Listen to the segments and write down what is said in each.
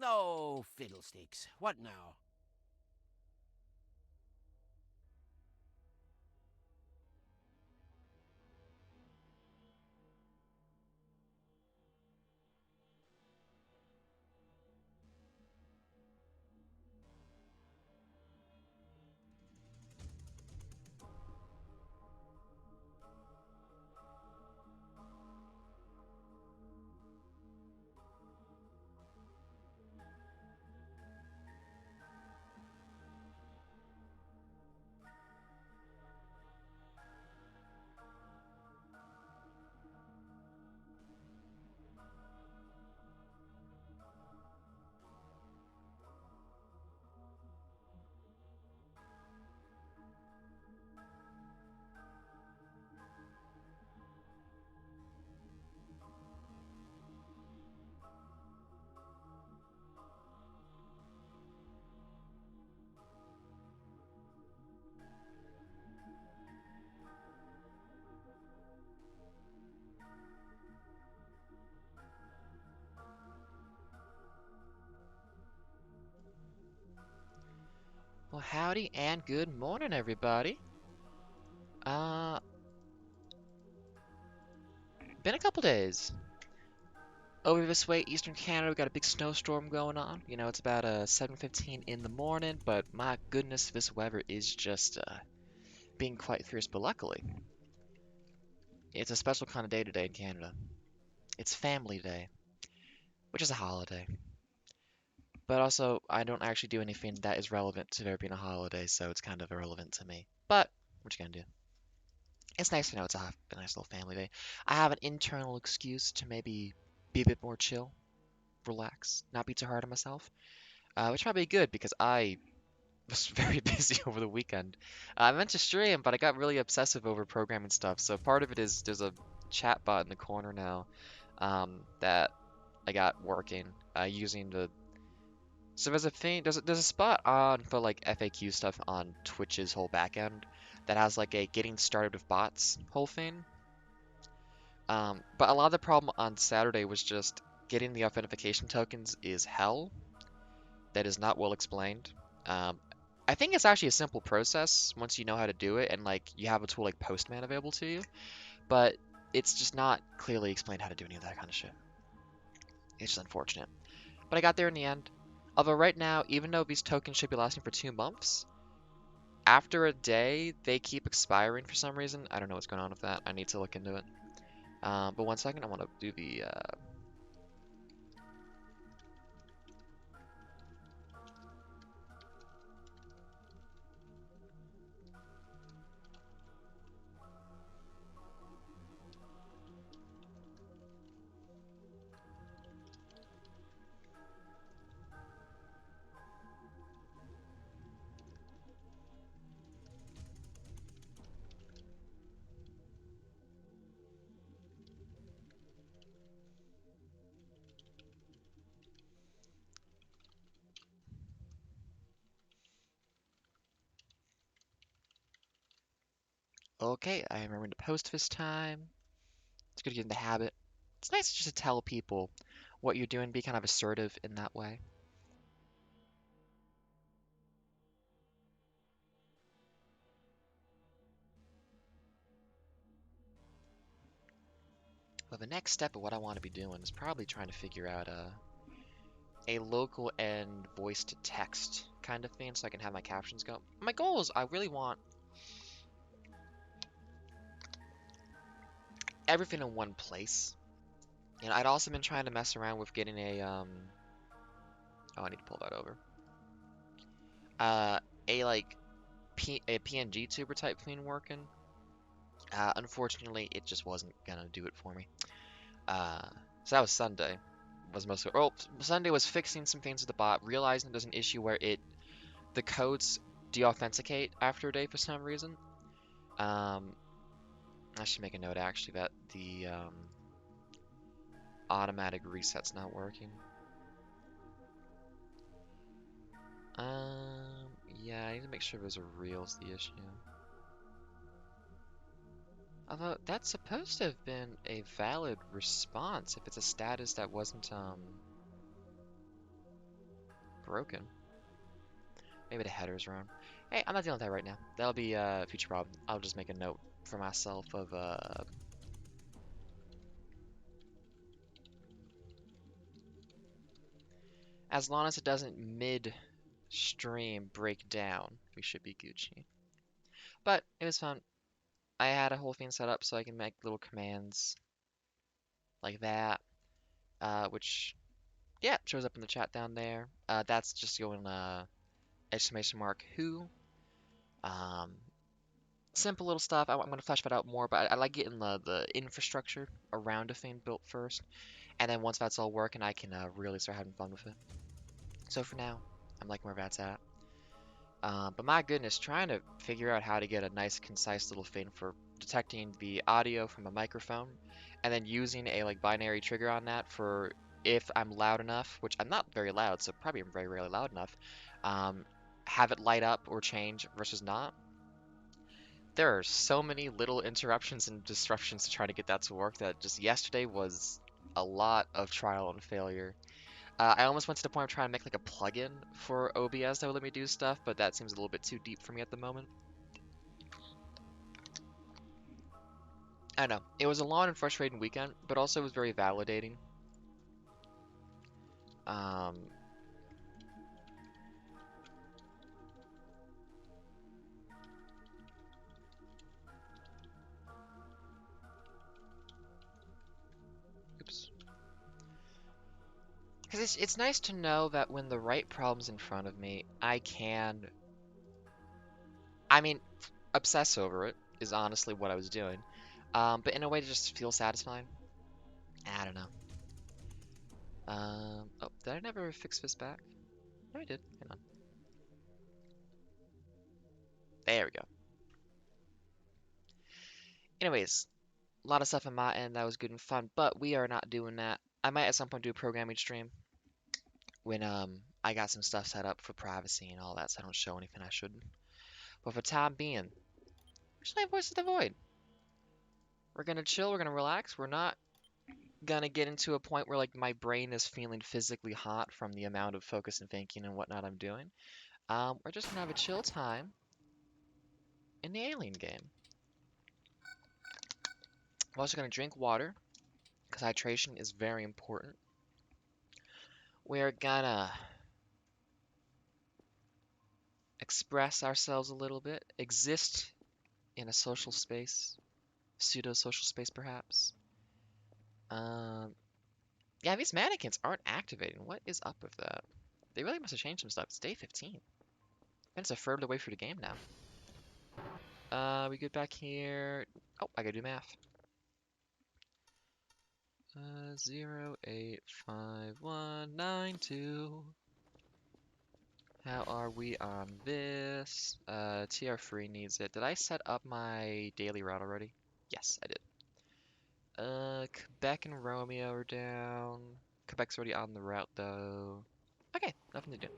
Oh, fiddlesticks. What now? Well, howdy and good morning, everybody. Uh, been a couple days. Over this way, Eastern Canada, we got a big snowstorm going on. You know, it's about 7:15 in the morning, but my goodness, this weather is just being quite fierce. But luckily, it's a special kind of day today in Canada. It's Family Day, which is a holiday. But also, I don't actually do anything that is relevant to there being a holiday, so it's kind of irrelevant to me. But what you gonna do? It's nice to know it's a nice little family day. I have an internal excuse to maybe be a bit more chill, relax, not be too hard on myself, which probably good because I was very busy over the weekend. I meant to stream, but I got really obsessive over programming stuff. So part of it is there's a chat bot in the corner now that I got working using the. So there's a thing, there's a spot on for like FAQ stuff on Twitch's whole backend that has like a getting started with bots whole thing. But a lot of the problem on Saturday was just getting the authentication tokens is hell. That is not well explained. Um, I think it's actually a simple process once you know how to do it and like you have a tool like Postman available to you, but it's just not clearly explained how to do any of that kind of shit. It's just unfortunate. But I got there in the end. Although right now, even though these tokens should be lasting for 2 months, after a day, they keep expiring for some reason. I don't know what's going on with that. I need to look into it. But 1 second, I want to do the Okay, I remember to post this time. It's good to get in the habit. It's nice just to tell people what you're doing, be kind of assertive in that way. Well, the next step of what I want to be doing is probably trying to figure out a local and voice to text kind of thing so I can have my captions go. My goal is I really want everything in one place. And I'd also been trying to mess around with getting oh, I need to pull that over. Uh, a like a PNG tuber type thing working. Unfortunately, it just wasn't gonna do it for me. Uh, so that was Sunday. Was mostly oh Sunday was fixing some things with the bot, realizing there's an issue where the codes deauthenticate after a day for some reason. Um, I should make a note actually that the automatic reset's not working. Yeah, I need to make sure those are real's the issue. Although that's supposed to have been a valid response if it's a status that wasn't broken. Maybe the header's wrong. Hey, I'm not dealing with that right now. That'll be a future problem. I'll just make a note for myself of as long as it doesn't mid-stream break down, we should be Gucci. But it was fun. I had a whole thing set up so I can make little commands like that, which yeah shows up in the chat down there. That's just going exclamation mark who. Um, Simple little stuff. I'm going to flesh that out more, but I like getting the infrastructure around a thing built first, and then once that's all working, I can really start having fun with it. So for now, I'm liking where that's at. But my goodness, trying to figure out how to get a nice, concise little thing for detecting the audio from a microphone, and then using a like binary trigger on that for if I'm loud enough, which I'm not very loud, so probably I'm very rarely loud enough, um, have it light up or change versus not. There are so many little interruptions and disruptions to try to get that to work that just yesterday was a lot of trial and failure. I almost went to the point of trying to make like a plugin for OBS that would let me do stuff, but that seems a little bit too deep for me at the moment. I don't know. It was a long and frustrating weekend, but also it was very validating. Um, Oops. Because it's nice to know that when the right problem's in front of me, I can, I mean, obsess over it is honestly what I was doing. But in a way to just feel satisfying. I don't know. Oh, did I never fix this back? No, I did. Hang on. There we go. Anyways, a lot of stuff on my end that was good and fun, but we are not doing that. I might at some point do a programming stream when I got some stuff set up for privacy and all that, so I don't show anything I shouldn't. But for time being, there's no voice of the void. We're gonna chill. We're gonna relax. We're not gonna get into a point where like my brain is feeling physically hot from the amount of focus and thinking and whatnot I'm doing. We're just gonna have a chill time in the alien game. I'm also gonna drink water because hydration is very important. We're gonna express ourselves a little bit, exist in a social space, pseudo-social space perhaps. Um, yeah, these mannequins aren't activating. What is up with that? They really must have changed some stuff. It's day 15. And it's a third of the way through the game now. We good back here. Oh, I gotta do math. 085192. How are we on this? TR3 needs it. Did I set up my daily route already? Yes, I did. Quebec and Romeo are down. Quebec's already on the route though. Okay, nothing to do.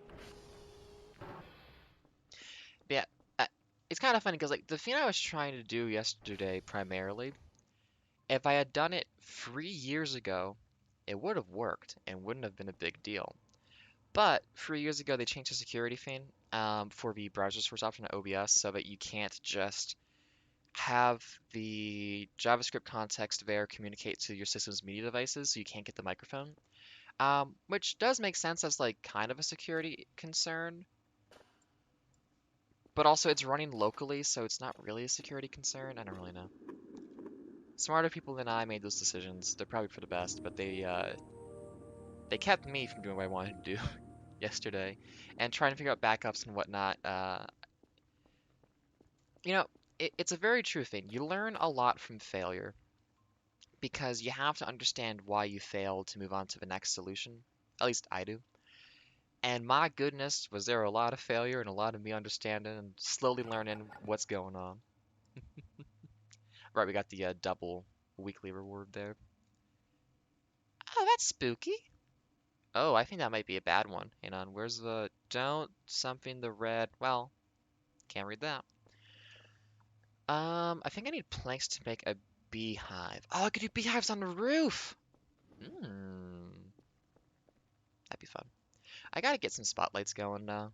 But yeah, it's kind of funny because like the thing I was trying to do yesterday primarily, if I had done it 3 years ago, it would have worked and wouldn't have been a big deal. But 3 years ago, they changed the security thing for the browser source option at OBS so that you can't just have the JavaScript context there communicate to your system's media devices, so you can't get the microphone. Which does make sense as like kind of a security concern, but also it's running locally, so it's not really a security concern. I don't really know. Smarter people than I made those decisions. They're probably for the best, but they kept me from doing what I wanted to do yesterday, and trying to figure out backups and whatnot. You know, it's a very true thing. You learn a lot from failure because you have to understand why you failed to move on to the next solution. At least I do. And my goodness, was there a lot of failure and a lot of me understanding and slowly learning what's going on. Right, we got the double weekly reward there. Oh, that's spooky. Oh, I think that might be a bad one. Hang on, where's the don't something the red? Well, can't read that. I think I need planks to make a beehive. Oh, I could do beehives on the roof. Hmm, that'd be fun. I gotta get some spotlights going now.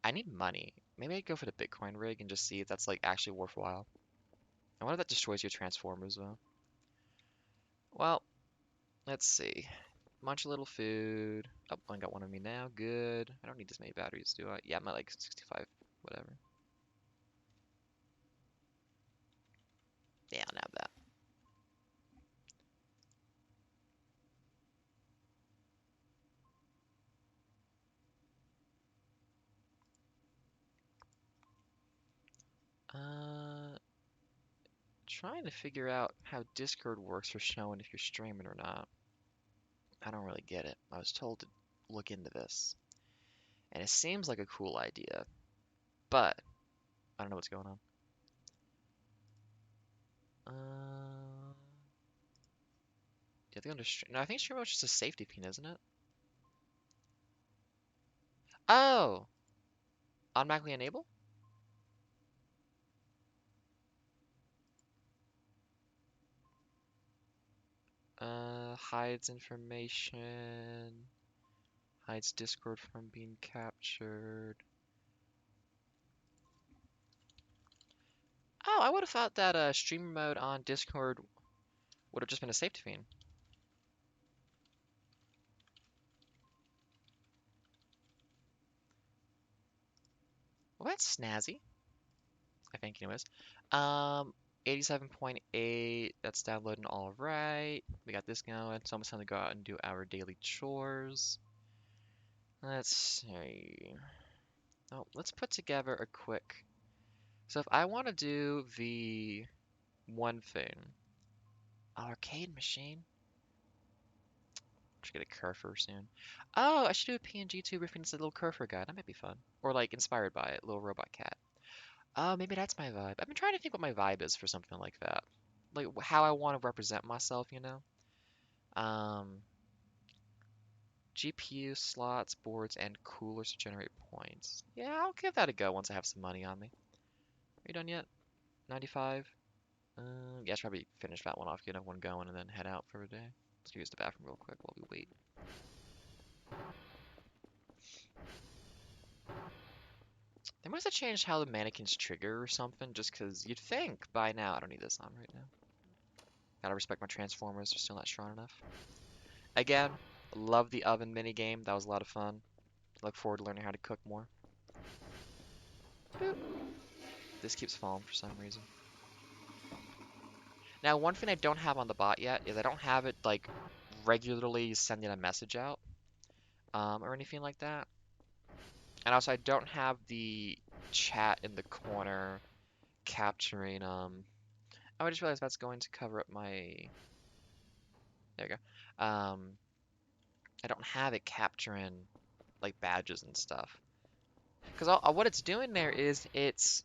I need money. Maybe I'd go for the Bitcoin rig and just see if that's like actually worthwhile. I wonder if that destroys your transformers though. Well, let's see. Munch a little food. Oh, I got one of me now. Good. I don't need this many batteries, do I? Yeah, I'm at like 65, whatever. Yeah, I'll have that. Trying to figure out how Discord works for showing if you're streaming or not. I don't really get it. I was told to look into this, and it seems like a cool idea, but I don't know what's going on. Yeah, I think under stream. No, I think stream mode is just a safety pin, isn't it? Oh, automatically enable. Hides information. Hides Discord from being captured. Oh, I would have thought that streamer mode on Discord would have just been a safety pin. Well, that's snazzy. I think, anyways. Um, 87.8. That's downloading all right. We got this going. It's almost time to go out and do our daily chores. Let's see. Oh, let's put together a quick. So if I want to do the one thing, arcade machine. Should get a Curfer soon. Oh, I should do a PNG tube reference a little Curfer guy. That might be fun. Or like inspired by it, little robot cat. Oh, maybe that's my vibe. I've been trying to think what my vibe is for something like that. Like how I want to represent myself, you know? Um, GPU slots, boards, and coolers to generate points. Yeah, I'll give that a go once I have some money on me. Are you done yet? 95? Yeah, I should probably finish that one off, get another one going, and then head out for the day. Let's go use the bathroom real quick while we wait. They must have changed how the mannequins trigger or something, just because you'd think by now. I don't need this on right now. Gotta respect my transformers, they're still not strong enough. Again, love the oven mini game. That was a lot of fun. Look forward to learning how to cook more. Boop. This keeps falling for some reason. Now, one thing I don't have on the bot yet is I don't have it like regularly sending a message out or anything like that. And also, I don't have the chat in the corner capturing. Oh, I just realized that's going to cover up my. There you go. I don't have it capturing like badges and stuff. Because what it's doing there is it's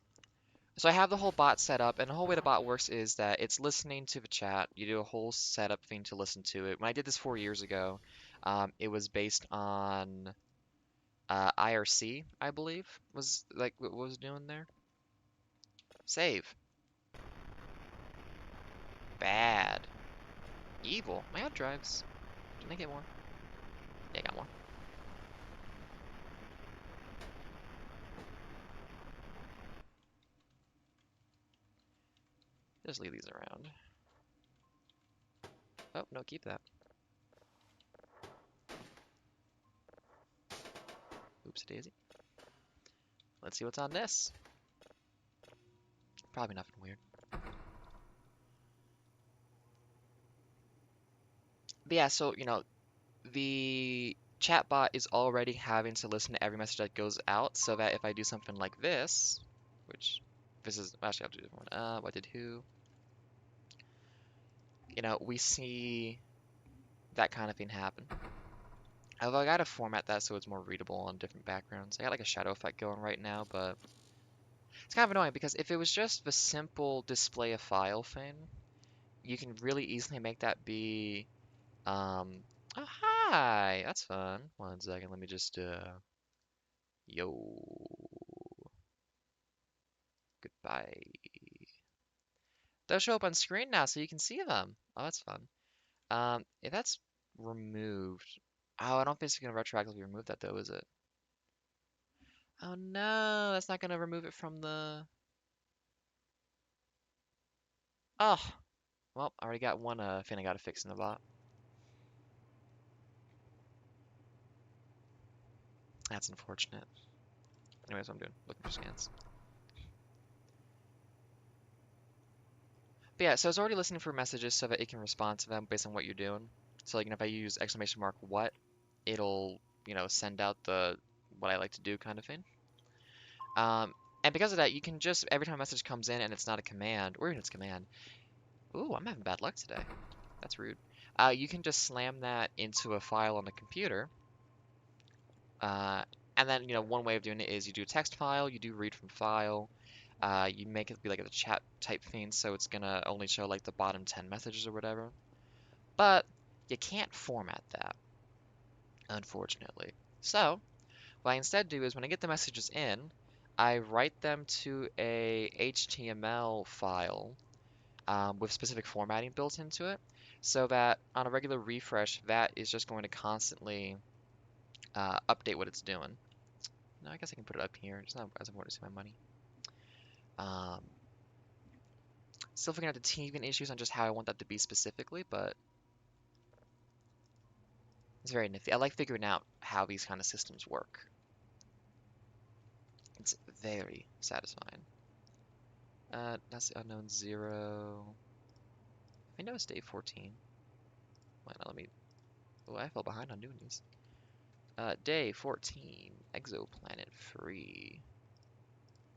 so I have the whole bot set up, and the whole way the bot works is that it's listening to the chat. You do a whole setup thing to listen to it. When I did this 4 years ago, it was based on IRC, I believe, was like what was doing there. Save. Bad. Evil. My hard drives. Didn't I get more? Yeah, I got more. Just leave these around. Oh, no, keep that. Oops, daisy. Let's see what's on this. Probably nothing weird. But yeah, so, the chatbot is already having to listen to every message that goes out so that if I do something like this, which this is actually I have to do a different one. What did who? We see that kind of thing happen. Although I gotta format that so it's more readable on different backgrounds. I got like a shadow effect going right now, but it's kind of annoying because if it was just the simple display a file thing, you can really easily make that be oh hi, that's fun. One second, let me just yo goodbye. They'll show up on screen now so you can see them. Oh, that's fun. If that's removed, Oh, I don't think it's gonna retroactively remove that though, is it? Oh no, that's not gonna remove it from the. Oh, well, I already got one thing I gotta fix in the bot. That's unfortunate. Anyways, what I'm doing, looking for scans. But yeah, so it's already listening for messages so that it can respond to them based on what you're doing. So like, if I use exclamation mark what, it'll, send out the what I like to do kind of thing. And because of that, you can just, every time a message comes in and it's not a command, or even it's a command. Ooh, I'm having bad luck today. That's rude. You can just slam that into a file on the computer. Uh, and then, one way of doing it is you do a text file, you do read from file, you make it be like a chat type thing, so it's gonna only show like the bottom 10 messages or whatever. But you can't format that, unfortunately. So what I instead do is when I get the messages in, I write them to a HTML file with specific formatting built into it, so that on a regular refresh, that is just going to constantly update what it's doing. No, I guess I can put it up here. It's not as important to see my money. Um, Still figuring out the teething issues on just how I want that to be specifically, but it's very nifty. I like figuring out how these kind of systems work. It's very satisfying. That's the unknown 0. I think that was day 14. Why not? Let me. Oh, I fell behind on doing these. Day 14, exoplanet free.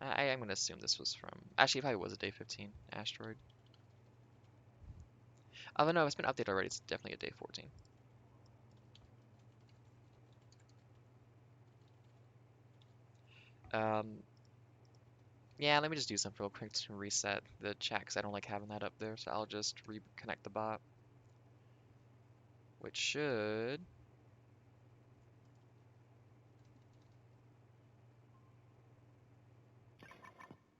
I'm gonna assume this was from. Actually, it probably was a day 15 asteroid. Although no, it's been updated already. It's definitely a day 14. Um, yeah, let me just do something real quick to reset the chat because I don't like having that up there. So I'll just reconnect the bot, which should.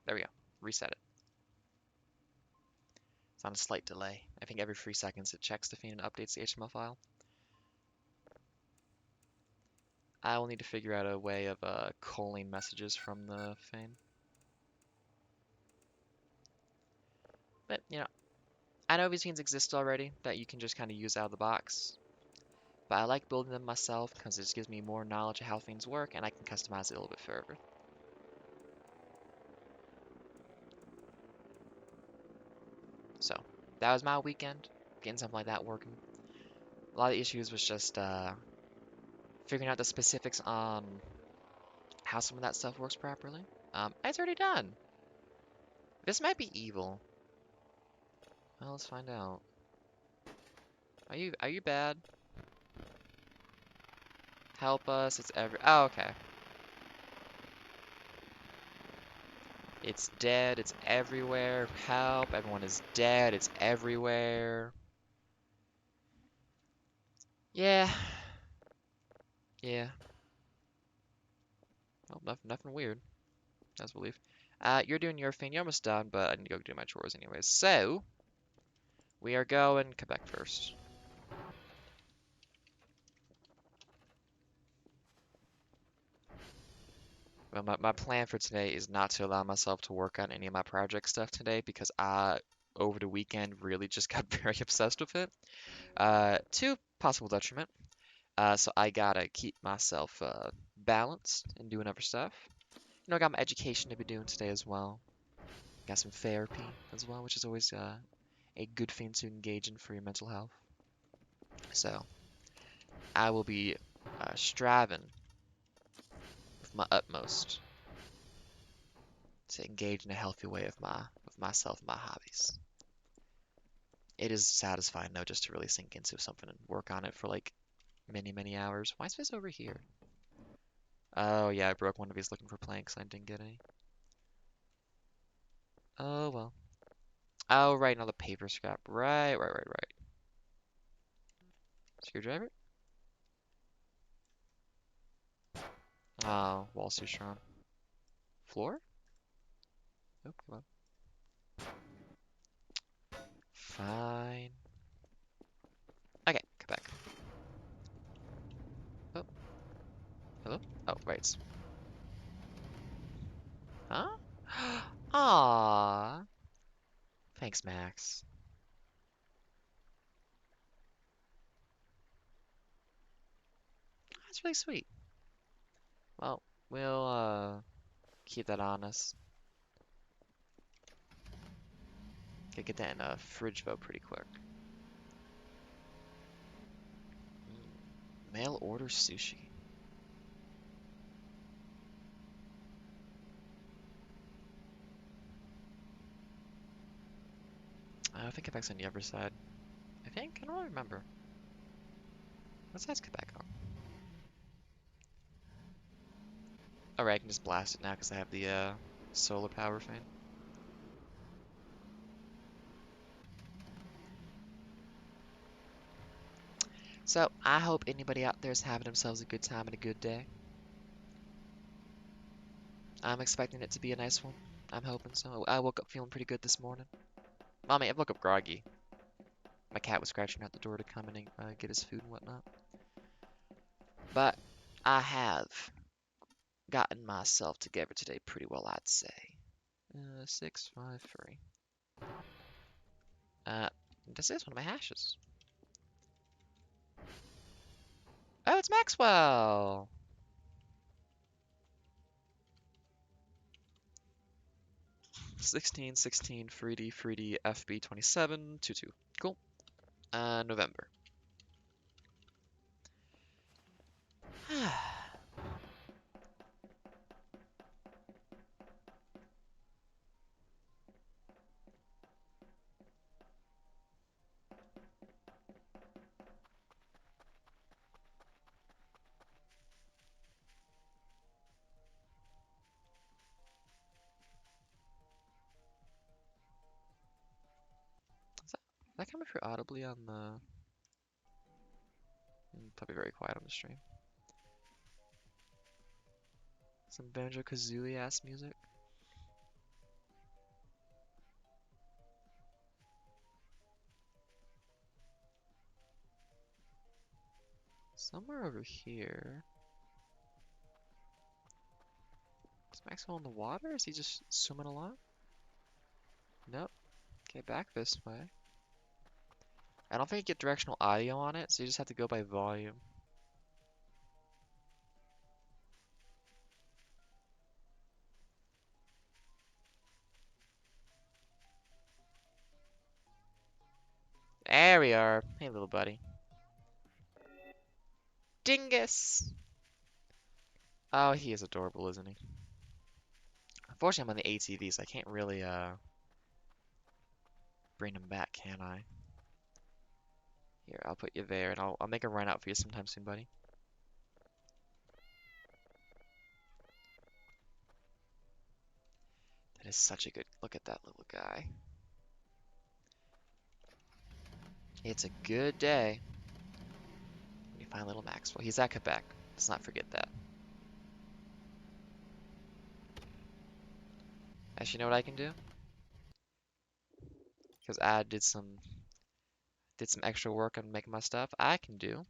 There we go. Reset it. It's on a slight delay. I think every 3 seconds it checks the feed and updates the HTML file. I will need to figure out a way of culling messages from the thing. But, I know these things exist already that you can just kind of use out of the box. But I like building them myself because it just gives me more knowledge of how things work and I can customize it a little bit further. So, that was my weekend, getting something like that working. A lot of the issues was just figuring out the specifics on how some of that stuff works properly. It's already done. This might be evil. Well, let's find out. Are you bad? Help us. It's Oh, okay. It's dead. It's everywhere. Help. Everyone is dead. It's everywhere. Yeah. Yeah. Well, nothing weird. That's belief. You're doing your thing. You're almost done, but I need to go do my chores anyways. So, we are going Quebec first. Well, my plan for today is not to allow myself to work on any of my project stuff today because I, over the weekend, really just got very obsessed with it. To possible detriment. So I gotta keep myself balanced and doing other stuff. I got my education to be doing today as well. Got some therapy as well, which is always a good thing to engage in for your mental health. So I will be striving with my utmost to engage in a healthy way with myself and my hobbies. It is satisfying though just to really sink into something and work on it for like many hours. Why is this over here? Oh yeah, I broke one of these looking for planks and I didn't get any. Oh well. Oh right, another paper scrap. Right. Screwdriver? Oh, wall's too strong. Floor? Oh, come on. Fine. Okay, come back. Oh, right. Huh? Aww. Thanks, Max. That's really sweet. Well, we'll keep that on us. Gotta get that in a fridge vote pretty quick. Mail order sushi. I think Quebec's on the other side. I think? I don't really remember. What side's Quebec on? Alright, I can just blast it now because I have the solar power thing. So, I hope anybody out there is having themselves a good time and a good day. I'm expecting it to be a nice one. I'm hoping so. I woke up feeling pretty good this morning. Well, I mean, I woke up groggy. My cat was scratching at the door to come in and get his food and whatnot. But I have gotten myself together today pretty well, I'd say. 653. Uh, this is one of my hashes. Oh, it's Maxwell! 16, 16, 3D, 3D, FB 27, 22. Cool. November. Is that coming through audibly on the... Probably very quiet on the stream. Some Banjo-Kazooie ass music. Somewhere over here. Is Maxwell in the water? Is he just swimming along? Nope. Okay, back this way. I don't think you get directional audio on it, so you just have to go by volume. There we are. Hey, little buddy. Dingus! Oh, he is adorable, isn't he? Unfortunately, I'm on the ATV, so I can't really, bring him back, can I? Here, I'll put you there, and I'll make a run out for you sometime soon, buddy. That is such a good... Look at that little guy. It's a good day. When you find little Maxwell. He's at Quebec. Let's not forget that. Actually, you know what I can do? Because I did some extra work on making my stuff. I can do.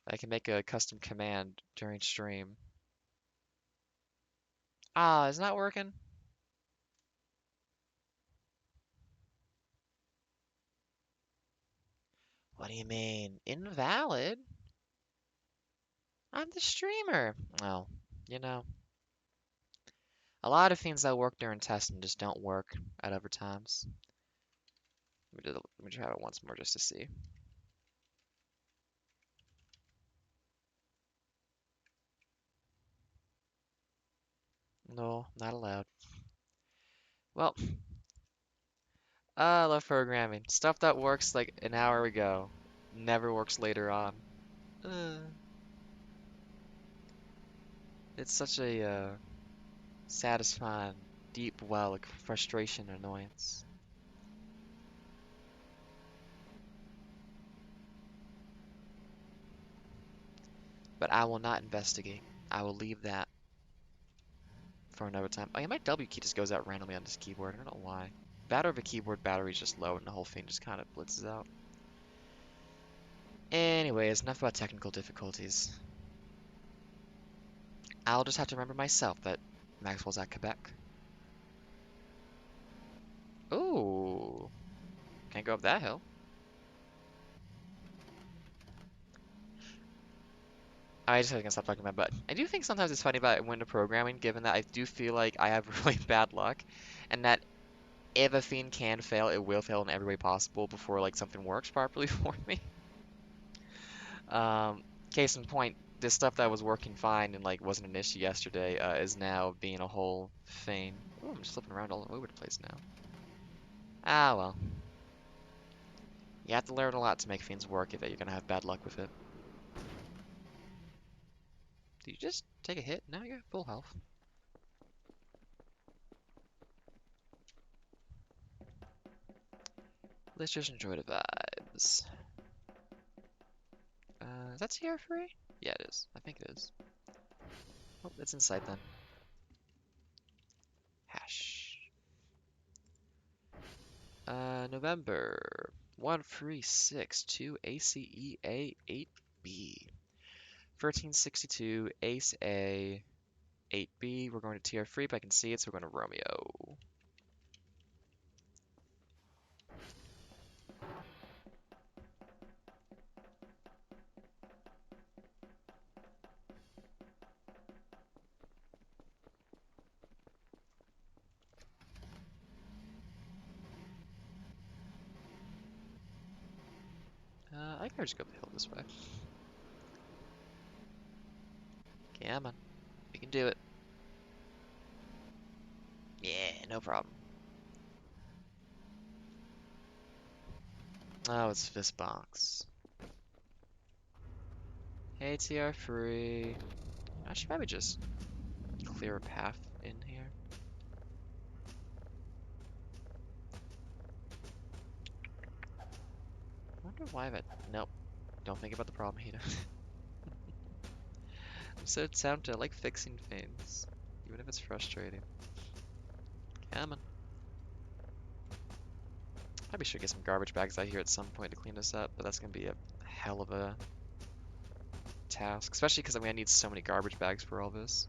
I can make a custom command during stream. Ah, it's not working. What do you mean? Invalid? I'm the streamer. Well, you know, a lot of things that work during testing just don't work at other times. Let me try it once more just to see. No, not allowed. Well, I love programming. Stuff that works like an hour ago never works later on. Uh, it's such a satisfying, deep well of frustration and annoyance. But I will not investigate. I will leave that for another time. Oh yeah, my W key just goes out randomly on this keyboard. I don't know why. Battery of a keyboard battery is just low and the whole thing just kind of blitzes out. Anyways, enough about technical difficulties. I'll just have to remember myself that Maxwell's at Quebec. Ooh, can't go up that hill. I just gonna stop talking about, but I do think sometimes it's funny about window programming, given that I do feel like I have really bad luck, and that if a thing can fail, it will fail in every way possible before like something works properly for me. Um, Case in point, this stuff that was working fine and like wasn't an issue yesterday is now being a whole thing. Oh, I'm just flipping around all over the place now. Ah well, you have to learn a lot to make things work if you're gonna have bad luck with it. Did you just take a hit? Now you're full health. Let's just enjoy the vibes. Is that TR free? Yeah, it is. I think it is. Oh, it's inside then. Hash. November 1362 ACEA 8B. 1362 Ace A 8B. We're going to TR free, but I can see it, so we're going to Romeo. I can just go up the hill this way. Come on. We can do it. Yeah, no problem. Oh, it's Fist Box. Hey, TR free. I should probably just clear a path in here. I wonder why that. Nope. Don't think about the problem, Hita. I'm so down to like fixing things, even if it's frustrating. Come on. Probably should get some garbage bags out here at some point to clean this up, but that's gonna be a hell of a task, especially because I'm gonna need so many garbage bags for all this.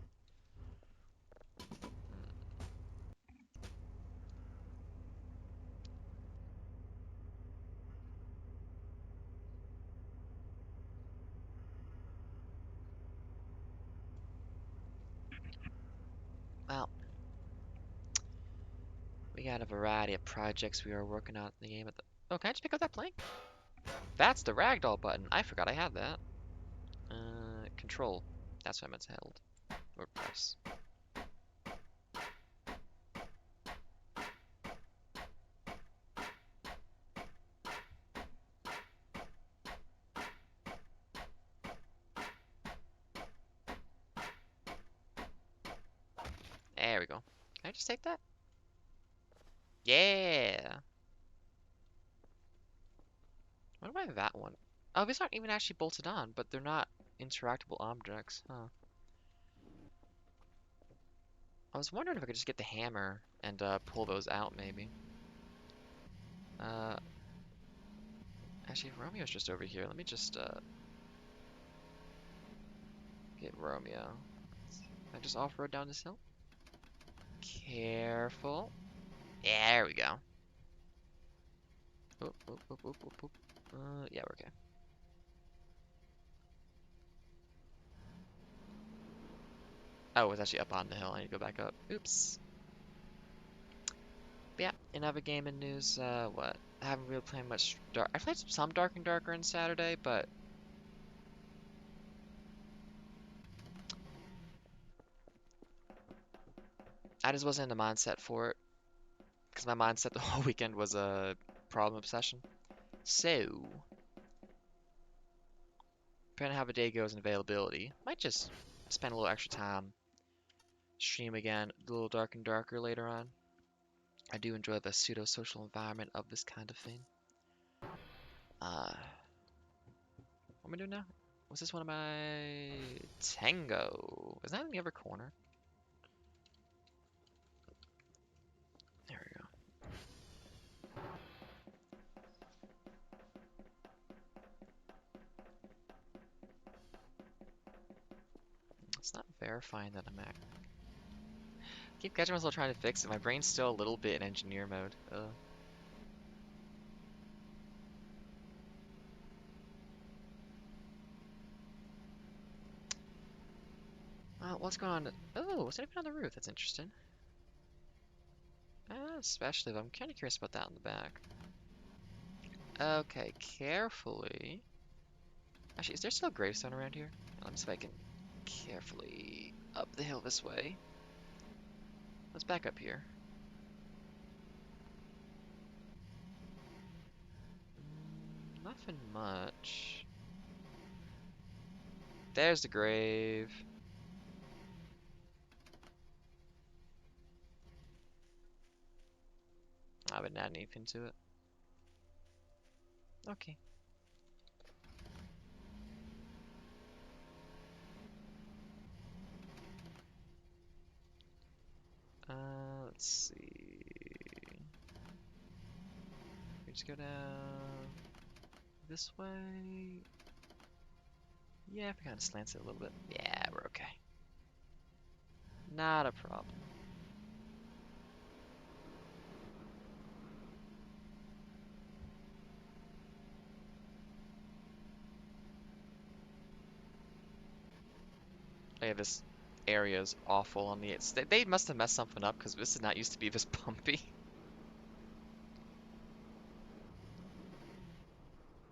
Well, we got a variety of projects we are working on in the game. Oh, can I just pick up that plank? That's the ragdoll button. I forgot I had that. Control. That's what I meant to hold. Or press. There we go. Can I just take that? Yeah. What about that one? Oh, these aren't even actually bolted on, but they're not interactable objects, huh? I was wondering if I could just get the hammer and pull those out, maybe. Uh, Actually, Romeo's just over here. Let me just get Romeo. Can I just off-road down this hill? Careful. Yeah, there we go. Oop, oop, oop, oop, oop, oop. Yeah, we're okay. Oh, it was actually up on the hill. I need to go back up. Oops. But yeah, in other gaming news, what? I haven't really played much Dark. I played some Dark and Darker on Saturday, but I just wasn't in the mindset for it. Because my mindset the whole weekend was a problem obsession. So, depending on how the day goes and availability, might just spend a little extra time, stream again, a little Dark and Darker later on. I do enjoy the pseudo-social environment of this kind of thing. What am I doing now? Was this one of my Tango? Is that in the other corner? There we go. It's not verifying that I'm at. Keep catching myself trying to fix it. My brain's still a little bit in engineer mode. Ugh. What's going on? Oh, what's anything on the roof? That's interesting. Especially, I'm kind of curious about that in the back. Okay, carefully. Actually, is there still a gravestone around here? Let me see if I can carefully up the hill this way. Let's back up here. Nothing much. There's the grave. I haven't added anything to it. Okay. Let's see. We just go down this way. Yeah, if we kind of slants it a little bit. Yeah, we're okay. Not a problem. Oh, yeah, this area is awful on the. They must have messed something up because this did not used to be this bumpy.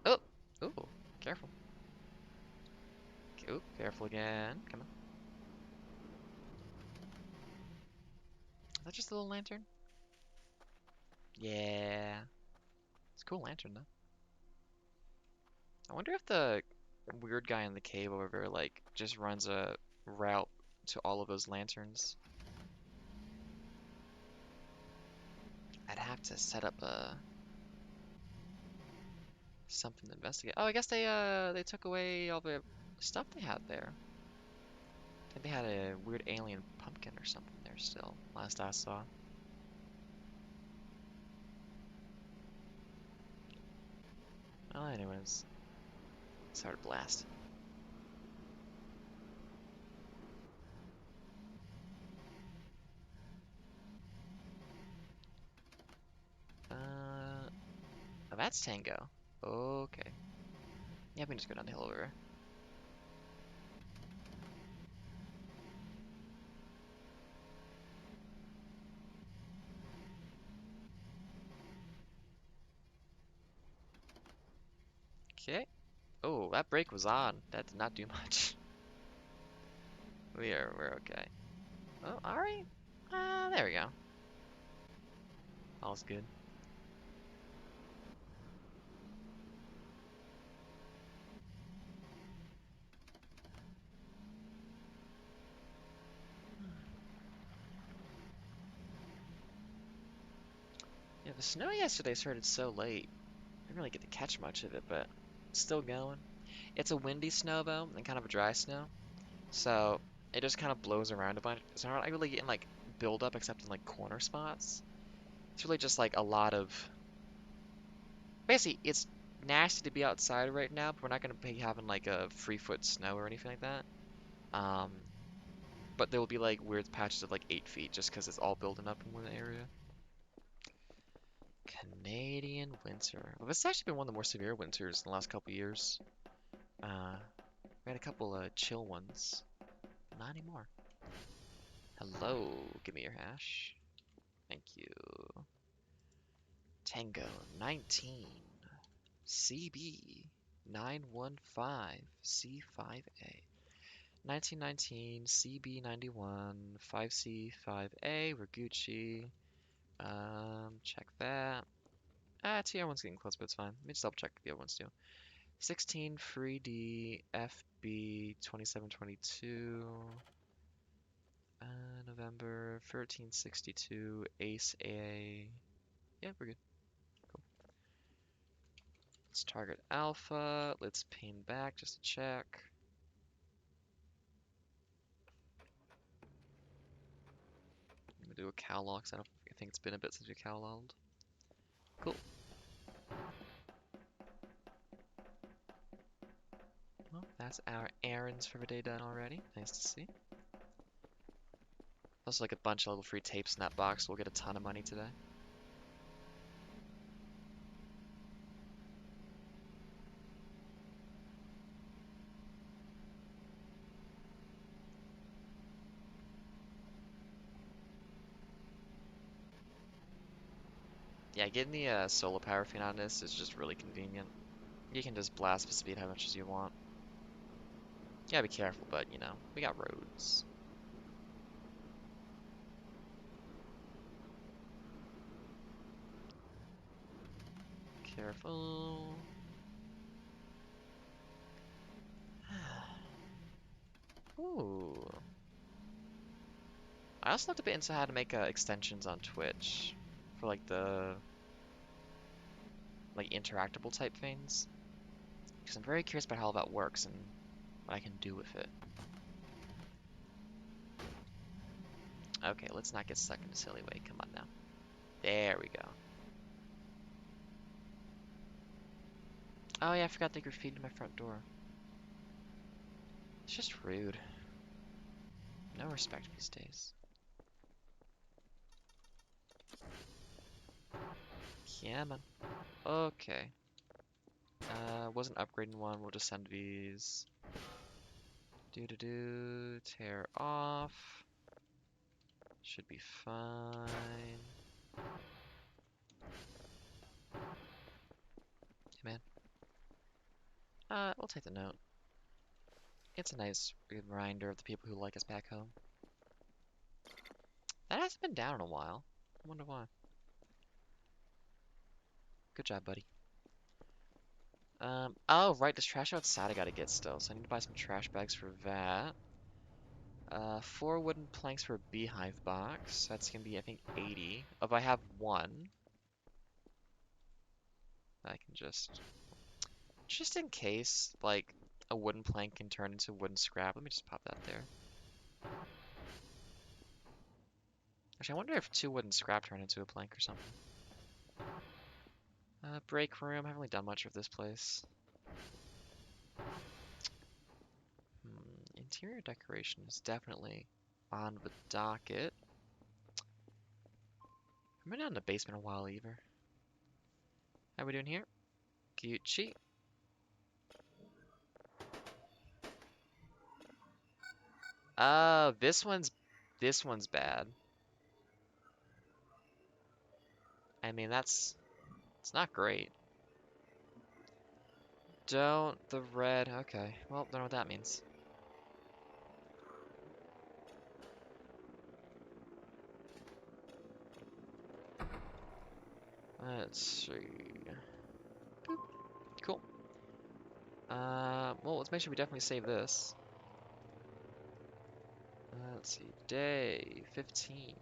Oh, ooh, careful. Ooh, careful again. Come on. Is that just a little lantern? Yeah. It's a cool lantern though. I wonder if the weird guy in the cave over there like just runs a route to all of those lanterns. I'd have to set up something to investigate. Oh, I guess they took away all the stuff they had there. I think they had a weird alien pumpkin or something there still, last I saw. Well, anyways, started blast. Oh, that's Tango. Okay. Yeah, we can just go down the hill over here. Okay. Oh, that brake was on. That did not do much. We're okay. Oh, alright. There we go. All's good. Yeah, the snow yesterday started so late. I didn't really get to catch much of it, but it's still going. It's a windy snow though, and kind of a dry snow. So it just kind of blows around a bunch. So I'm not really getting like build up except in like corner spots. It's really just like a lot of basically it's nasty to be outside right now, but we're not gonna be having like a 3 foot snow or anything like that. Um, but there will be like weird patches of like 8 feet just because it's all building up in one area. Canadian winter. Well, this has actually been one of the more severe winters in the last couple years. We had a couple chill ones, but not anymore. Hello, give me your hash. Thank you. Tango 19, CB 915, C5A. 1919, CB91, 5C5A, Raguchi. Check that. TR1's getting close, but it's fine. Let me just double check the other ones too. 16, Free D, FB 2722. November 1362, Ace A. Yeah, we're good. Cool. Let's target Alpha. Let's ping back just to check. I'm gonna do a cow log, 'cause I think it's been a bit since we cow logged. Cool. Well, that's our errands for the day done already. Nice to see. Plus, like a bunch of level 3 tapes in that box. We'll get a ton of money today. Yeah, getting the solar power fin on this is just really convenient. You can just blast the speed how much as you want. You gotta be careful, but you know, we got roads. Careful. Ooh. I also looked a bit into how to make extensions on Twitch for like the like interactable type things, because I'm very curious about how that works and what I can do with it. Okay, let's not get stuck in a silly way. Come on now. There we go. Oh yeah, I forgot they graffitied my front door. It's just rude. No respect these days. Yeah, man. Okay. Wasn't upgrading one. We'll just send these. Tear off. Should be fine. Hey, man. We'll take the note. It's a nice reminder of the people who like us back home. That hasn't been down in a while. I wonder why. Good job, buddy. Oh, right, this trash outside I gotta get still, so I need to buy some trash bags for that. 4 wooden planks for a beehive box. That's gonna be, I think, 80. If I have one, I can just in case, like, a wooden plank can turn into wooden scrap. Let me just pop that there. Actually, I wonder if 2 wooden scrap turn into a plank or something. Break room. I haven't really done much of this place. Interior decoration is definitely on the docket. I've been down in the basement a while either. How we doing here? Gucci. This one's bad. I mean, it's not great. Don't the red. Okay. Well, don't know what that means. Let's see. Boop. Cool. Well, let's make sure we definitely save this. Let's see. Day 15.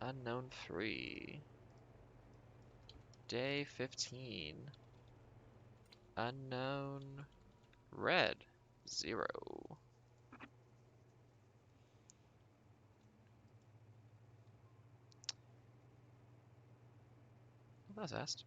Unknown 3. Day 15. Unknown red 0. That was fast.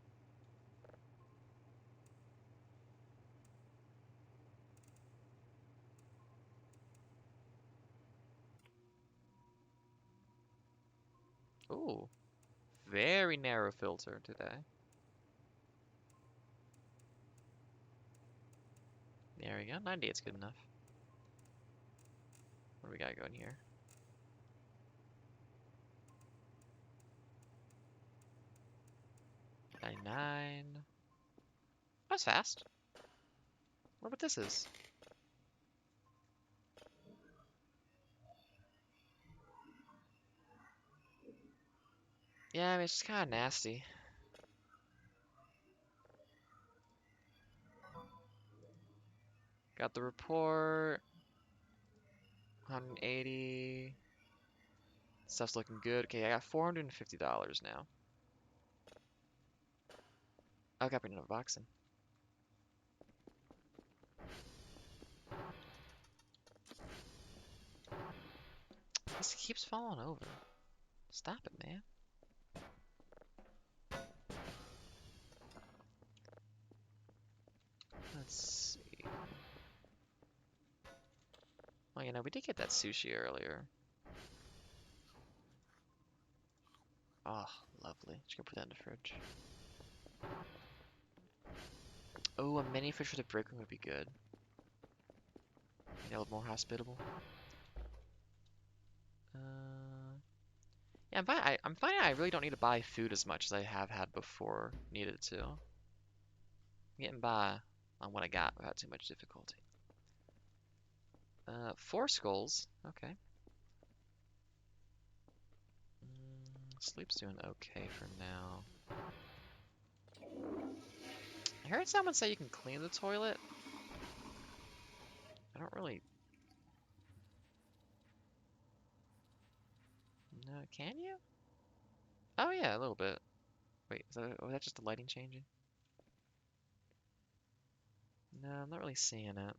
Ooh. Very narrow filter today. There we go. 98's good enough. What do we got going here? 99. That's fast. What about this is? Yeah, I mean, it's just kind of nasty. Got the report. 180. Stuff's looking good. Okay, I got $450 now. Oh, got another box in. This keeps falling over. Stop it, man. Let's see. Well, you know, we did get that sushi earlier. Oh, lovely. Just gonna put that in the fridge. Oh, a mini fridge for the break room would be good. Maybe a little more hospitable. Yeah, I'm finding I really don't need to buy food as much as I have had before needed to. I'm getting by on what I got without too much difficulty. 4 skulls. Okay. Sleep's doing okay for now. I heard someone say you can clean the toilet. I don't really... No, can you? Oh yeah, a little bit. Wait, was that just the lighting changing? No, I'm not really seeing it.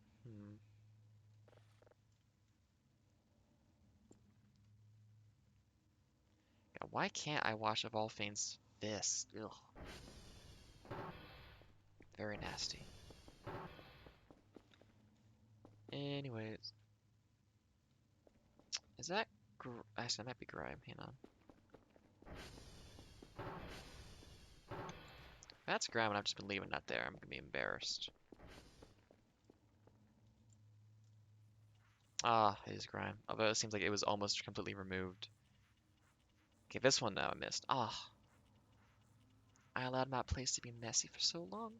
God, why can't I wash Volphane's fist? Ugh. Very nasty. Anyways. Is that... Actually, that might be grime. Hang on. If that's grime and I've just been leaving that there, I'm gonna be embarrassed. Ah, it is grime. Although it seems like it was almost completely removed. Okay, this one now I missed. Ah, I allowed my place to be messy for so long.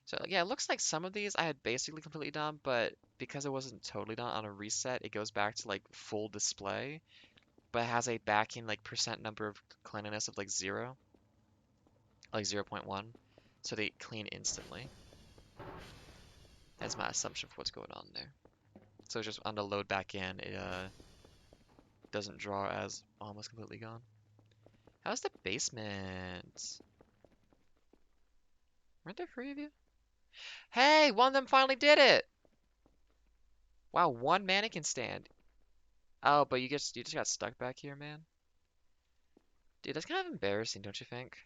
So yeah, it looks like some of these I had basically completely done, but because it wasn't totally done on a reset, it goes back to like full display, but it has a backing like percent number of cleanliness of like 0, like 0.1, so they clean instantly. That's my assumption for what's going on there. So just on the load back in, it doesn't draw as almost completely gone. How's the basement? Weren't there 3 of you? Hey, one of them finally did it! Wow, 1 mannequin stand. Oh, but you just got stuck back here, man. Dude, that's kind of embarrassing, don't you think?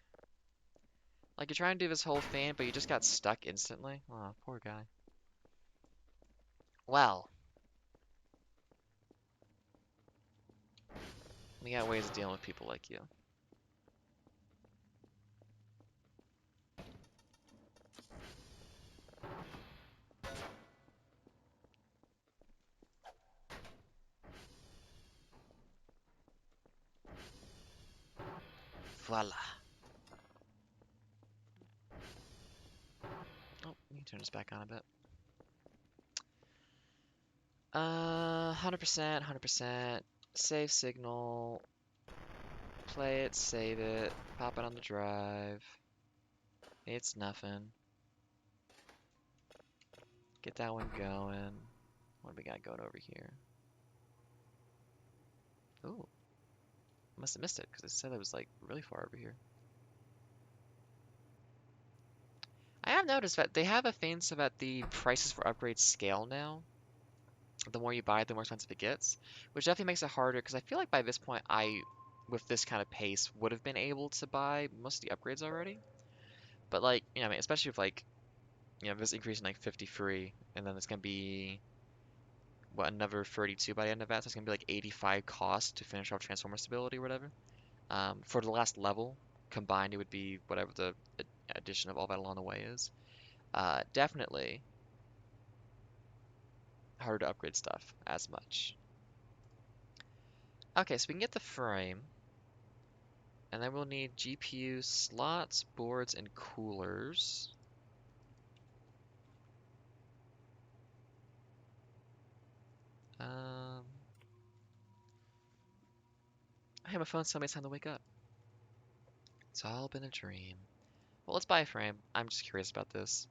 Like you're trying to do this whole thing, but you just got stuck instantly. Oh, poor guy. Well, we got ways of dealing with people like you. Voila. Oh, let me turn this back on a bit. 100%, 100%. Save signal. Play it, save it. Pop it on the drive. It's nothing. Get that one going. What do we got going over here? Ooh. Must have missed it because it said it was like really far over here. I have noticed that they have a thing so that the prices for upgrades scale now. The more you buy it, the more expensive it gets, which definitely makes it harder because I feel like by this point with this kind of pace, would have been able to buy most of the upgrades already. But like, I mean, especially if like, this increasing like 50 free, and then it's gonna be what another 32 by the end of that, so it's gonna be like 85 cost to finish off transformer stability or whatever. For the last level combined, it would be whatever the addition of all that along the way is. Definitely harder to upgrade stuff as much. Okay, so we can get the frame, and then we'll need GPU slots, boards, and coolers. Hey, my phone's telling me it's time to wake up. It's all been a dream. Well, let's buy a frame. I'm just curious about this.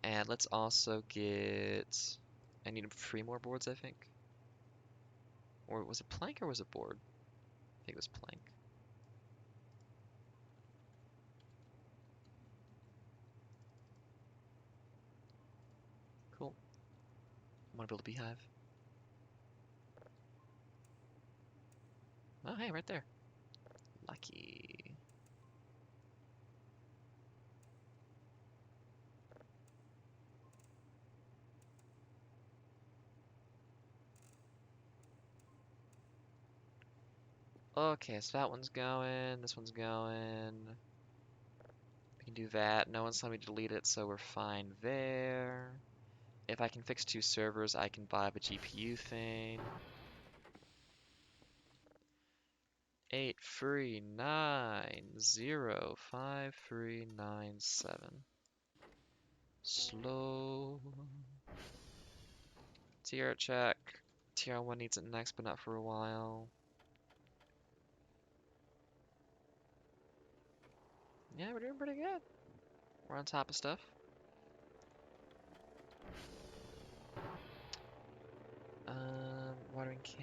And let's also get... I need 3 more boards, I think. Or was it plank or was it board? I think it was plank. Cool. Want to build a beehive? Oh, hey, right there. Lucky. Okay, so that one's going, this one's going. We can do that. No one's telling me to delete it, so we're fine there. If I can fix 2 servers, I can buy the GPU thing. 8390537. Slow. TR check. TR1 needs it next, but not for a while. Yeah, we're doing pretty good. We're on top of stuff. Watering can.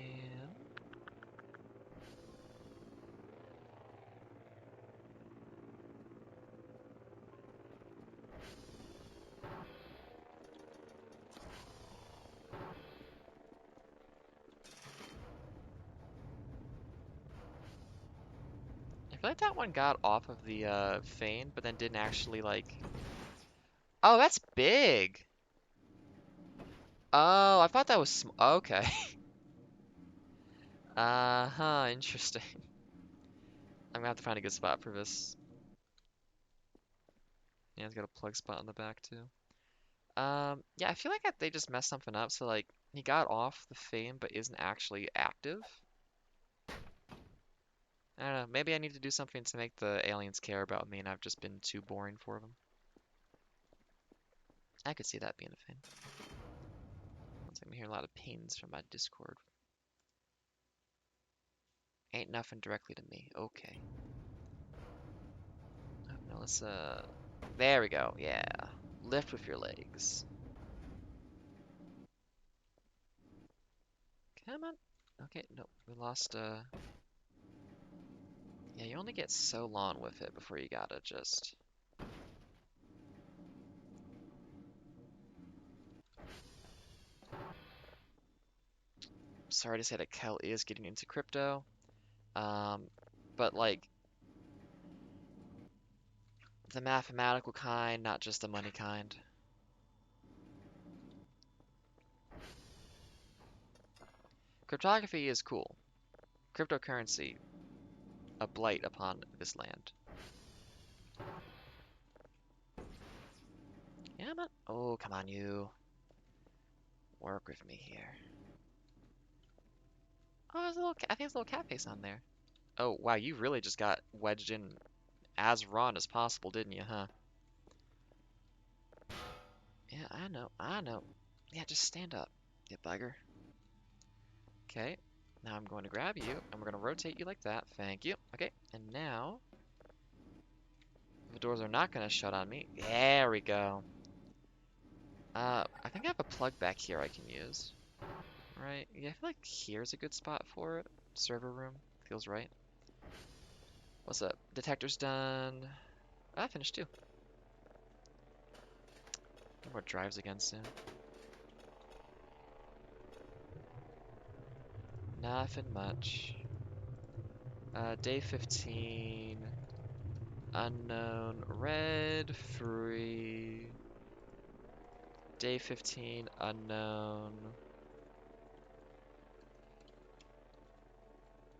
I feel like that one got off of the Fane, but then didn't actually like. Oh, that's big. Oh, I thought that was okay. Uh-huh, interesting. I'm gonna have to find a good spot for this. Yeah, it's got a plug spot in the back too. Yeah, I feel like they just messed something up. So like, he got off the Fame, but isn't actually active. I don't know. Maybe I need to do something to make the aliens care about me, and I've just been too boring for them. I could see that being a thing. Looks like I'm hearing a lot of pings from my Discord. Ain't nothing directly to me. Okay. Oh, no, let's there we go. Yeah. Lift with your legs. Come on. Okay, no, we lost yeah, you only get so long with it before you gotta just sorry to say that Kel is getting into crypto. Um, but like the mathematical kind, not just the money kind. Cryptography is cool. Cryptocurrency, a blight upon this land. Yeah, man. Oh, come on, you. Work with me here. Oh, there's a little. I think there's a little cat face on there. Oh, wow, you really just got wedged in as raw as possible, didn't you, huh? Yeah, I know. I know. Yeah, just stand up, you bugger. Okay. Now I'm going to grab you, and we're going to rotate you like that. Thank you. Okay, and now the doors are not going to shut on me. There we go. I think I have a plug back here I can use. Right? Yeah, I feel like here's a good spot for it. Server room. Feels right. What's up? Detector's done. I finished too. Get more drives again soon. Nothing much. Day 15. Unknown. Red. Free. Day 15. Unknown.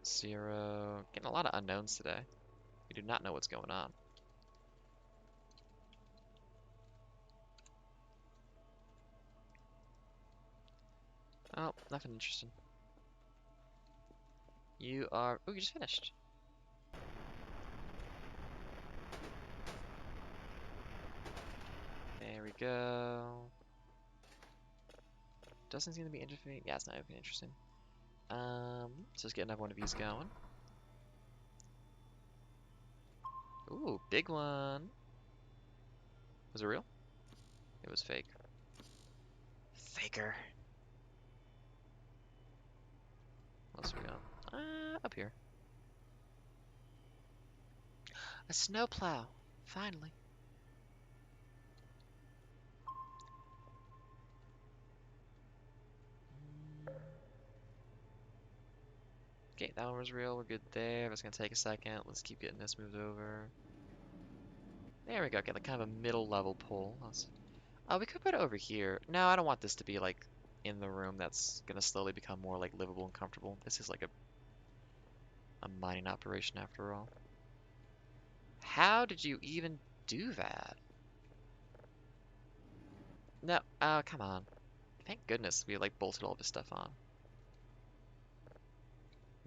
0. Getting a lot of unknowns today. We do not know what's going on. Oh, nothing interesting. You are... Oh, you just finished. There we go. Doesn't seem to be interesting. Yeah, it's not even interesting. So let's get another one of these going. Ooh, big one. Was it real? It was fake. Faker. What else we got? Up here. A snowplow. Finally. Okay, that one was real. We're good there. It's gonna take a second. Let's keep getting this moved over. There we go. Get like kind of a middle level pull. Oh, we could put it over here. No, I don't want this to be like in the room. That's gonna slowly become more like livable and comfortable. This is like a a mining operation after all. How did you even do that? No, oh, come on. Thank goodness we like bolted all this stuff on.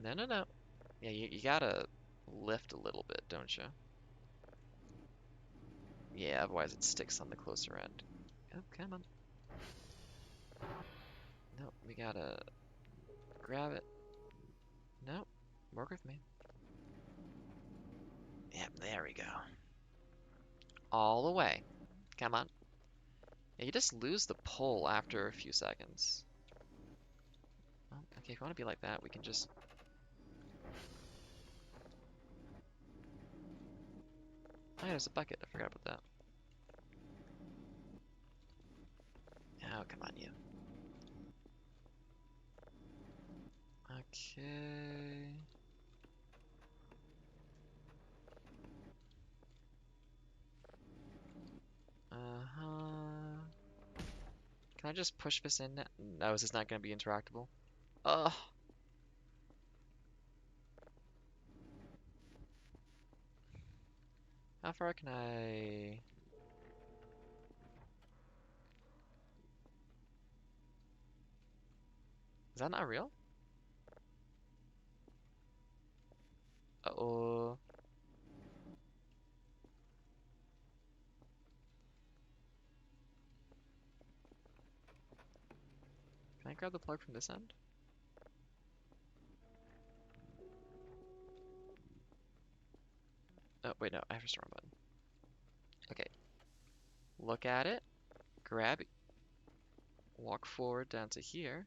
No, no, no. Yeah, you gotta lift a little bit, don't you? Yeah, otherwise it sticks on the closer end. Oh, come on. No, we gotta grab it. No, work with me. Yep, there we go. All the way. Come on. Yeah, you just lose the pull after a few seconds. Oh, okay, if you want to be like that, we can just... Oh, yeah, there's a bucket. I forgot about that. Oh, come on, you. Okay. Uh-huh. Can I just push this in? No, is this not going to be interactable? Ugh. How far can I... Is that not real? Uh-oh. Can I grab the plug from this end? Oh, wait, no, I have a wrong button. Okay. Look at it. Grab it. Walk forward down to here.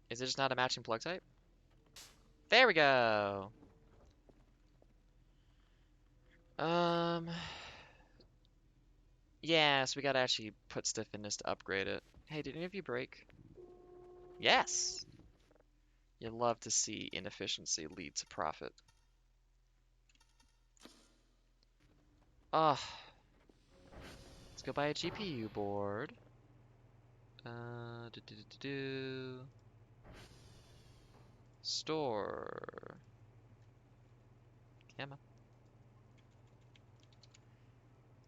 Is it just not a matching plug type? There we go! Um... Yeah, so we gotta actually put stuff in this to upgrade it. Hey, did any of you break? Yes! You love to see inefficiency lead to profit. Ah, let's go buy a GPU board. Do. Store. Come on.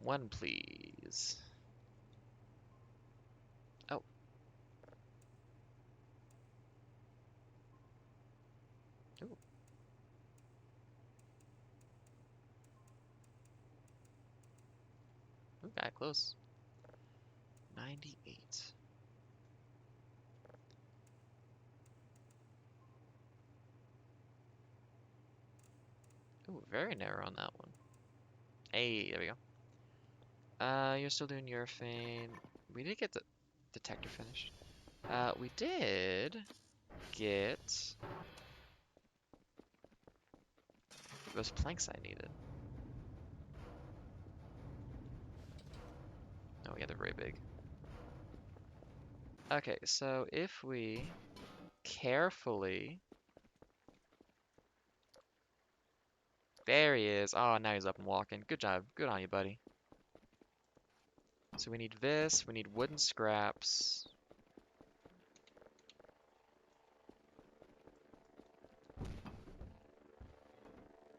One, please. Oh. Ooh. Ooh, got close. 98. Ooh, very narrow on that one. Hey, there we go. You're still doing your thing. We did get the detector finished. We did get those planks I needed. Oh yeah, they're very big. Okay, so if we carefully... There he is. Oh, now he's up and walking. Good job. Good on you, buddy. So we need this. We need wooden scraps.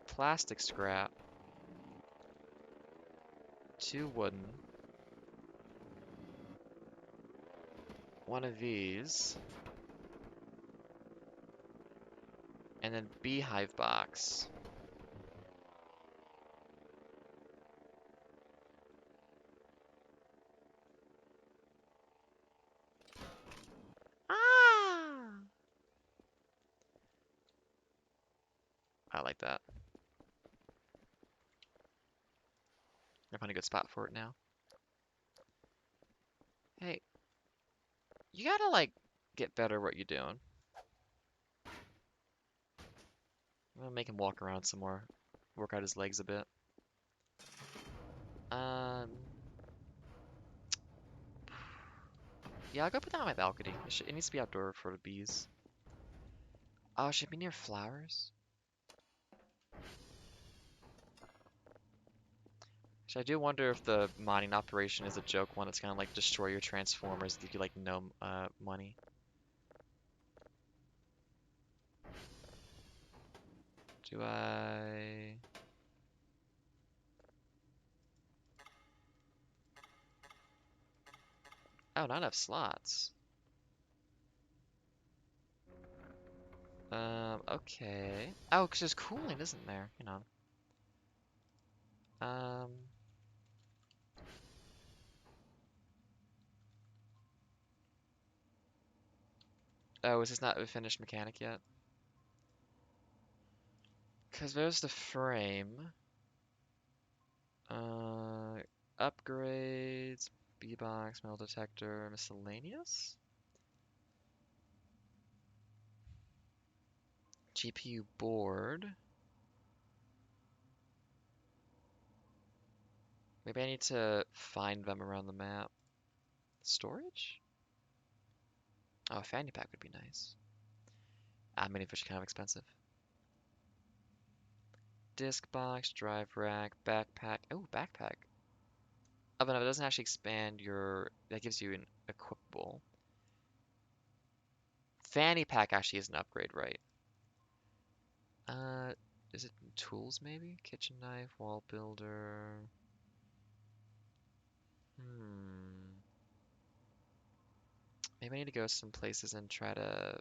Plastic scrap. 2 wooden. 1 of these. And then beehive box. Ah! I like that. I find a good spot for it now. Hey, you gotta, like, get better at what you're doing. I'm gonna make him walk around some more. Work out his legs a bit. Um... Yeah, I'll go put that on my balcony. It needs to be outdoor for the bees. Oh, it should be near flowers. So I do wonder if the mining operation is a joke one that's gonna like destroy your transformers, give you like no money. Do I... Oh, not enough slots. Okay. Oh, because there's cooling, isn't there? You know. Um... Oh, is this not a finished mechanic yet? Because there's the frame. Uh, upgrades, B-box, metal detector, miscellaneous? GPU board. Maybe I need to find them around the map. Storage? Oh, a fanny pack would be nice. Ah, mini fish are kind of expensive. Disc box, drive rack, backpack. Oh, backpack. Oh, but no, it doesn't actually expand your... That gives you an equipable. Fanny pack actually is an upgrade, right? Uh, is it tools maybe? Kitchen knife, wall builder. Hmm. Maybe I need to go some places and try to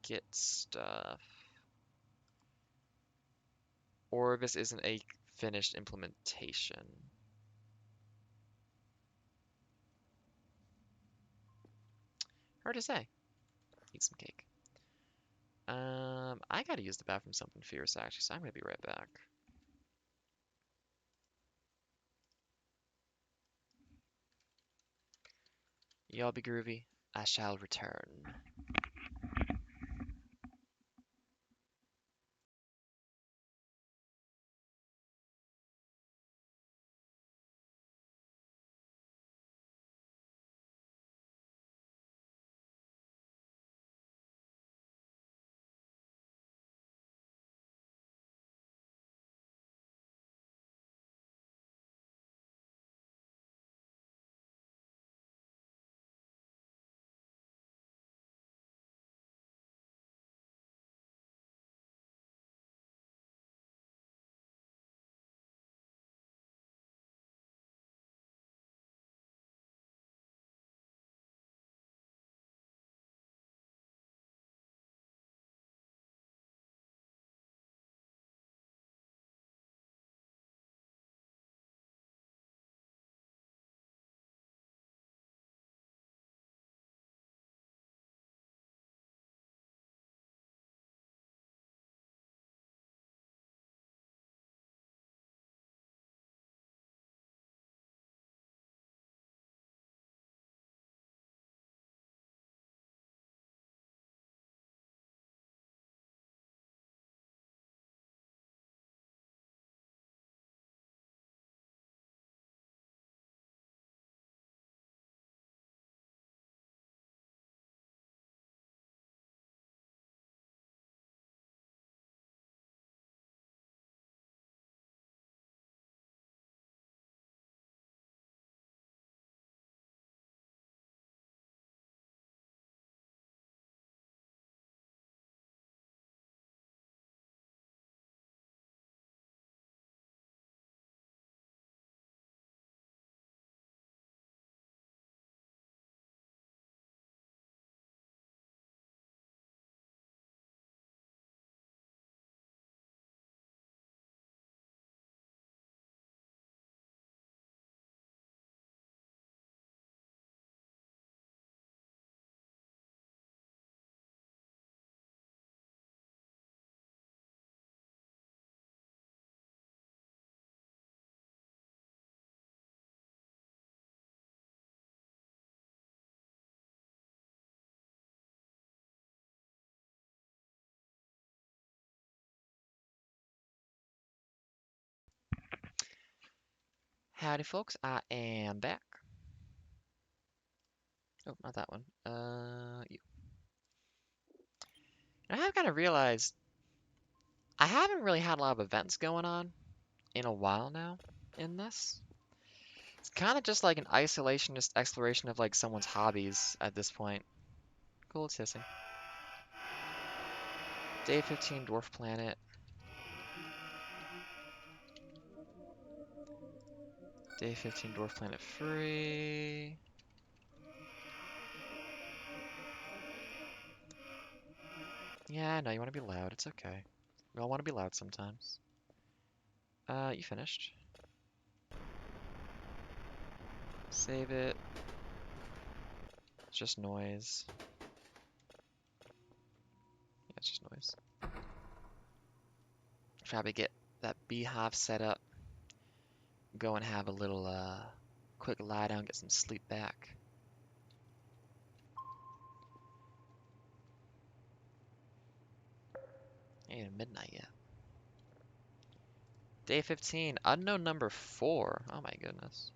get stuff. Or this isn't a finished implementation. Hard to say. Eat some cake. I gotta use the bathroom something fierce actually, so I'm gonna be right back. Y'all be groovy. I shall return. Howdy folks, I am back. Oh, not that one. You. I have kind of realized I haven't really had a lot of events going on in a while now in this. It's kind of just like an isolationist exploration of like someone's hobbies at this point. Cool, it's hissing. Day 15 Dwarf Planet. Day 15 Dwarf Planet free. Yeah, I know you want to be loud. It's okay. We all want to be loud sometimes. You finished. Save it. It's just noise. Yeah, it's just noise. Try to get that beehive set up. Go and have a little quick lie down, get some sleep back. Ain't even midnight yet. Day 15, unknown number 4. Oh my goodness.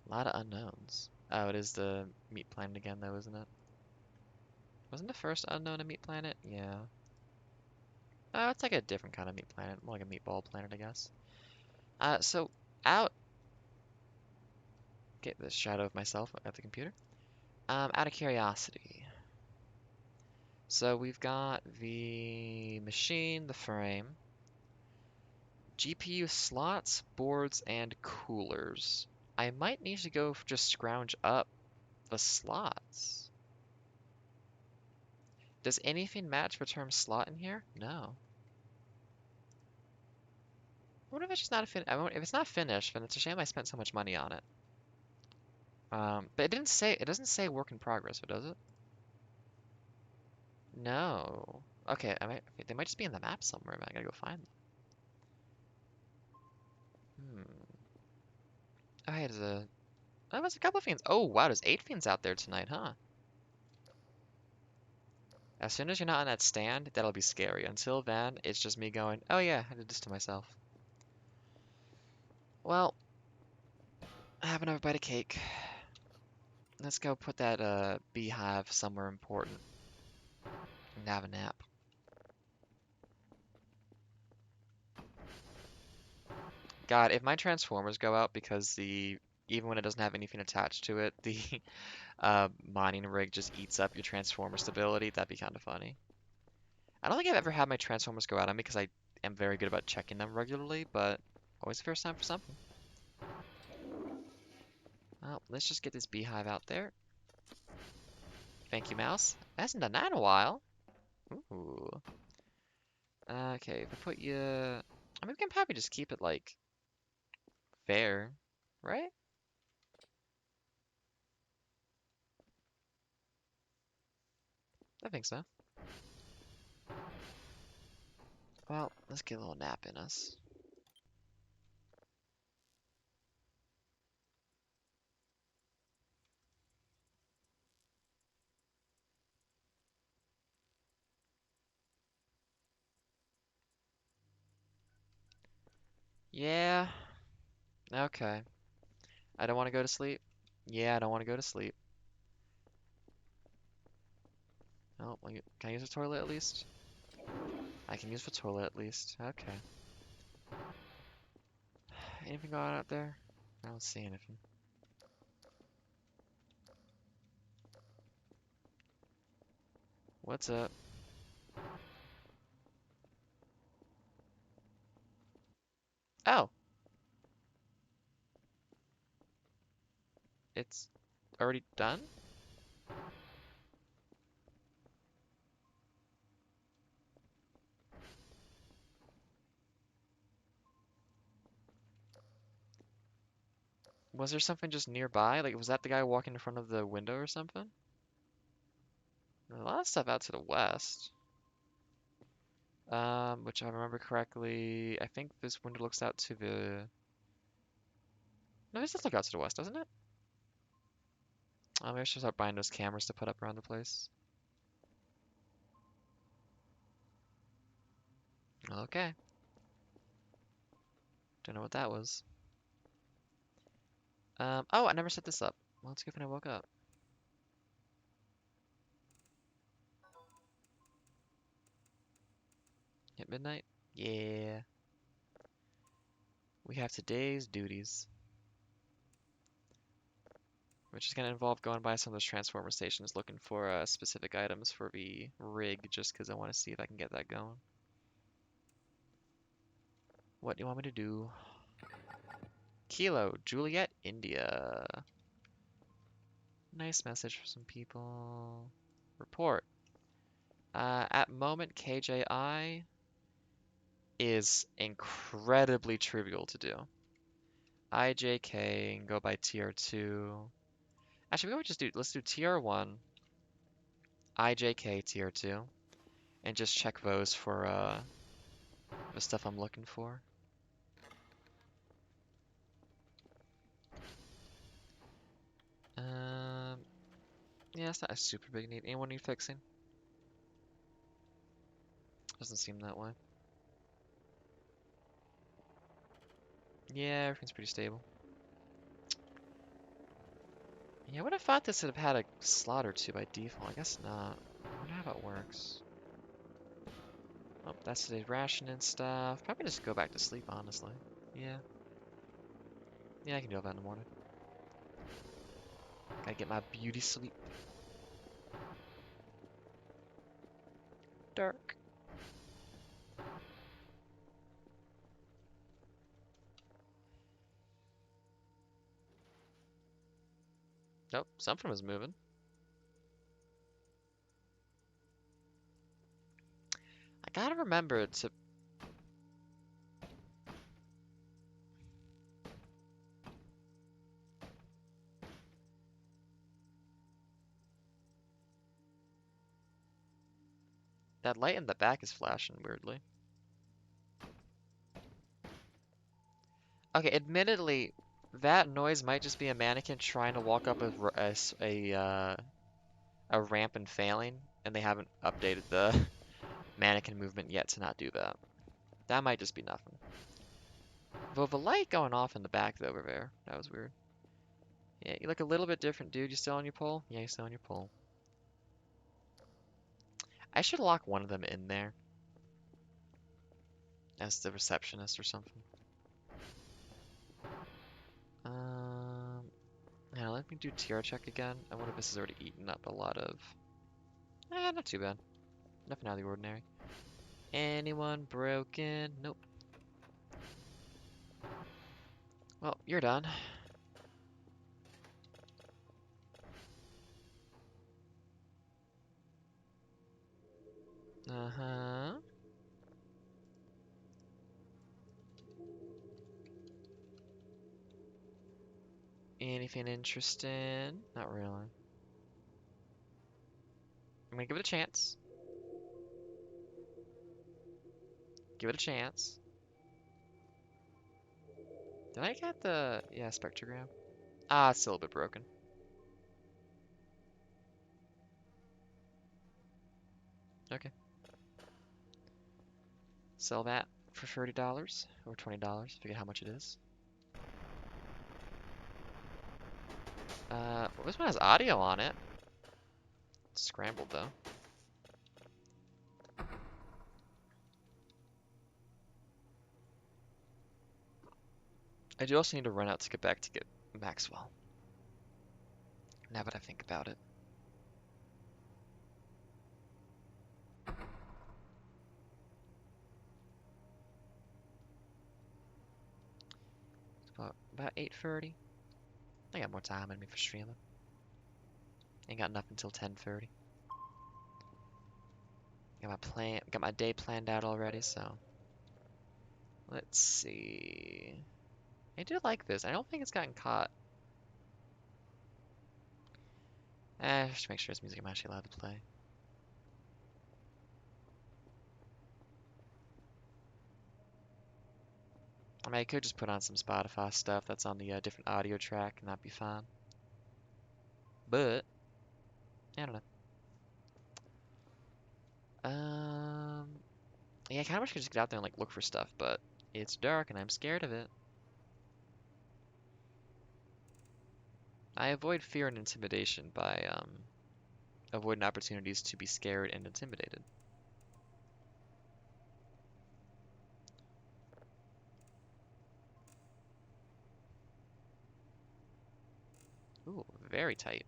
A lot of unknowns. Oh, it is the meat planet again though, isn't it? Wasn't the first unknown a meat planet? Yeah. Oh, it's like a different kind of meat planet. More like a meatball planet, I guess. So out... Get this shadow of myself at the computer. Out of curiosity. So we've got the machine, the frame, GPU slots, boards, and coolers. I might need to go just scrounge up the slots. Does anything match the term slot in here? No. I wonder if it's just not if it's not finished, then it's a shame I spent so much money on it. But it doesn't say work in progress, or does it? No. Okay, they might just be in the map somewhere, but I gotta go find them. Oh, hey, there's a couple of fiends. Oh, wow, there's 8 fiends out there tonight, huh? As soon as you're not on that stand, that'll be scary. Until then, it's just me going, oh yeah, I did this to myself. Well, I have another bite of cake. Let's go put that beehive somewhere important and have a nap. God, if my transformers go out because even when it doesn't have anything attached to it, the mining rig just eats up your transformer stability, that'd be kind of funny. I don't think I've ever had my transformers go out on me because I am very good about checking them regularly, but always the first time for something. Well, let's just get this beehive out there. Thank you, mouse. Hasn't done that in a while. Ooh. Okay, if I put you... I mean, we can probably just keep it, like, fair, right? I think so. Well, let's get a little nap in us. Yeah. Okay. I don't want to go to sleep. Yeah, I don't want to go to sleep. Oh, can I use the toilet at least? I can use the toilet at least. Okay. Anything going on out there? I don't see anything. What's up? Oh, it's already done? Was there something just nearby? Like, was that the guy walking in front of the window or something? There's a lot of stuff out to the west. Which if I remember correctly, I think this window looks out to the... No, this does look out to the west, doesn't it? Maybe I should start buying those cameras to put up around the place. Okay. Don't know what that was. Oh, I never set this up. Well, let's go when I woke up. Hit midnight? Yeah. We have today's duties. Which is going to involve going by some of those transformer stations looking for specific items for the rig, just because I want to see if I can get that going. What do you want me to do? Kilo, Juliet, India. Nice message for some people. Report. At moment, KJI is incredibly trivial to do. IJK and go by TR2. Actually, we would just do, let's do TR1, IJK, TR2, and just check those for the stuff I'm looking for. Yeah, it's not a super big need. Anyone need fixing? Doesn't seem that way. Yeah, everything's pretty stable. Yeah, I would have thought this would have had a slot or two by default. I guess not. I wonder how it works. Oh, that's today's ration and stuff. Probably just go back to sleep, honestly. Yeah. Yeah, I can do all that in the morning. Gotta get my beauty sleep. Dark. Nope, something was moving. I gotta remember to... That light in the back is flashing weirdly. Okay, admittedly, that noise might just be a mannequin trying to walk up a ramp and failing, and they haven't updated the mannequin movement yet to not do that. That might just be nothing. Though the light going off in the back though over there, that was weird. Yeah, you look a little bit different, dude. You still on your pole? Yeah, you're still on your pole. I should lock one of them in there as the receptionist or something. Yeah, let me do TR check again. I wonder if this has already eaten up a lot of... not too bad. Nothing out of the ordinary. Anyone broken? Nope. Well, you're done. Uh-huh. Anything interesting? Not really. I'm gonna give it a chance. Give it a chance. Did I get the... Yeah, spectrogram? Ah, it's still a bit broken. Okay. Sell that for $30 or $20. Forget how much it is. Well, this one has audio on it. It's scrambled though. I do also need to run out to get back to get Maxwell. Now that I think about it. It's about 8:30. I got more time in me for streaming. Ain't got nothing until 10:30. Got my day planned out already, so let's see. I do like this. I don't think it's gotten caught. Just make sure it's music I'm actually allowed to play. I mean, I could just put on some Spotify stuff that's on the different audio track, and that'd be fine. But I don't know. Yeah, I kind of wish I could just get out there and like look for stuff, but it's dark and I'm scared of it. I avoid fear and intimidation by avoiding opportunities to be scared and intimidated. Ooh, very tight.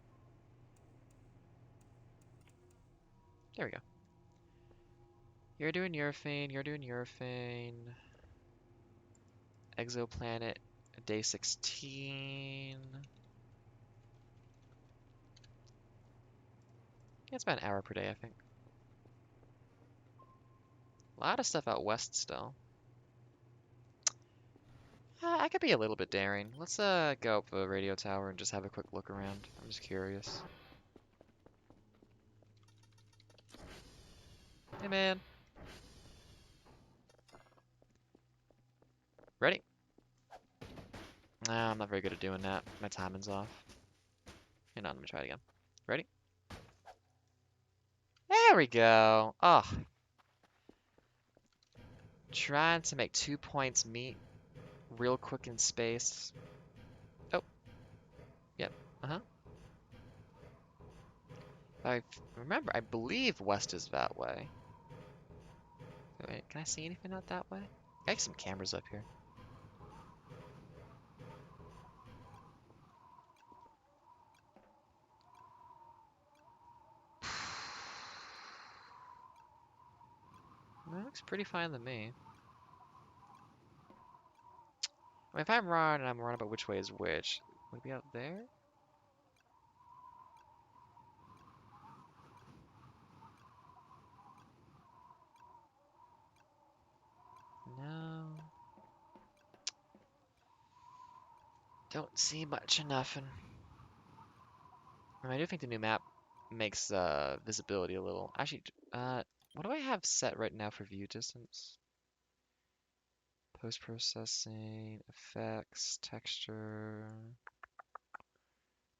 There we go. You're doing your thing, you're doing your thing. Exoplanet, day 16. Yeah, it's about an hour per day, I think. A lot of stuff out west still. I could be a little bit daring. Let's go up the radio tower and just have a quick look around. I'm just curious. Hey man, ready? Nah, I'm not very good at doing that. My timing's off. Hang on, let me try it again. Ready? There we go. Oh, trying to make 2 points meet real quick in space. Oh, yep. Uh-huh. I remember, I believe west is that way. Wait, can I see anything out that way? I have some cameras up here. That looks pretty fine to me. I mean, if I'm wrong and I'm wrong about which way is which, would it be out there? No. Don't see much of nothing. I mean, I do think the new map makes visibility a little. Actually, what do I have set right now for view distance? Post-processing, effects, texture,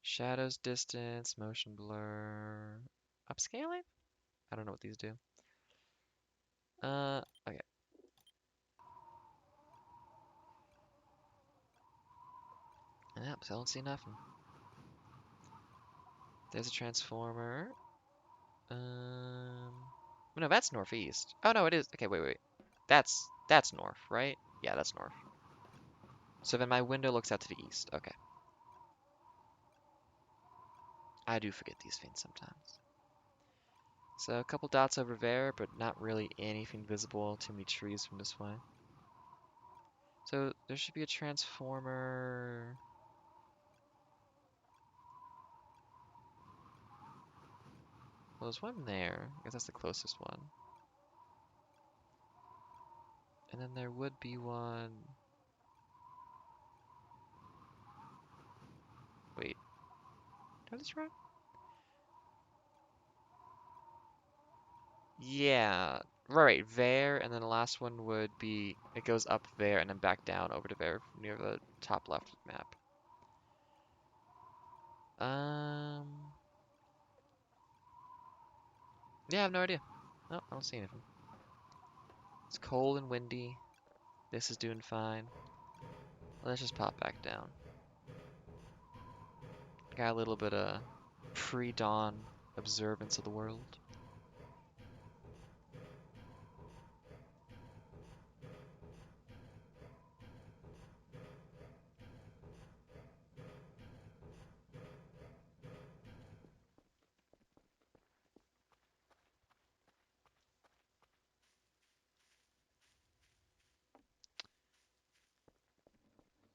shadows, distance, motion blur, upscaling? I don't know what these do. Okay. Yep, so I don't see nothing. There's a transformer. No, that's northeast. Oh no, it is. Okay, wait. That's north, right? Yeah, that's north. So then my window looks out to the east. Okay. I do forget these things sometimes. So a couple dots over there, but not really anything visible. Too many trees from this way. So there should be a transformer. Well, there's one there. I guess that's the closest one. And then there would be one. Wait. Did I this wrong? Yeah. Right, there, and then the last one would be, it goes up there and then back down over to there near the top left map. Um, yeah, I have no idea. No, I don't see anything. It's cold and windy. This is doing fine. Let's just pop back down. Got a little bit of pre-dawn observance of the world.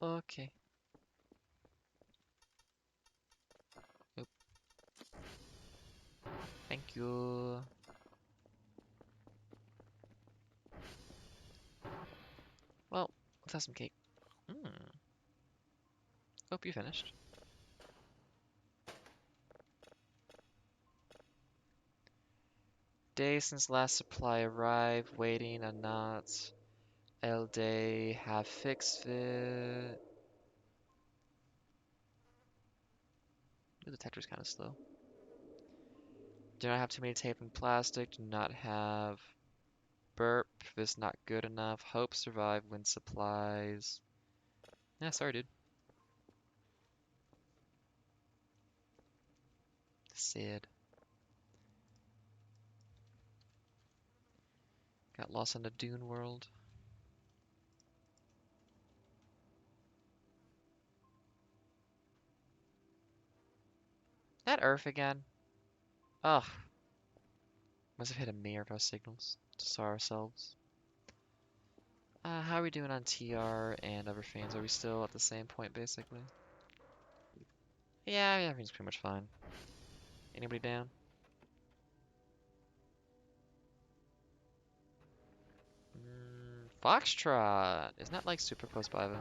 Okay. Oop. Thank you. Well, let's have some cake. Hope you finished. Day since last supply arrived, waiting or not. El day have fixed it. The detector's kind of slow. Do not have too many tape and plastic. Do not have burp. This not good enough. Hope survive when supplies. Yeah, sorry, dude. Sad. Got lost in the Dune world. That Earth again. Ugh. Must have hit a mirror of our signals to saw ourselves. How are we doing on TR and other fans? Are we still at the same point, basically? Yeah, everything's pretty much fine. Anybody down? Foxtrot! Isn't that like super close by though?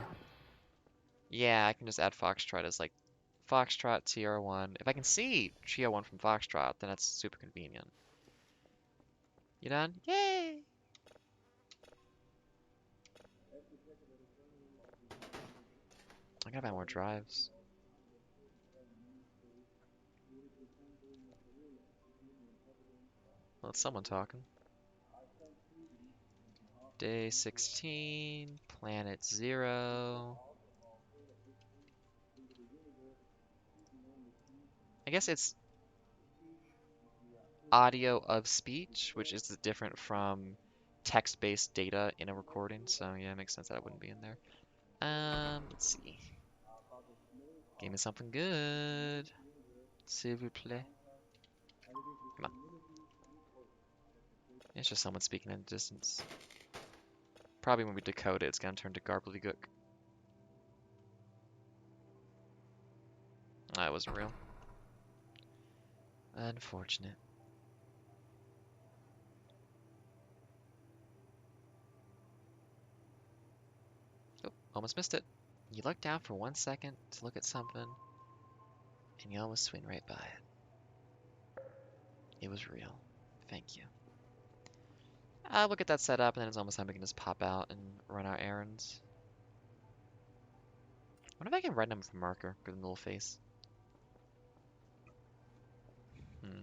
Yeah, I can just add Foxtrot as like Foxtrot TR1. If I can see TR1 from Foxtrot, then that's super convenient. You done? Yay! I gotta buy more drives. Well, it's someone talking. Day 16, Planet 0. I guess it's audio of speech, which is different from text-based data in a recording. So yeah, it makes sense that it wouldn't be in there. Let's see. Give me something good. S'il vous plaît. Come on. It's just someone speaking in the distance. Probably when we decode it, it's gonna turn to gobbledygook. That wasn't real. Unfortunate. Oh, almost missed it. You look down for 1 second to look at something, and you almost swing right by it. It was real. Thank you. We'll get that set up, and then it's almost time we can just pop out and run our errands. What if I can random with a marker? Give them a little face. Hmm.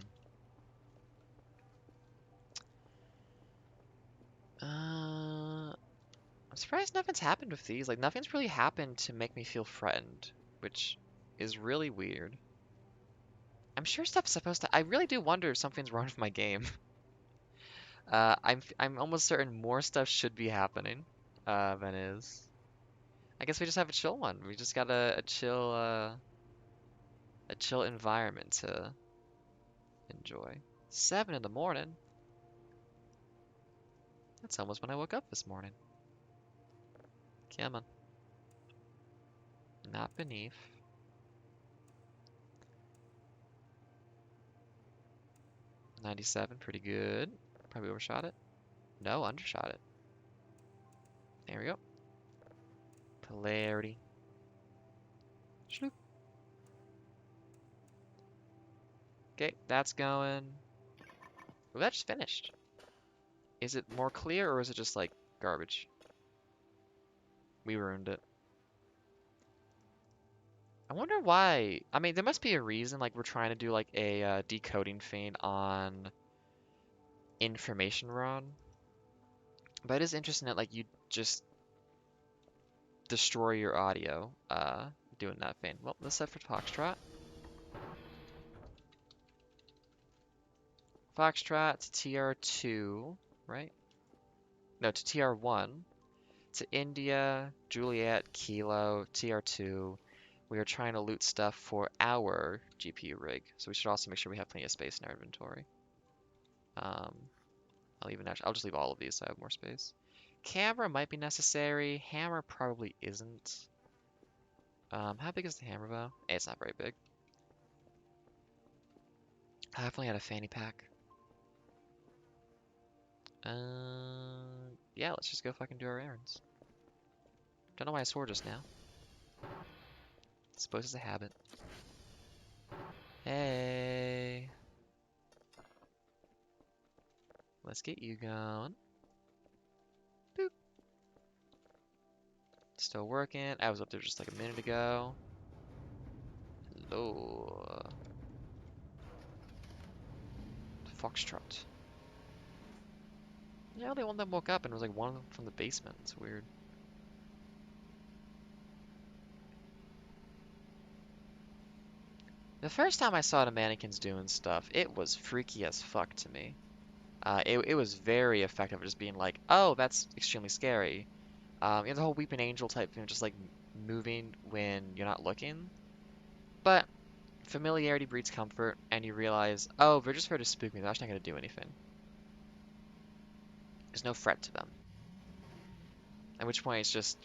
I'm surprised nothing's happened with these. Like, nothing's really happened to make me feel threatened, which is really weird. I'm sure stuff's supposed to. I really do wonder if something's wrong with my game. I'm almost certain more stuff should be happening than is. I guess we just have a chill one. We just got a chill environment to enjoy. 7 in the morning. That's almost when I woke up this morning. Come on. Not beneath. $97, pretty good. Probably overshot it. No, undershot it. There we go. Polarity. Shloop. Okay, that's going. Well, that just finished. Is it more clear or is it just like garbage? We ruined it. I wonder why. I mean, there must be a reason. Like we're trying to do like a decoding thing on information run. But it is interesting that like you just destroy your audio doing that thing. Well, let's set for Foxtrot. Foxtrot to TR2, right? No, to TR1. To India, Juliet, Kilo, TR2. We are trying to loot stuff for our GPU rig, so we should also make sure we have plenty of space in our inventory. I'll just leave all of these so I have more space. Camera might be necessary. Hammer probably isn't. How big is the hammer though? It's not very big. I definitely had a fanny pack. Yeah, let's just go fucking do our errands. Don't know why I swore just now. Suppose it's a habit. Hey. Let's get you going. Boop. Still working. I was up there just like a minute ago. Hello. Foxtrot. Yeah, the one that woke up and it was like one from the basement. It's weird. The first time I saw the mannequins doing stuff, it was freaky as fuck to me. It was very effective at just being like, oh, that's extremely scary. You know, the whole Weeping Angel type thing, just like moving when you're not looking. But familiarity breeds comfort, and you realize, oh, they're just there to spook me. They're actually not going to do anything. There's no threat to them. At which point it's just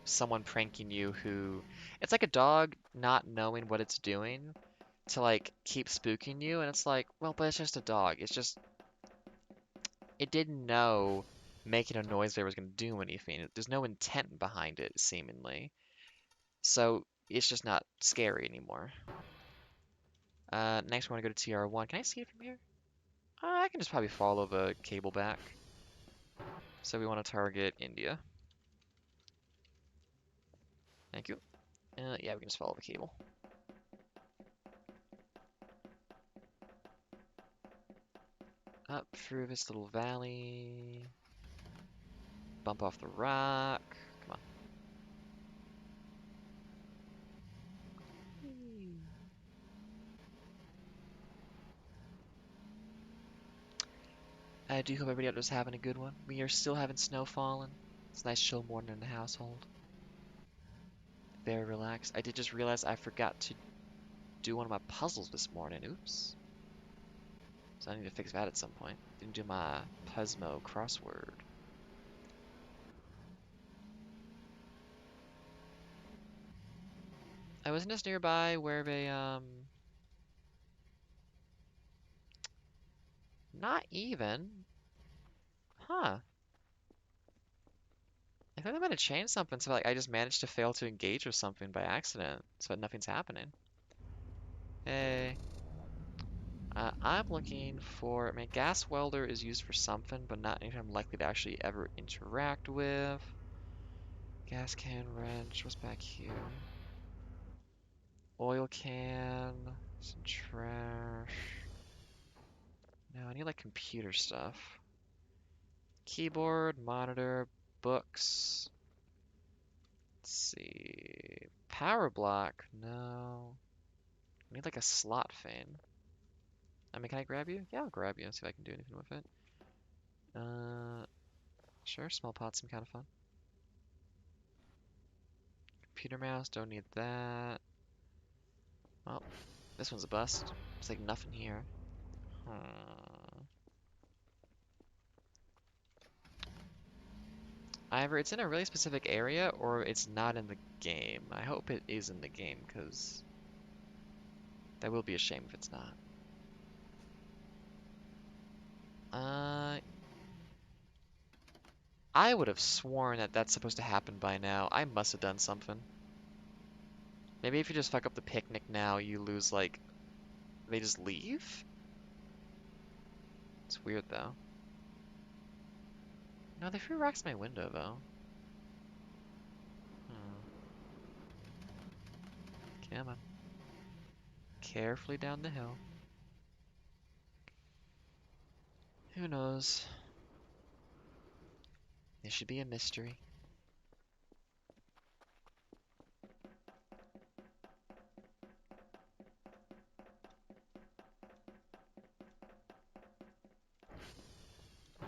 someone pranking you who it's like a dog not knowing what it's doing to like keep spooking you, and it's like, well, but it's just a dog. It's just it didn't know making a noise there was going to do anything. There's no intent behind it, seemingly. So it's just not scary anymore. Next we want to go to TR1. Can I see it from here? I can just probably follow the cable back. So we want to target India. Thank you. Yeah, we can just follow the cable. Up through this little valley. Bump off the rock. Come on. I do hope everybody out there's having a good one. We are still having snow falling. It's a nice chill morning in the household. Very relaxed. I did just realize I forgot to do one of my puzzles this morning. Oops. So I need to fix that at some point. Didn't do my Puzzmo crossword. I wasn't just nearby where they, not even. Huh. I thought they might have changed something, so like I just managed to fail to engage with something by accident, so nothing's happening. Hey. I'm looking for, I mean, gas welder is used for something, but not anything I'm likely to actually ever interact with. Gas can wrench, what's back here? Oil can, some trash. No, I need like computer stuff. Keyboard, monitor, books. Let's see. Power block, no. I need like a slot fan. I mean, can I grab you? Yeah, I'll grab you and see if I can do anything with it. Sure, small pot seem kind of fun. Computer mouse, don't need that. Well, this one's a bust. It's like nothing here. Hmm. Either it's in a really specific area or it's not in the game. I hope it is in the game because that will be a shame if it's not. Uh, I would have sworn that that's supposed to happen by now. I must have done something. Maybe if you just fuck up the picnic now, you lose like, they just leave? It's weird though. No, they threw rocks in my window though. Hmm. Come on. Carefully down the hill. Who knows? This should be a mystery.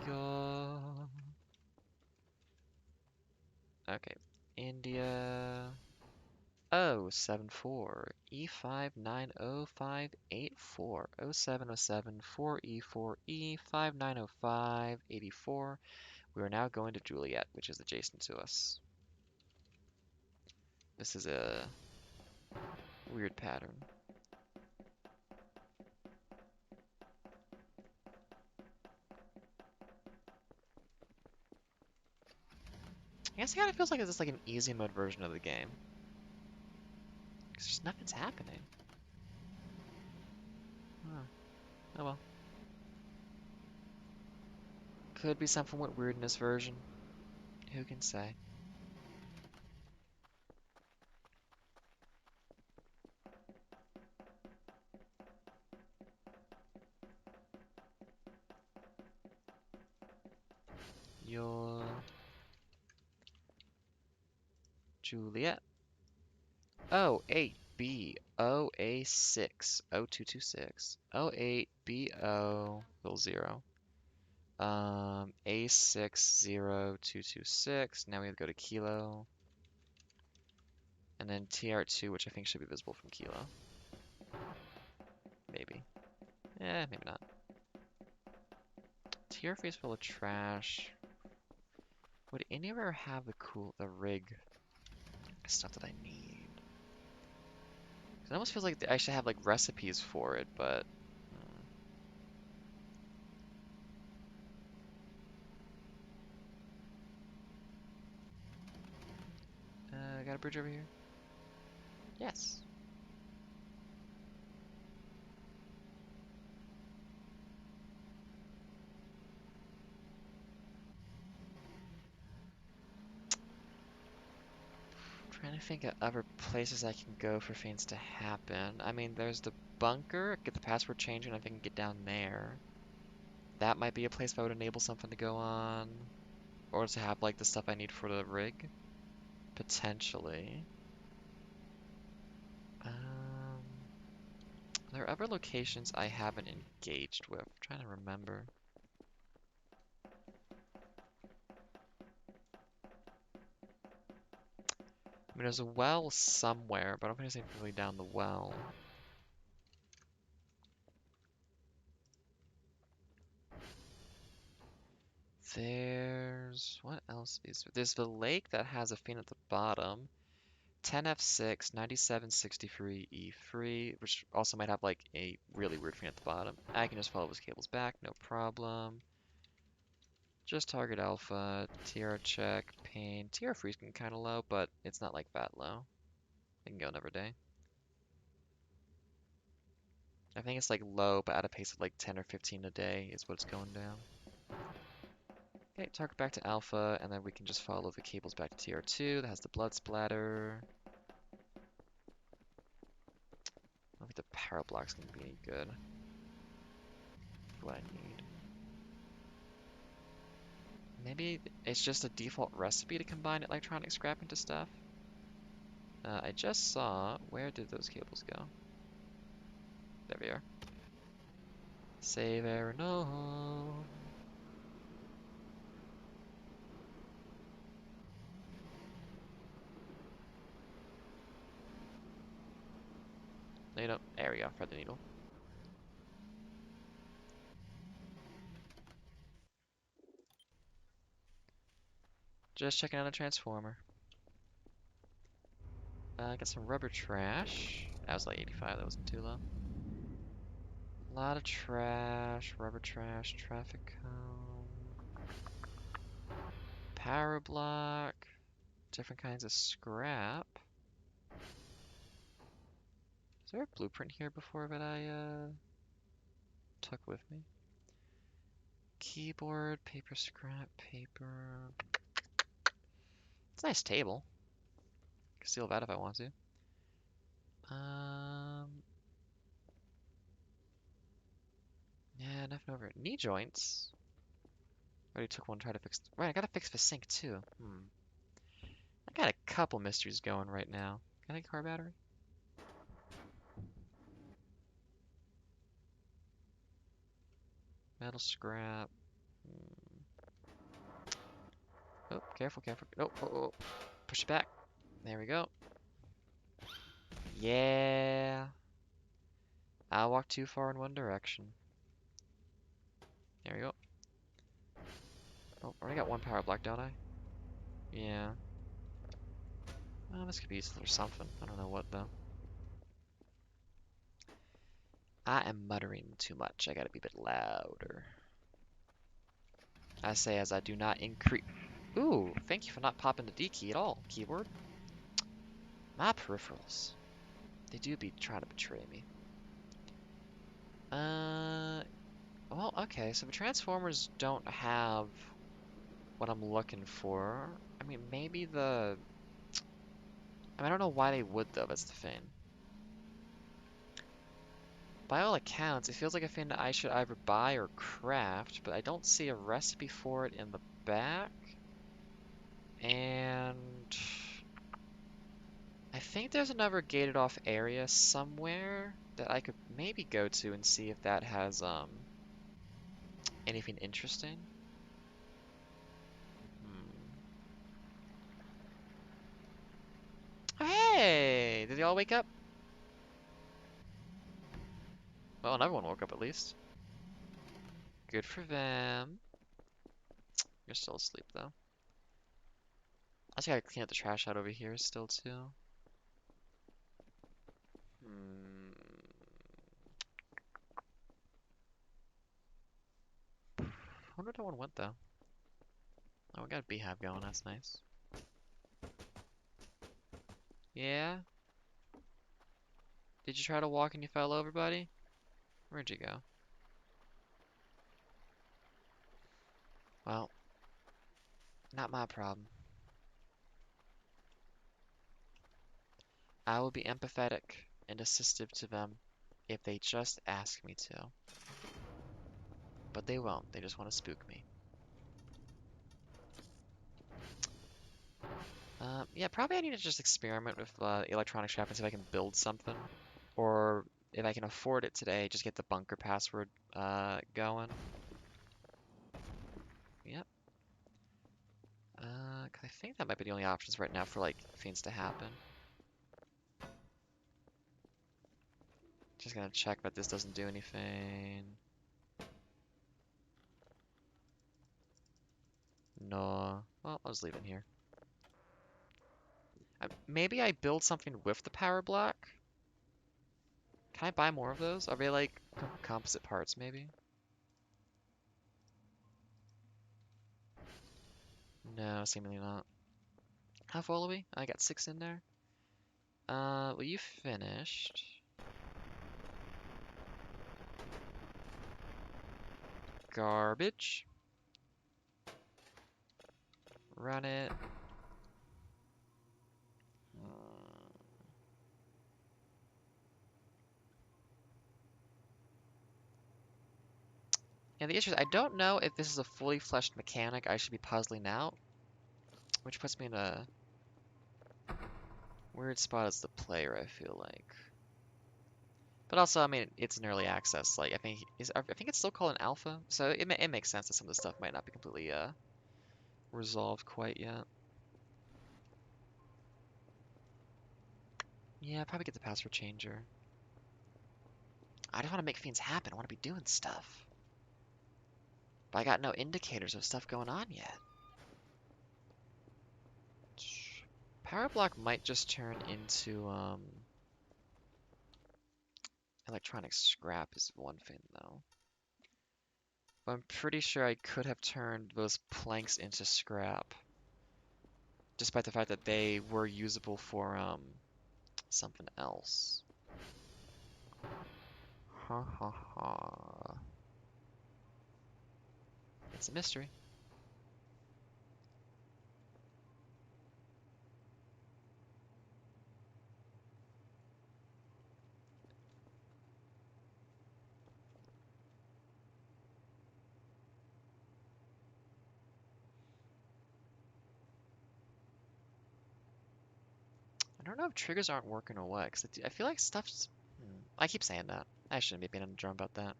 Yo. Okay. India. Oh, 74. E590584. 0707 4E4E 590584. We are now going to Juliet, which is adjacent to us. This is a weird pattern. I guess it kind of feels like it's just like an easy mode version of the game. Because just nothing's happening. Huh. Oh well. Could be something with weird in this version. Who can say? Your Juliet. Oh, 8B OA6 0226 08BO 0 A60226. Now we have to go to Kilo. And then TR2, which I think should be visible from Kilo. Maybe. Maybe not. TR3 is full of trash. Would anywhere have the rig stuff that I need? 'Cause it almost feels like I should have like recipes for it, but got a bridge over here? Yes. Trying to think of other places I can go for things to happen. I mean, there's the bunker. Get the password changed, and I think I can get down there. That might be a place that would enable something to go on, or to have like the stuff I need for the rig, potentially. There are other locations I haven't engaged with. I'm trying to remember. I mean, there's a well somewhere, but I don't think there's anything really down the well. What else is there? There's the lake that has a fin at the bottom. 10F6, 9763 E3, which also might have like a really weird fin at the bottom. I can just follow those cables back, no problem. Just target alpha, TR check, pain. TR freeze can kind of low, but it's not like that low. It can go another day. I think it's like low, but at a pace of like 10 or 15 a day is what it's going down. Okay, target back to alpha, and then we can just follow the cables back to TR2 that has the blood splatter. I don't think the power block's gonna be any good for what I need. Maybe it's just a default recipe to combine electronic scrap into stuff. I just saw, where did those cables go? There we are. Save error, no. No, you don't. There we go, thread the needle. Just checking out a transformer. Got some rubber trash. That was like 85, that wasn't too low. A lot of trash, rubber trash, traffic cone, power block, different kinds of scrap. Is there a blueprint here before that I took with me? Keyboard, paper scrap, paper. It's a nice table. Can steal that if I want to. Yeah, nothing over it. Knee joints. Already took one, try to fix. Right, I gotta fix the sink too. I got a couple mysteries going right now. Can I get a car battery? Metal scrap. Oh, careful, careful. Oh, oh, oh. Push it back. There we go. Yeah. I walked too far in one direction. There we go. Oh, I already got one power block, don't I? Yeah. Well, this could be useful for something. I don't know what, though. I am muttering too much. I gotta be a bit louder. I say as I do not increase. Ooh, thank you for not popping the D key at all, keyboard. My peripherals. They do be trying to betray me. Well, okay, so the Transformers don't have what I'm looking for. I mean, maybe the... I mean, I don't know why they would, though, that's the thing. By all accounts, it feels like a thing that I should either buy or craft, but I don't see a recipe for it in the back. And... I think there's another gated off area somewhere that I could maybe go to and see if that has, anything interesting. Oh, hey! Did they all wake up? Well, another one woke up at least. Good for them. You're still asleep though. I just gotta clean up the trash out over here still too. Hmm. I wonder where that one went though. Oh, we got a beehive going. That's nice. Yeah? Did you try to walk and you fell over, buddy? Where'd you go? Well, not my problem. I will be empathetic and assistive to them if they just ask me to. But they won't. They just want to spook me. Yeah, probably I need to just experiment with electronic shop and see if I can build something. Or if I can afford it today, just get the bunker password going. Yep. 'Cause I think that might be the only options right now for like things to happen. Just gonna check that this doesn't do anything. No. Well, I'll just leave it in here. Maybe I build something with the power block? Can I buy more of those? Are they like composite parts, maybe? No, seemingly not. How full are we? I got 6 in there. Well, you finished. Garbage. Run it. And the issue is I don't know if this is a fully fleshed mechanic I should be puzzling out, which puts me in a weird spot as the player, I feel like. But also, I mean, it's an early access. Like, I think it's still called an alpha, so it makes sense that some of the stuff might not be completely resolved quite yet. Yeah, probably get the password changer. I just want to make things happen. I want to be doing stuff. But I got no indicators of stuff going on yet. Power block might just turn into electronic scrap is one thing though. But I'm pretty sure I could have turned those planks into scrap, despite the fact that they were usable for something else. Ha ha ha. It's a mystery. I don't know if triggers aren't working or what, because I feel like stuff's... I keep saying that. I shouldn't be being on the drum about that.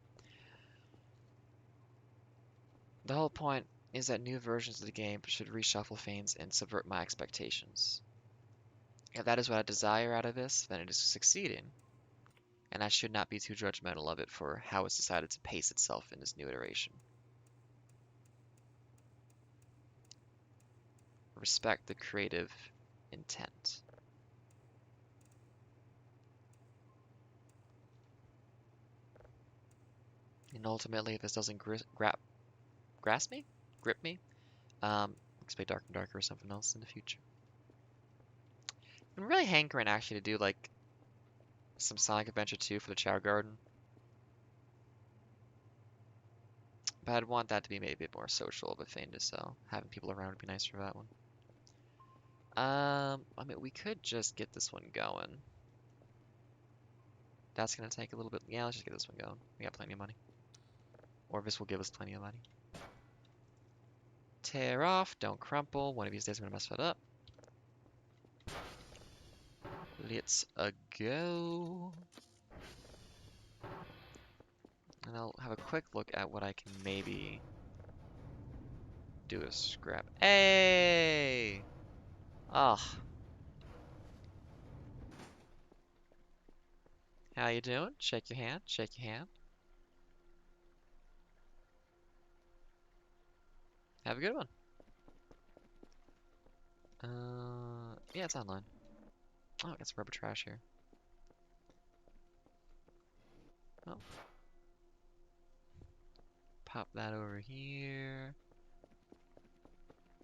The whole point is that new versions of the game should reshuffle things and subvert my expectations. If that is what I desire out of this, then it is succeeding, and I should not be too judgmental of it for how it's decided to pace itself in this new iteration. Respect the creative intent. And ultimately, if this doesn't grasp me? Grip me? Expect Dark and Darker or something else in the future. I'm really hankering actually to do like some Sonic Adventure 2 for the Chow Garden. But I'd want that to be maybe a bit more social of a thing, so having people around would be nice for that one. I mean, we could just get this one going. That's gonna take a little bit. Yeah, let's just get this one going. We got plenty of money. Or this will give us plenty of money. Tear off, don't crumple. One of these days I'm gonna mess that up. Let's go. And I'll have a quick look at what I can maybe do a scrap. Hey! Oh, how you doing? Shake your hand, shake your hand. Have a good one. Yeah, it's online. Oh, I got some rubber trash here. Oh. Pop that over here.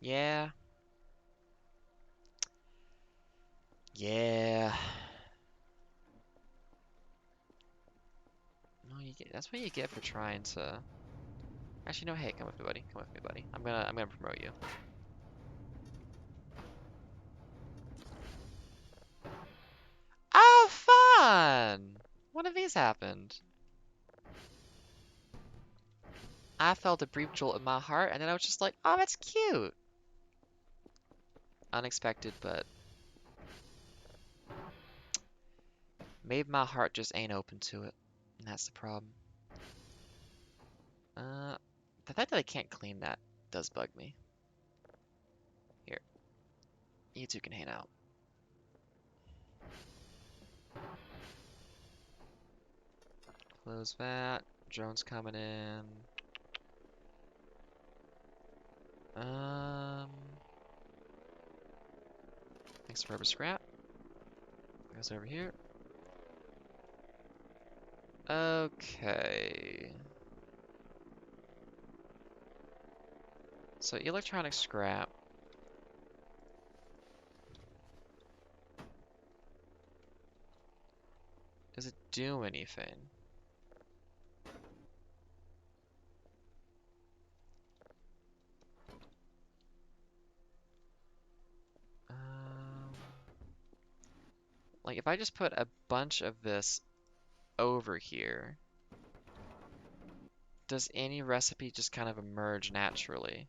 Yeah. Yeah. No, you get, that's what you get for trying to. Actually, no. Hey, come with me, buddy. Come with me, buddy. I'm gonna promote you. Oh, fun! One of these happened. I felt a brief jolt in my heart, and then I was just like, oh, that's cute. Unexpected, but maybe my heart just ain't open to it. And that's the problem. The fact that I can't clean that does bug me. Here, you two can hang out. Close that. Drone's coming in. Thanks for rubber scrap. Goes over here. Okay. So electronic scrap. Does it do anything? Um, like if I just put a bunch of this over here, does any recipe just kind of emerge naturally?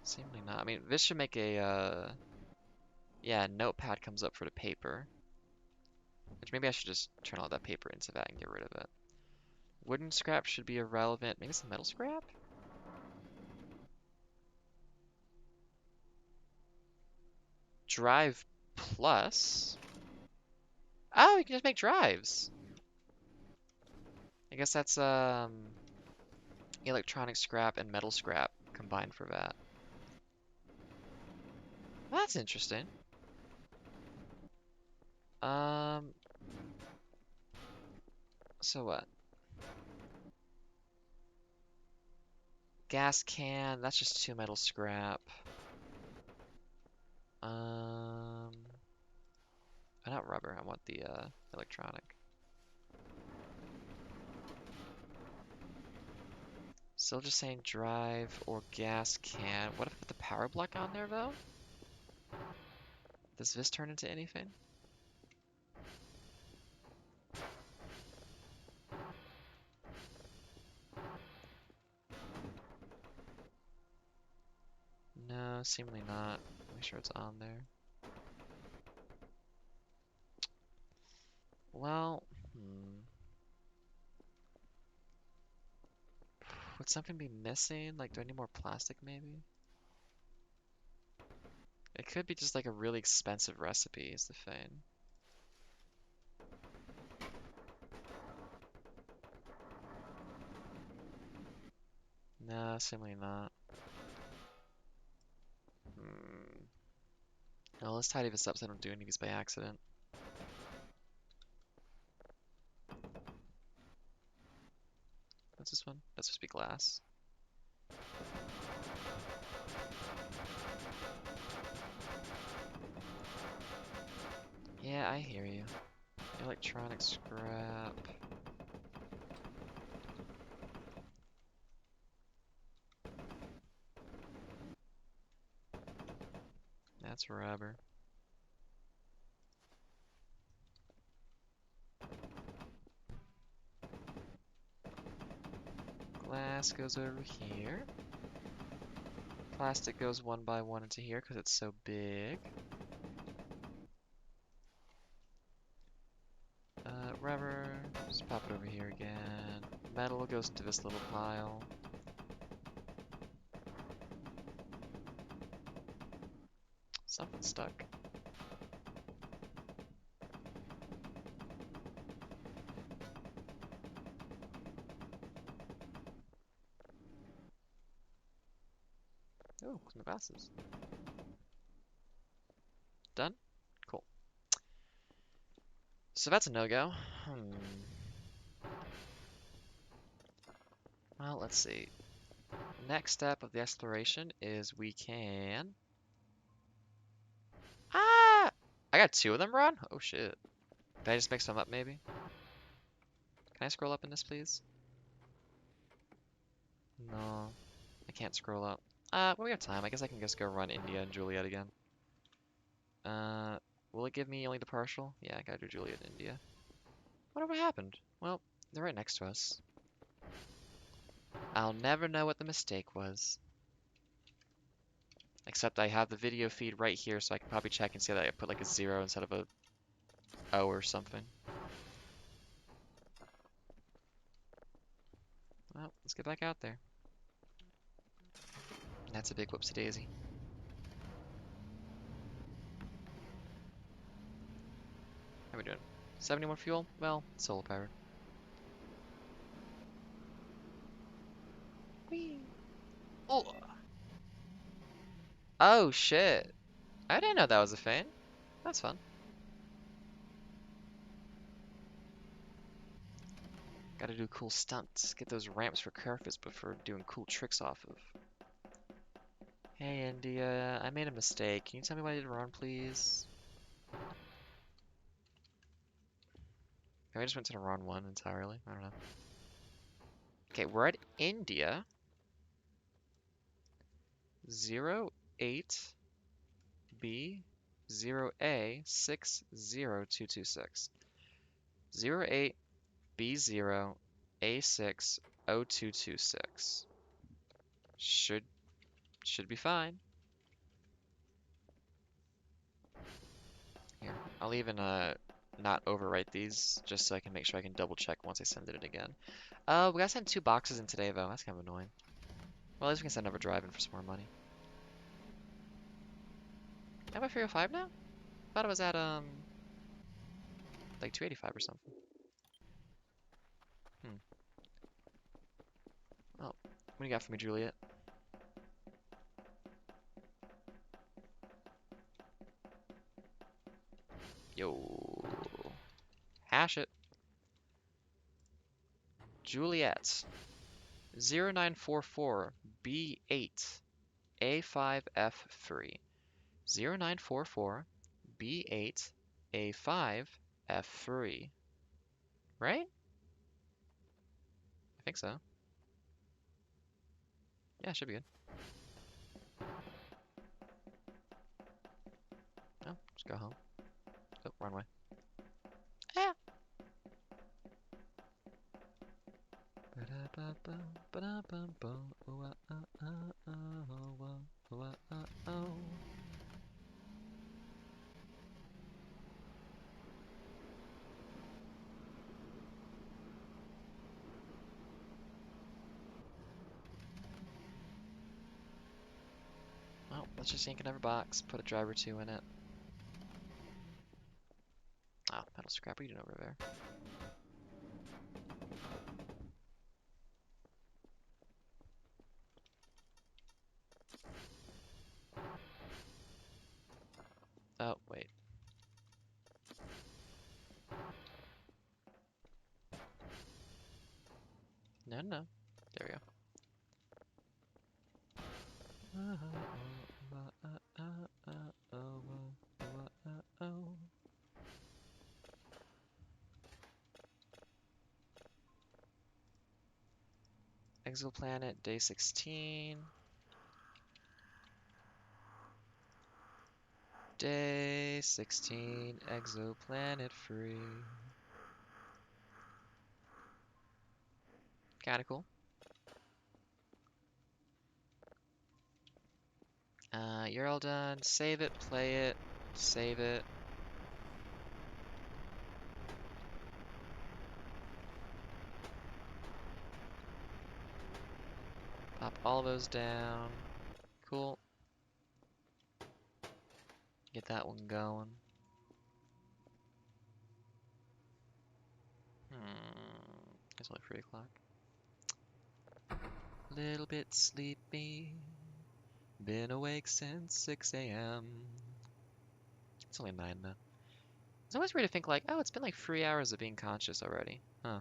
Seemingly not. I mean, this should make a, yeah, notepad comes up for the paper. Which maybe I should just turn all that paper into that and get rid of it. Wooden scrap should be irrelevant. Maybe some metal scrap? Drive plus? Oh, you can just make drives. I guess that's, electronic scrap and metal scrap combined for that. Well, that's interesting. Um, so what? Gas can, that's just 2 metal scrap. Not rubber, I want the, electronic. Still just saying drive or gas can. What if I put the power block on there, though? Does this turn into anything? No, seemingly not. Make sure it's on there. Well, would something be missing? Like, do I need more plastic, maybe? It could be just like a really expensive recipe, is the thing. No, seemingly not. Well, let's tidy this up so I don't do any of these by accident. What's this one? That's supposed to be glass. Yeah, I hear you. Electronic scrap. That's rubber. Glass goes over here. Plastic goes one by one into here because it's so big. Rubber, just pop it over here again. Metal goes into this little pile. Something stuck. Oh, my glasses. Done? Cool. So that's a no-go. Well, let's see. Next step of the exploration is we can... Ah! I got two of them, Ron? Oh, shit. Did I just mix them up, maybe? Can I scroll up in this, please? No. I can't scroll up. Well, we have time. I guess I can just go run India and Juliet again. Will it give me only the partial? Yeah, I gotta do Juliet and India. Whatever happened? Well, they're right next to us. I'll never know what the mistake was. Except I have the video feed right here, so I can probably check and see that I put like a 0 instead of a O or something. Well, let's get back out there. That's a big whoopsie daisy. How are we doing? 71 fuel? Well, solar powered. Whee! Oh! Oh shit! I didn't know that was a thing. That's fun. Gotta do cool stunts. Get those ramps for Kerfus before doing cool tricks off of. Hey India, I made a mistake. Can you tell me what I did wrong, please? Maybe I just went to the wrong one entirely. I don't know. Okay, we're at India. 08B 0A 60226. 08B0 A6 0226. Should be fine. Here, I'll even not overwrite these just so I can make sure I can double check once I send it in again. We gotta send 2 boxes in today though. That's kind of annoying. Well, at least we can send another drive in for some more money. Am I 305 now? Thought it was at like 285 or something. Oh, what do you got for me, Juliet? Yo, hash it. Juliet 0944 B8 A5F3. 0944 B8 A5F3. Right? I think so. Yeah, should be good. Oh, just go home. Oh, wrong way. Ah! Well, let's just ink another box, put a driver 2 in it. Oh, metal scrap, what are you doing over there? Oh, wait. No, no. There we go. Exoplanet, day 16. Day 16, exoplanet free. Kinda cool. You're all done. Save it, play it, save it. Pop all those down. Cool. Get that one going. It's only 3 o'clock. Little bit sleepy. Been awake since 6 a.m. It's only 9 now. It's always weird to think like, oh, it's been like 3 hours of being conscious already. Huh.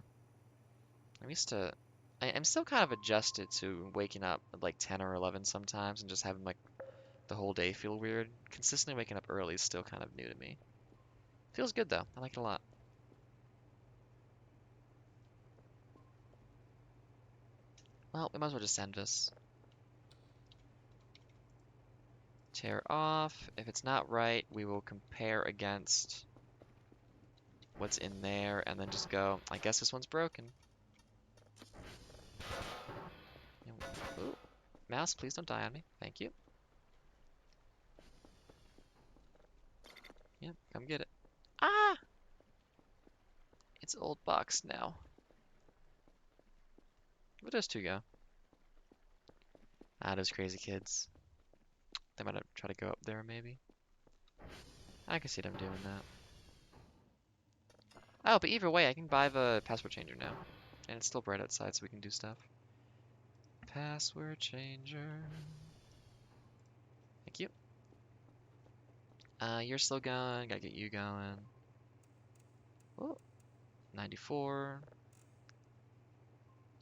I'm used to... I'm still kind of adjusted to waking up at like 10 or 11 sometimes and just having like the whole day feel weird. Consistently waking up early is still kind of new to me. Feels good though. I like it a lot. Well, we might as well just send this. Tear off. If it's not right, we will compare against what's in there and then just go, I guess this one's broken. Ooh. Mouse, please don't die on me. Thank you. Yep, come get it. Ah! It's old box now. Where does two go? Ah, those crazy kids. They might try to go up there, maybe. I can see them doing that. Oh, but either way, I can buy the password changer now. And it's still bright outside, so we can do stuff. Password changer. Thank you. You're still going. Gotta get you going. Oh, 94.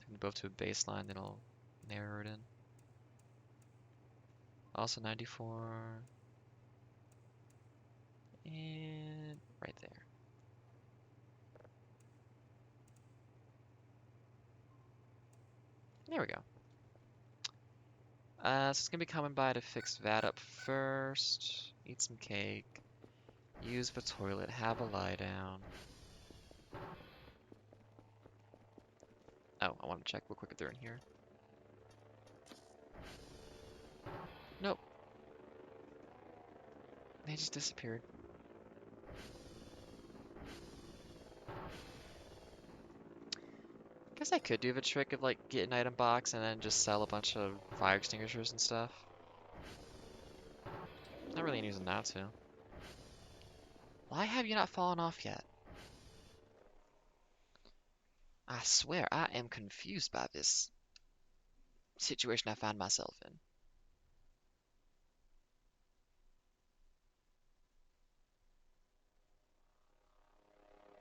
Turn them both to a baseline, then I'll narrow it in. Also 94. And right there. There we go. So it's gonna be coming by to fix that up first. Eat some cake. Use the toilet. Have a lie down. Oh, I want to check real quick if they're in here. Nope. They just disappeared. Guess I could do the trick of like get an item box and then just sell a bunch of fire extinguishers and stuff. Not really any reason not to. Why have you not fallen off yet? I swear, I am confused by this situation I find myself in.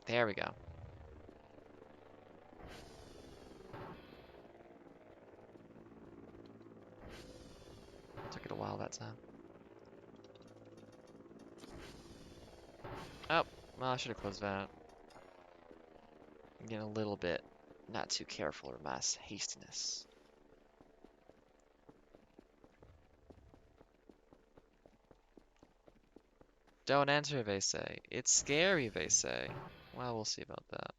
There we go. Took it a while that time. Oh, well, I should have closed that. I'm getting a little bit not too careful with my hastiness. Don't enter, they say. It's scary, they say. Well, we'll see about that.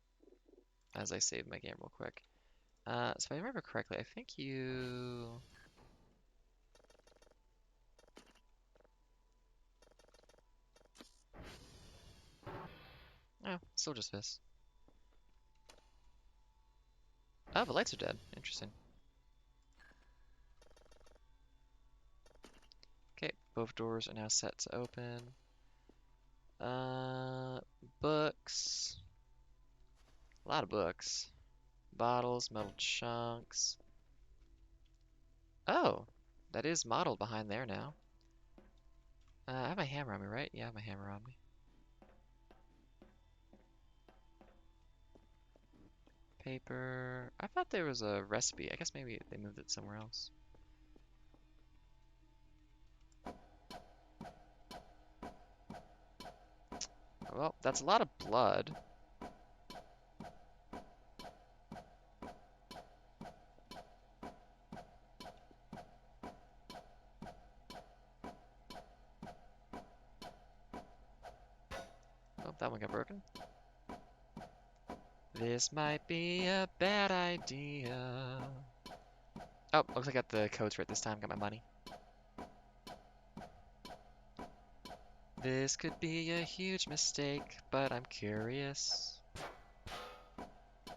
As I save my game real quick. So if I remember correctly, I think you... Oh, still just this. Oh, the lights are dead. Interesting. Okay, both doors are now set to open. Books. A lot of books. Bottles, metal chunks. Oh, that is modeled behind there now. I have my hammer on me, right? Yeah, I have my hammer on me. Paper. I thought there was a recipe. I guess maybe they moved it somewhere else. Well, that's a lot of blood. Oh, that one got broken. This might be a bad idea. Oh, looks like I got the codes right this time. Got my money. This could be a huge mistake, but I'm curious.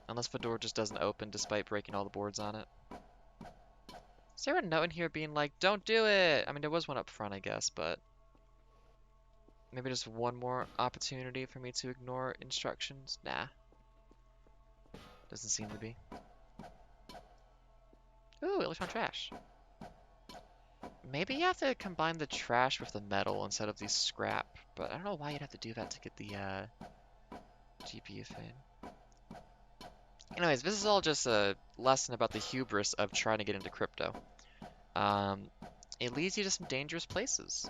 Unless the door just doesn't open despite breaking all the boards on it. Is there a note in here being like, don't do it? I mean, there was one up front, I guess, but maybe just one more opportunity for me to ignore instructions? Nah. Doesn't seem to be. Ooh, electron trash. Maybe you have to combine the trash with the metal instead of the scrap, but I don't know why you'd have to do that to get the GPU fade. Anyways, this is all just a lesson about the hubris of trying to get into crypto. Um, it leads you to some dangerous places.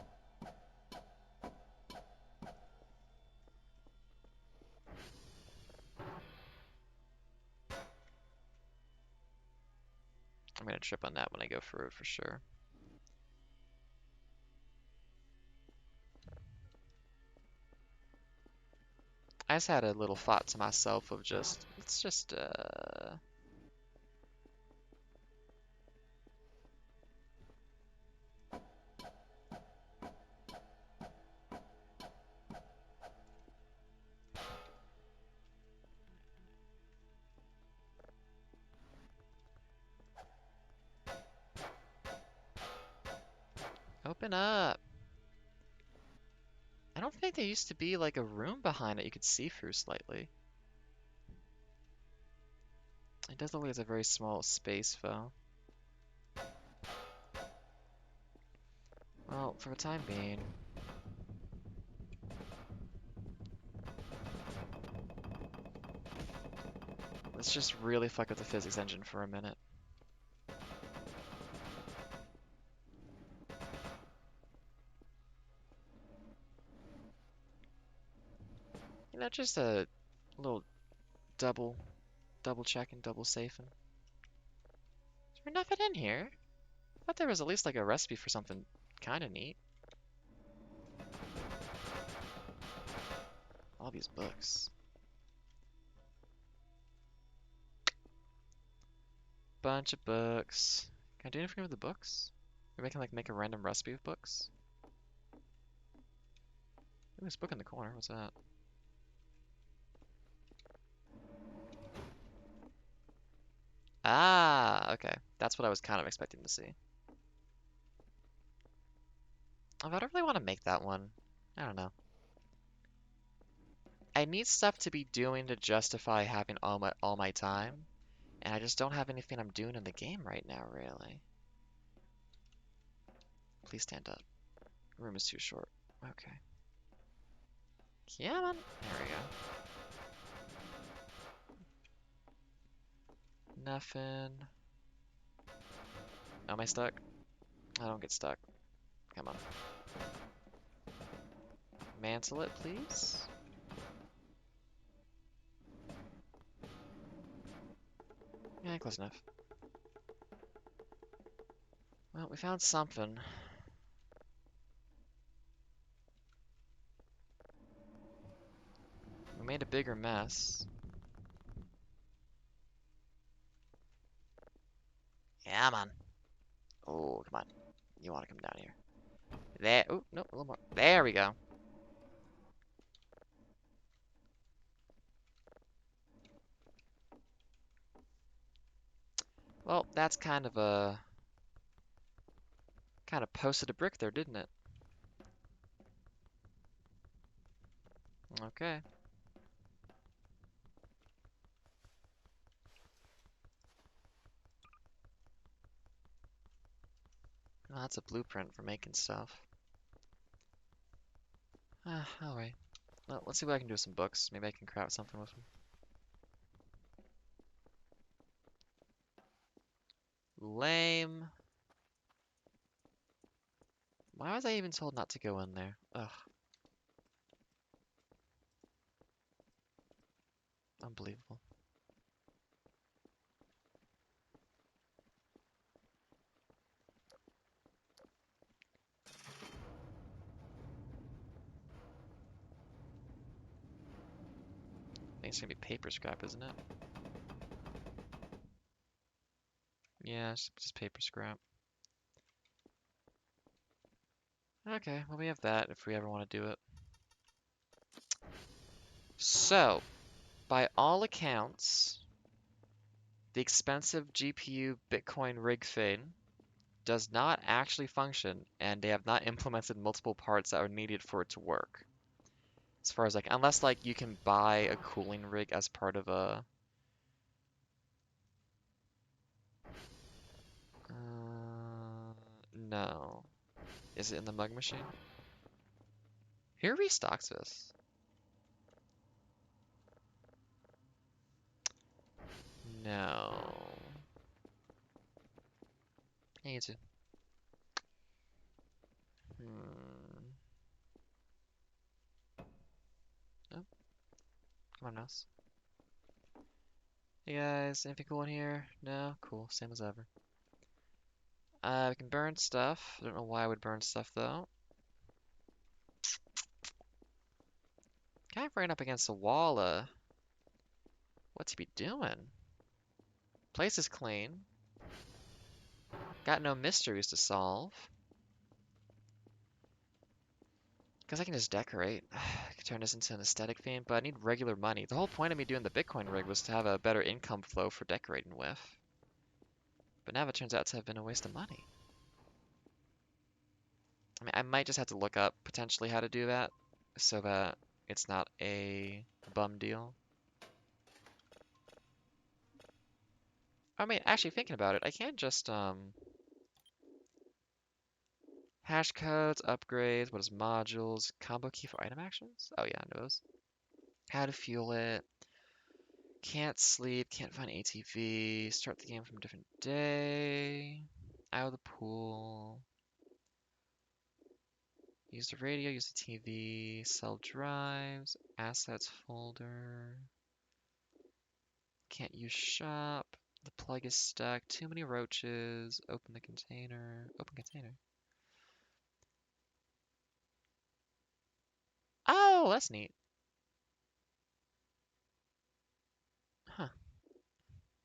I'm gonna trip on that when I go through it for sure. I just had a little thought to myself of just, let's just, open up. I don't think there used to be like a room behind it you could see through slightly. It does look like it's a very small space though. Well, for the time being, let's just really fuck with the physics engine for a minute. You know, just a little double checking, double safing. Is there nothing in here? I thought there was at least like a recipe for something kind of neat. All these books. Bunch of books. Can I do anything with the books? Maybe I can like make a random recipe with books. Ooh, this book in the corner. What's that? Ah, okay. That's what I was kind of expecting to see. Oh, I don't really want to make that one. I don't know. I need stuff to be doing to justify having all my time, and I just don't have anything I'm doing in the game right now, really. Please stand up. Room is too short. Okay. Yeah, man. There we go. Nothing. Am I stuck? I don't get stuck. Come on. Mantle it, please. Yeah, close enough. Well, we found something. We made a bigger mess. Yeah, man. Oh, come on. You want to come down here. There. Oh, no, a little more. There we go. Well, that's kind of a... kind of posted a brick there, didn't it? Okay. Well, that's a blueprint for making stuff. Ah, alright. Well, let's see what I can do with some books. Maybe I can craft something with them. Lame. Why was I even told not to go in there? Ugh. Unbelievable. I think it's gonna be paper scrap, isn't it? Yeah, it's just paper scrap. Okay, well we have that if we ever want to do it. So, by all accounts, the expensive GPU Bitcoin rig thing does not actually function, and they have not implemented multiple parts that are needed for it to work. As far as like, unless like you can buy a cooling rig as part of a... No. Is it in the mug machine? Who restocks this? No. I need to. Hmm. Oh, come on, mouse. Hey guys, anything cool in here? No? Cool, same as ever. We can burn stuff. I don't know why I would burn stuff though. Kind of ran up against a wall. What's he be doing? Place is clean. Got no mysteries to solve. Guess I can just decorate. I could turn this into an aesthetic theme, but I need regular money. The whole point of me doing the Bitcoin rig was to have a better income flow for decorating with. But now it turns out to have been a waste of money. I mean, I might just have to look up potentially how to do that so that it's not a bum deal. I mean, actually thinking about it, I can just hash codes, upgrades, what is modules, combo key for item actions? Oh yeah, I know those. How to fuel it. Can't sleep, can't find ATV, start the game from a different day. Out of the pool. Use the radio, use the TV, sell drives, assets folder. Can't use shop. The plug is stuck. Too many roaches. Open the container. Open container. Oh, that's neat. Huh.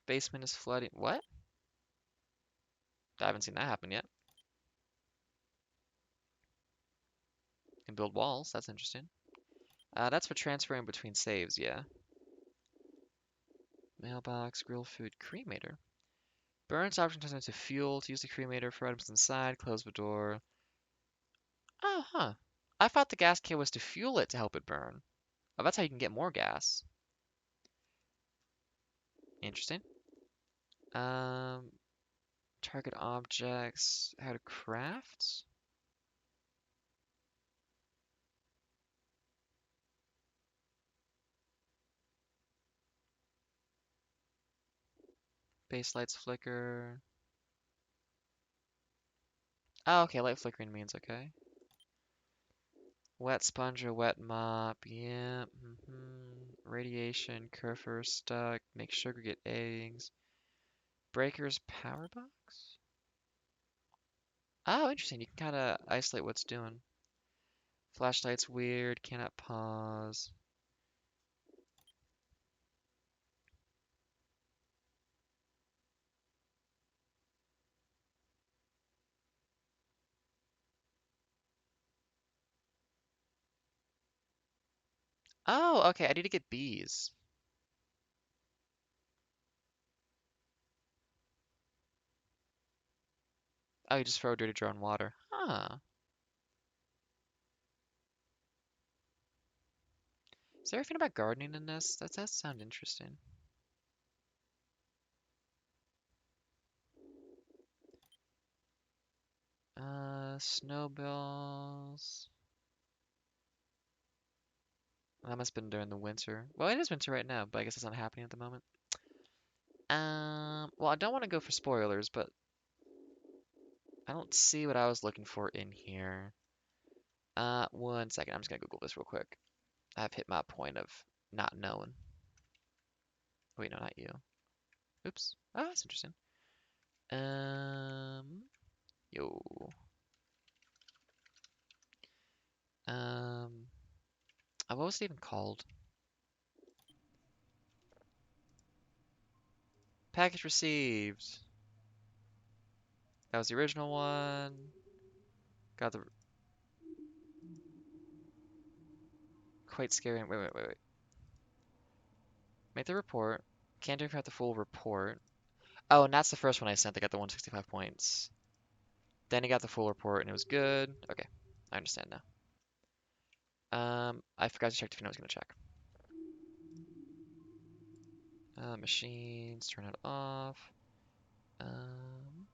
Basement is flooding. What? I haven't seen that happen yet. Can build walls. That's interesting. That's for transferring between saves, yeah. Mailbox, grill food, cremator. Burns option turns into fuel to use the cremator for items inside. Close the door. Oh, huh. I thought the gas can was to fuel it to help it burn. Oh, that's how you can get more gas. Interesting. Um, target objects. How to craft? Base lights flicker. Oh, okay, light flickering means okay. Wet sponge or wet mop. Yeah. Radiation, curfer, stuck. Make sugar, get eggs. Breakers, power box? Oh, interesting. You can kind of isolate what's doing. Flashlight's weird. Cannot pause. Oh, okay. I need to get bees. Oh, you just throw dirty jar in water. Huh. Is there anything about gardening in this? That does sound interesting. Snowballs. That must have been during the winter. Well, it is winter right now, but I guess it's not happening at the moment. Well, I don't want to go for spoilers, but I don't see what I was looking for in here. 1 second. I'm just gonna Google this real quick. I've hit my point of not knowing. Wait, no, not you. Oops. Oh, that's interesting. Yo. Um, what was it even called? Package received. That was the original one. Got the quite scary. Wait. Make the report. Can't do the full report. Oh, and that's the first one I sent. They got the 165 points. Then he got the full report and it was good. Okay, I understand now. I forgot to check if I was gonna check. Machines, turn it off. Um,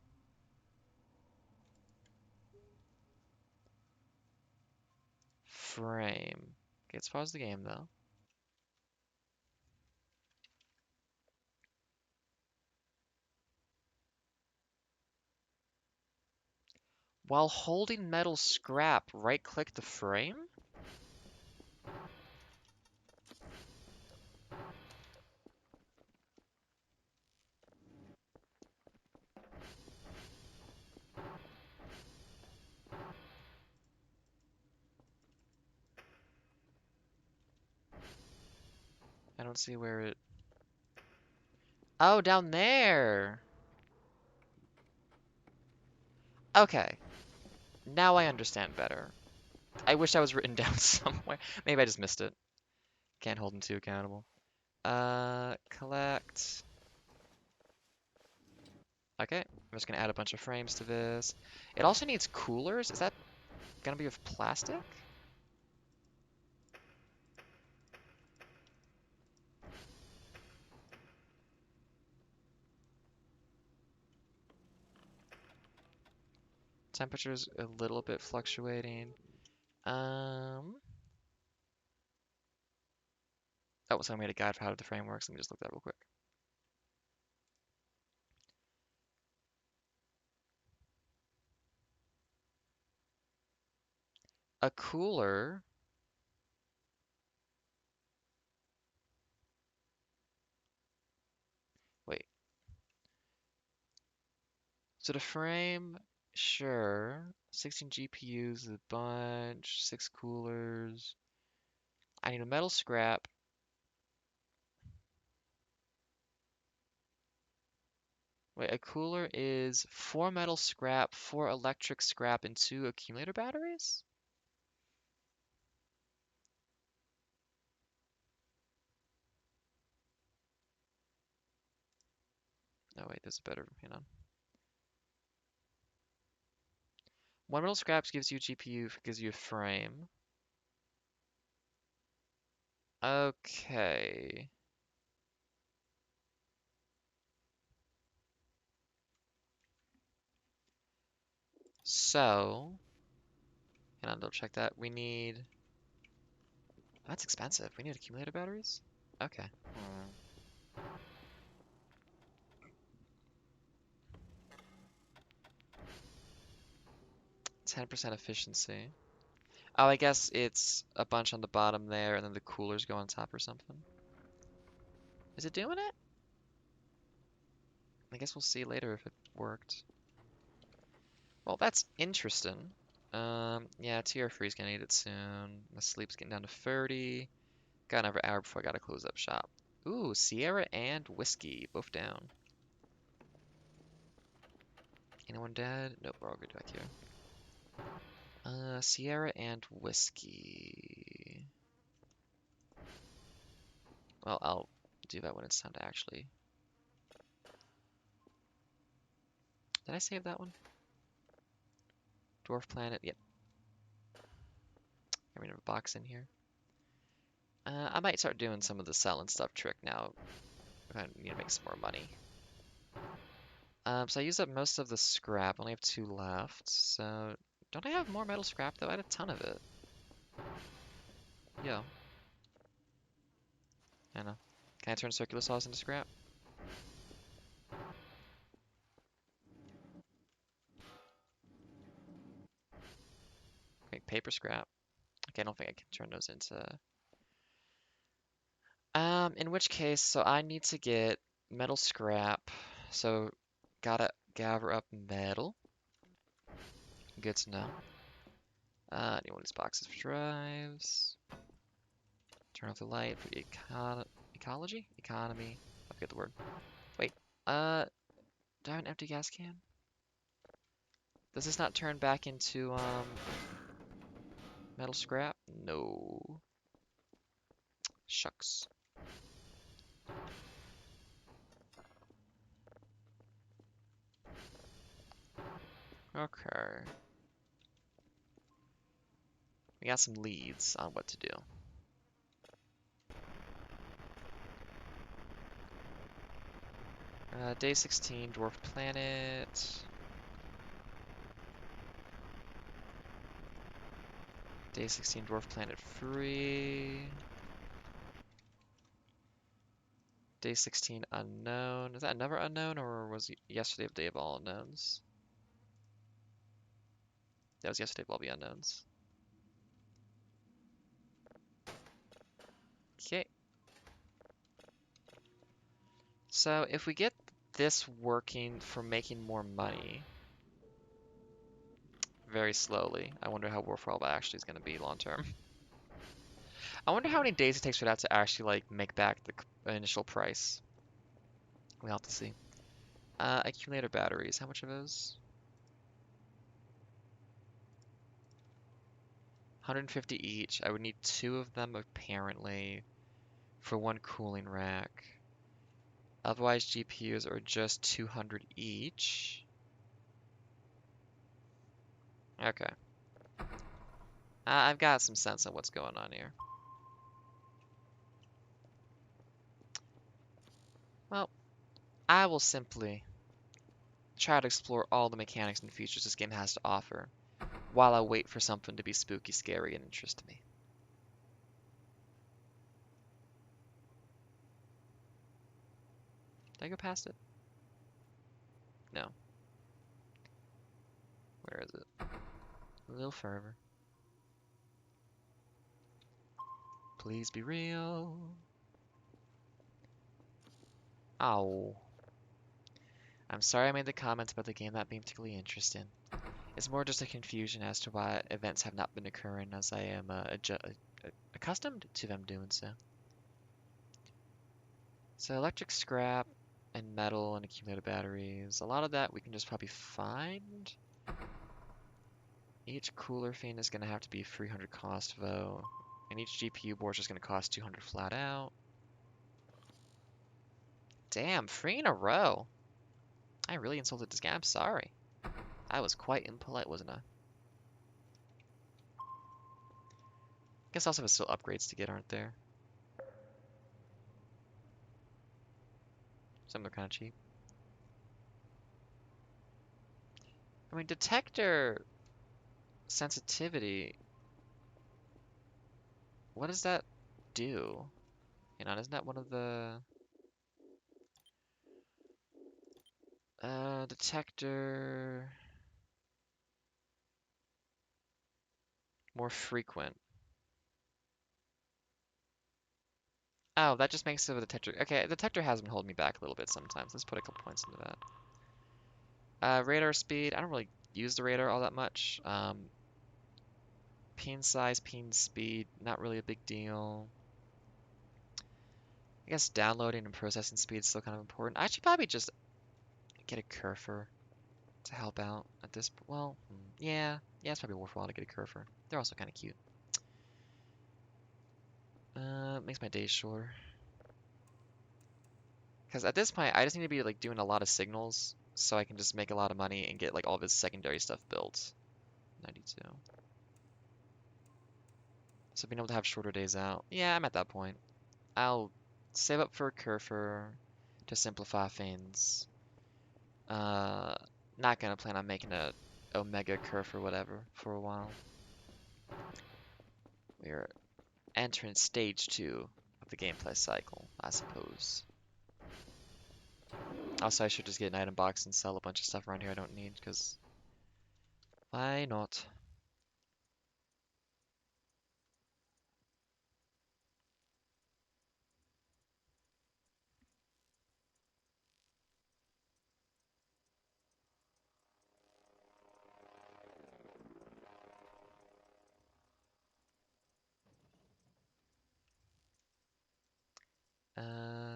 frame. Okay, let's pause the game though. While holding metal scrap, right-click the frame? I don't see where it... Oh, down there! Okay, now I understand better. I wish that was written down somewhere. Maybe I just missed it. Can't hold them too accountable. Collect. Okay, I'm just gonna add a bunch of frames to this. It also needs coolers. Is that gonna be of plastic? Temperature's a little bit fluctuating. Oh, so I made a guide for how the frame works. Let me just look that real quick. A cooler. Wait. So the frame, sure. 16 GPUs, a bunch. 6 coolers. I need a metal scrap. Wait, a cooler is 4 metal scrap, 4 electric scrap, and 2 accumulator batteries? Oh wait, there's a better, hang on. 1 metal scraps gives you a GPU, gives you a frame. Okay. So, hang on, double check that. We need, that's expensive. We need accumulator batteries? Okay. 10% efficiency. Oh, I guess it's a bunch on the bottom there, and then the coolers go on top or something. Is it doing it? I guess we'll see later if it worked. Well, that's interesting. Yeah, TR Free's gonna need it soon. My sleep's getting down to 30. Got another hour before I gotta close up shop. Ooh, Sierra and whiskey, both down. Anyone dead? Nope, we're all good back here. Sierra and whiskey. Well, I'll do that when it's time to actually... Did I save that one? Dwarf Planet, yep. I mean, have a box in here. I might start doing some of the selling stuff trick now. I need to make some more money. So I used up most of the scrap. Only have 2 left. So don't I have more metal scrap though? I had a ton of it. Yeah. I know. Can I turn circular saws into scrap? Wait, paper scrap. Okay, I don't think I can turn those into... in which case, so I need to get metal scrap. So gotta gather up metal. Good to know. Need one of these boxes for drives. Turn off the light for ecology? Economy. I forget the word. Wait, do I have an empty gas can? Does this not turn back into, metal scrap? No. Shucks. Okay. We got some leads on what to do. Day 16, Dwarf Planet. Day 16 Dwarf Planet free. Day 16 unknown. Is that never unknown or was yesterday of Day of All Unknowns? That was yesterday of all the unknowns. Okay. So if we get this working for making more money very slowly, I wonder how worthwhile that actually is going to be long term. I wonder how many days it takes for that to actually like make back the initial price. We'll have to see. Accumulator batteries. How much are those? 150 each. I would need 2 of them apparently for 1 cooling rack. Otherwise, GPUs are just 200 each. Okay. I've got some sense of what's going on here. Well, I will simply try to explore all the mechanics and features this game has to offer, while I wait for something to be spooky, scary, and interest me. Did I go past it? No. Where is it? A little further. Please be real. Oh. I'm sorry I made the comments about the game not being particularly interesting. It's more just a confusion as to why events have not been occurring as I am accustomed to them doing so. So electric scrap and metal and accumulator batteries. A lot of that we can just probably find. Each cooler thing is going to have to be 300 cost though. And each GPU board is just going to cost 200 flat out. Damn, 3 in a row. I really insulted this guy. I'm sorry. I was quite impolite, wasn't I? Guess also there's still upgrades to get, aren't there? Some are kind of cheap. I mean, detector sensitivity. What does that do? You know, isn't that one of the detector more frequent? Oh, that just makes it a detector. Okay, the detector has been holding me back a little bit sometimes. Let's put a couple points into that. Radar speed. I don't really use the radar all that much. Ping size, ping speed, not really a big deal. I guess downloading and processing speed is still kind of important. I should probably just get a cursor to help out at this point. Well, yeah, it's probably worthwhile to get a cursor. They're also kind of cute. Makes my days shorter. Because at this point, I just need to be like doing a lot of signals so I can just make a lot of money and get like all this secondary stuff built. 92. So being able to have shorter days out. Yeah, I'm at that point. I'll save up for a cursor to simplify things. Not gonna plan on making a Omega curve or whatever for a while. We're entering stage 2 of the gameplay cycle, I suppose. Also, I should just get an item box and sell a bunch of stuff around here I don't need, because why not?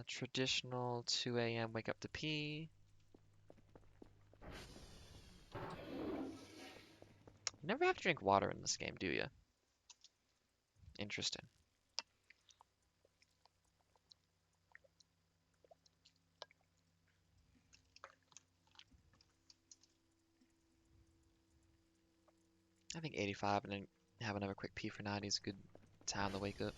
Traditional 2 a.m. wake up to pee. You never have to drink water in this game, do you? Interesting. I think 85 and then have another quick pee for 90 is a good time to wake up.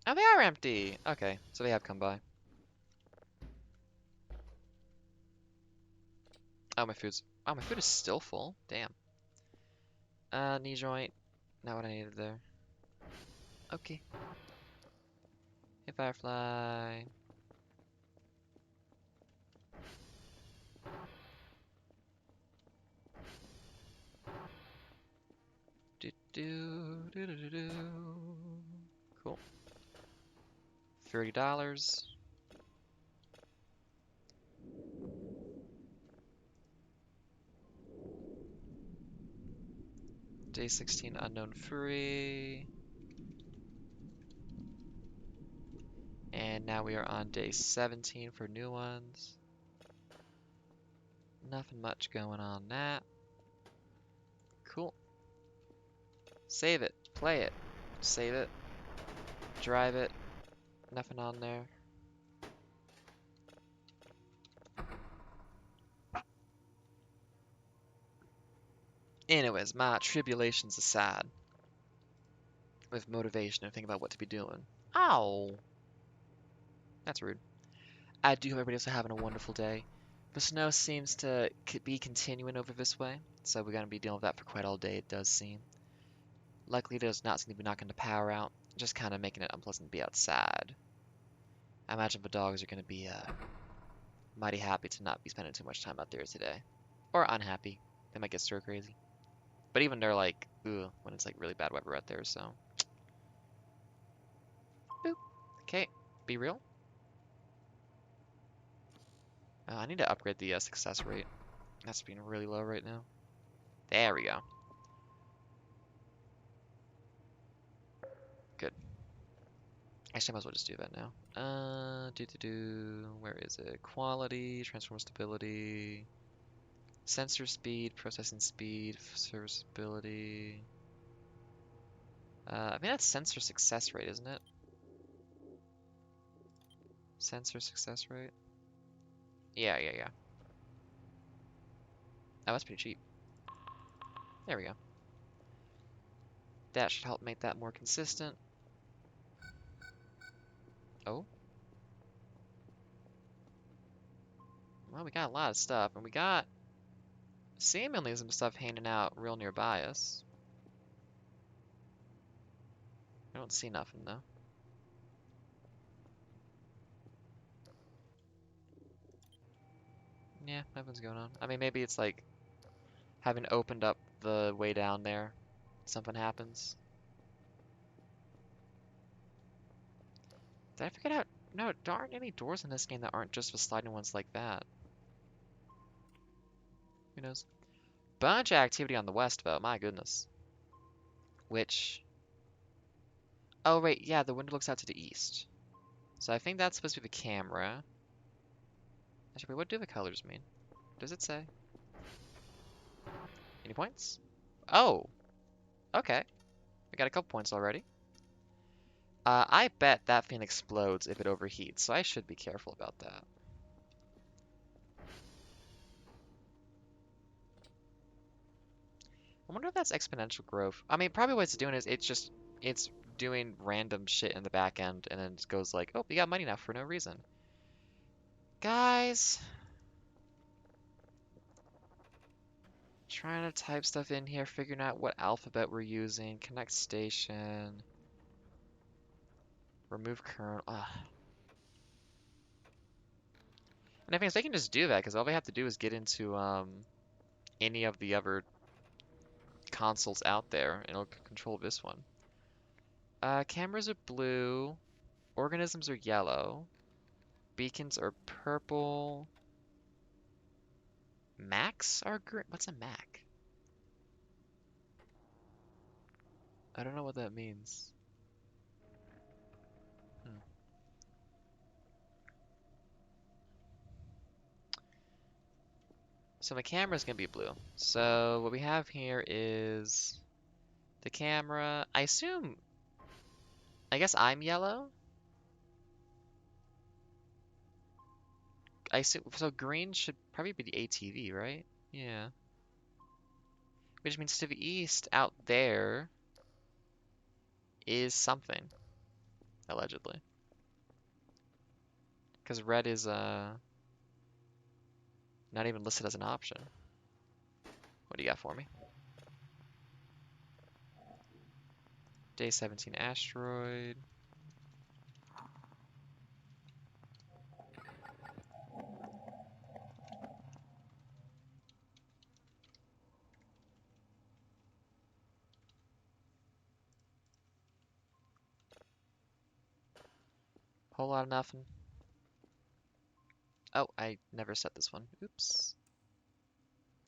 Oh, they are empty! Okay, so they have come by. Oh, my food's... Oh, my food is still full. Damn. Knee joint. Not what I needed there. Okay. Hey, Firefly. Do do do do do do. Cool. $30. Day 16 unknown free. And now we are on day 17 for new ones. Nothing much going on that. Cool. Save it. Play it. Save it. Drive it. Nothing on there. Anyways, my tribulations aside, with motivation and thinking about what to be doing. Ow! That's rude. I do hope everybody else is having a wonderful day. The snow seems to be continuing over this way, so we're going to be dealing with that for quite all day, it does seem. Luckily, it does not seem to be knocking the power out, just kind of making it unpleasant to be outside. I imagine the dogs are going to be mighty happy to not be spending too much time out there today. Or unhappy. They might get stir crazy. But even they're like, ooh, when it's like really bad weather out there, so. Boop. Okay, be real. I need to upgrade the success rate. That's being really low right now. There we go. Good. Actually, I might as well just do that now. Where is it? Quality, transformer stability, sensor speed, processing speed, serviceability. I mean, that's sensor success rate, isn't it? Sensor success rate? Yeah. Oh, that's pretty cheap. There we go. That should help make that more consistent. Oh. Well, we got a lot of stuff, and we got seemingly some stuff hanging out real nearby us. I don't see nothing, though. Yeah, nothing's going on. I mean, maybe it's like having opened up the way down there, something happens. Did I forget how? No, there aren't any doors in this game that aren't just the sliding ones like that. Who knows? Bunch of activity on the west, though. My goodness. Which? Oh, wait. Yeah, the window looks out to the east. So I think that's supposed to be the camera. Actually, wait, what do the colors mean? Does it say? Any points? Oh, okay. We got a couple points already. I bet that thing explodes if it overheats, so I should be careful about that. I wonder if that's exponential growth. I mean, probably what it's doing is it's doing random shit in the back end and then it goes like, oh, we got money now for no reason. Guys, trying to type stuff in here, figuring out what alphabet we're using. Connect station. Remove current. Ugh. And I think they can just do that because all they have to do is get into any of the other consoles out there and it'll control this one. Cameras are blue. Organisms are yellow. Beacons are purple. Macs are green. What's a Mac? I don't know what that means. Hmm. So my camera's gonna be blue. So what we have here is the camera. I assume, I guess I'm yellow. I assume, so green should probably be the ATV, right? Yeah. Which means to the east, out there, is something, allegedly. Because red is not even listed as an option. What do you got for me? Day 17 asteroid. Whole lot of nothing. Oh, I never set this one. Oops.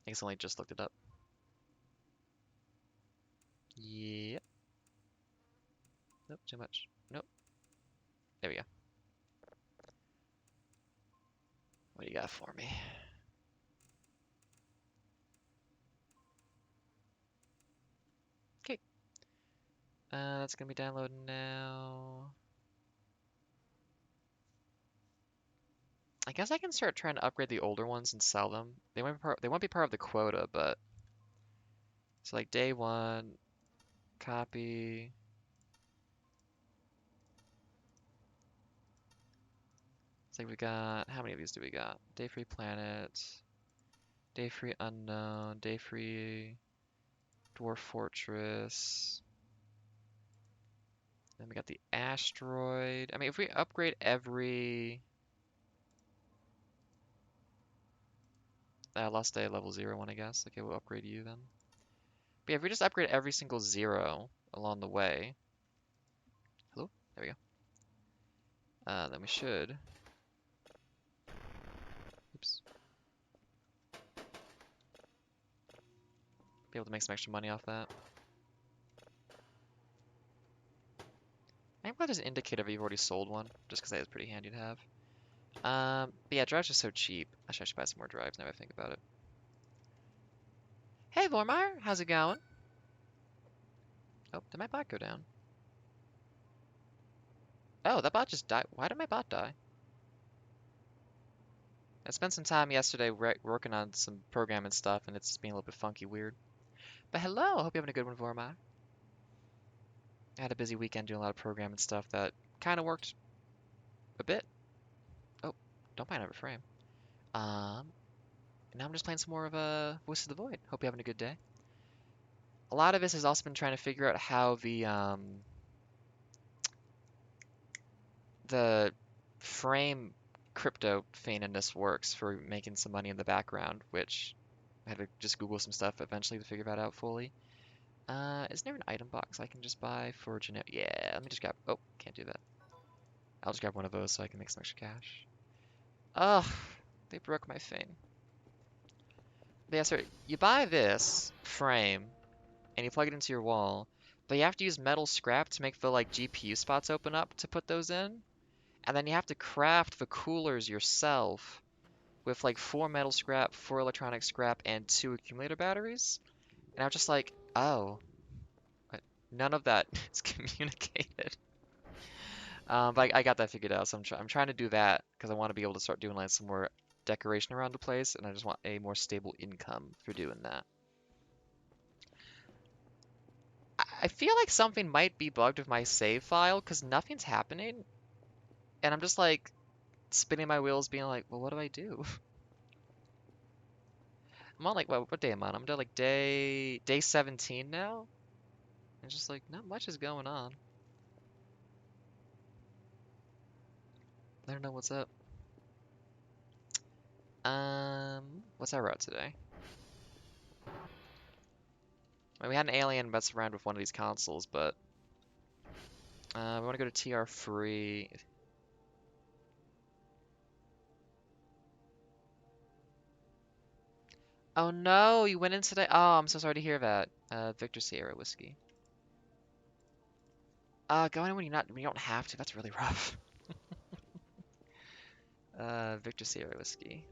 I guess I only just looked it up. Yep. Nope, too much. Nope. There we go. What do you got for me? Okay. That's gonna be downloading now. I guess I can start trying to upgrade the older ones and sell them. They won't be part of the quota, but so like day one, copy. It's like we got how many of these do we got? Day free planet, day free unknown, day free dwarf fortress. Then we got the asteroid. I mean, if we upgrade every last day level 0 one, I guess. Okay, we'll upgrade you then. But yeah, if we just upgrade every single 0 along the way. Hello? There we go. Then we should. Oops. Be able to make some extra money off that. I'm glad there's an indicator if you've already sold one, just because that is pretty handy to have. But yeah, drives are so cheap. Actually, I should buy some more drives now I think about it. Hey, Vormire, how's it going? Oh, did my bot go down? Oh, that bot just died. Why did my bot die? I spent some time yesterday working on some programming stuff, and it's just being a little bit funky weird. But hello, I hope you're having a good one, Vormire. I had a busy weekend doing a lot of programming stuff that kind of worked a bit. Oh, don't mind over frame. And now I'm just playing some more of Voice of the Void. Hope you're having a good day. A lot of this has also been trying to figure out how the frame crypto faininess works for making some money in the background, which I had to just Google some stuff eventually to figure that out fully. Is there an item box I can just buy for generic? Yeah, let me just grab. Oh, can't do that. I'll just grab one of those so I can make some extra cash. Ugh, they broke my thing. But yeah, sorry. You buy this frame and you plug it into your wall, but you have to use metal scrap to make the like GPU spots open up to put those in. And then you have to craft the coolers yourself with like 4 metal scrap, 4 electronic scrap, and 2 accumulator batteries. And I was just like, oh, none of that is communicated. But I got that figured out, so I'm trying to do that because I want to be able to start doing like some more decoration around the place, and I just want a more stable income for doing that. I feel like something might be bugged with my save file because nothing's happening, and I'm just like spinning my wheels, being like, well, what do I do? I'm on like what day am I on? I'm on like day 17 now. And just like not much is going on. I don't know what's up. What's our route today? I mean, we had an alien mess around with one of these consoles, but we want to go to TR free. Oh no, you went in today. Oh, I'm so sorry to hear that. Victor Sierra whiskey. Going in when you don't have to. That's really rough. Victor Sierra whiskey.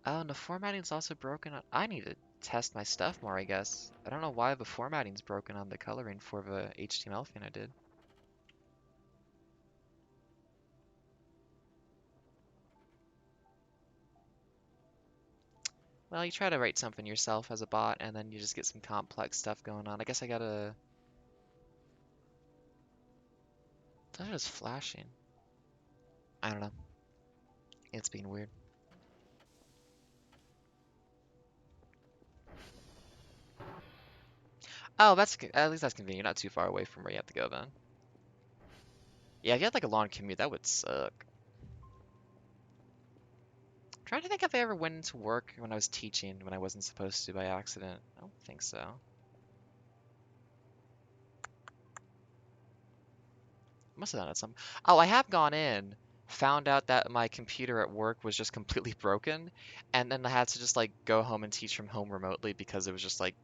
Oh, and the formatting's also broken on. I need to test my stuff more, I guess. I don't know why the formatting's broken on the coloring for the HTML thing I did. Well, you try to write something yourself as a bot, and then you just get some complex stuff going on. I guess I gotta... That is flashing. I don't know. It's being weird. Oh, at least that's convenient. You're not too far away from where you have to go then. Yeah, if you had like a long commute, that would suck. I'm trying to think if I ever went into work when I was teaching when I wasn't supposed to by accident. I don't think so. Must have done it some. Oh, I have gone in, found out that my computer at work was just completely broken, and then I had to just like go home and teach from home remotely because it was just like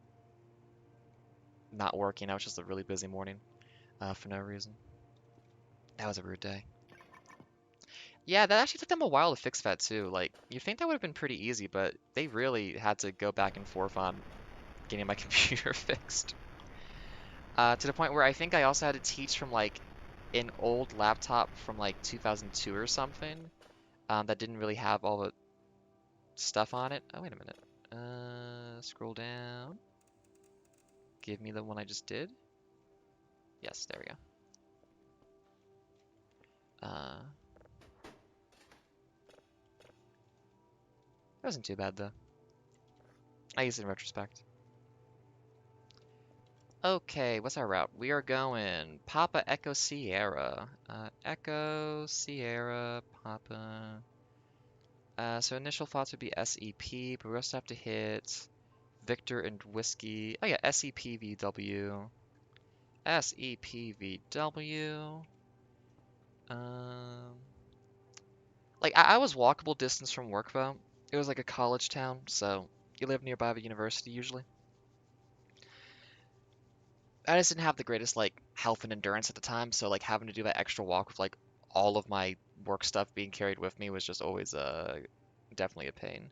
not working. I was just a really busy morning, for no reason. That was a rude day. Yeah, that actually took them a while to fix that too. Like, you'd think that would have been pretty easy, but they really had to go back and forth on getting my computer fixed. To the point where I think I also had to teach from like an old laptop from like 2002 or something, that didn't really have all the stuff on it. Oh, wait a minute. Scroll down. Give me the one I just did. Yes, there we go. It wasn't too bad though. I guess in retrospect. Okay, what's our route? We are going Papa Echo Sierra. Echo Sierra Papa. So initial thoughts would be SEP, but we also have to hit Victor and Whiskey. Oh yeah, SEPVW. SEPVW. Um, like I was walkable distance from work though. It was like a college town, so you live nearby the university usually. I just didn't have the greatest like health and endurance at the time, so like having to do that extra walk with like all of my work stuff being carried with me was just always definitely a pain.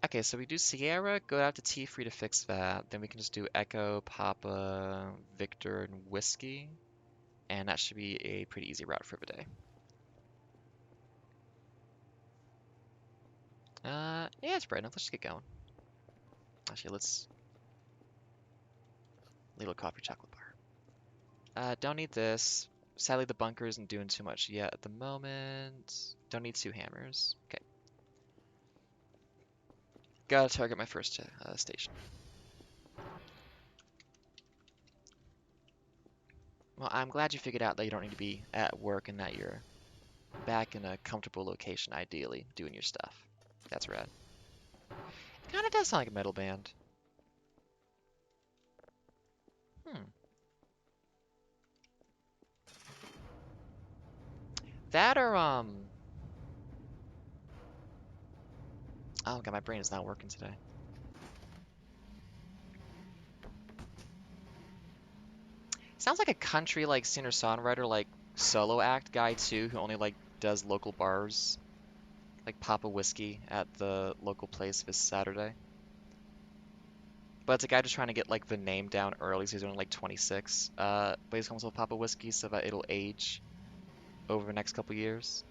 Okay, so we do Sierra, go out to T3 to fix that. Then we can just do Echo, Papa, Victor, and Whiskey. And that should be a pretty easy route for the day. Yeah, it's bright enough. Let's just get going. Actually, let's leave a coffee chocolate bar. Don't need this. Sadly, the bunker isn't doing too much yet at the moment. Don't need two hammers. Okay. Gotta target my first station. Well, I'm glad you figured out that you don't need to be at work and that you're back in a comfortable location, ideally, doing your stuff. That's rad. It kind of does sound like a metal band. Hmm. That or, oh god, my brain is not working today. Sounds like a country, like, singer-songwriter, like, solo act guy, too, who only, like, does local bars. Like, Papa Whiskey at the local place this Saturday. But it's a guy just trying to get, like, the name down early, so he's only, like, 26. But he's calling himself Papa Whiskey so that it'll age over the next couple years.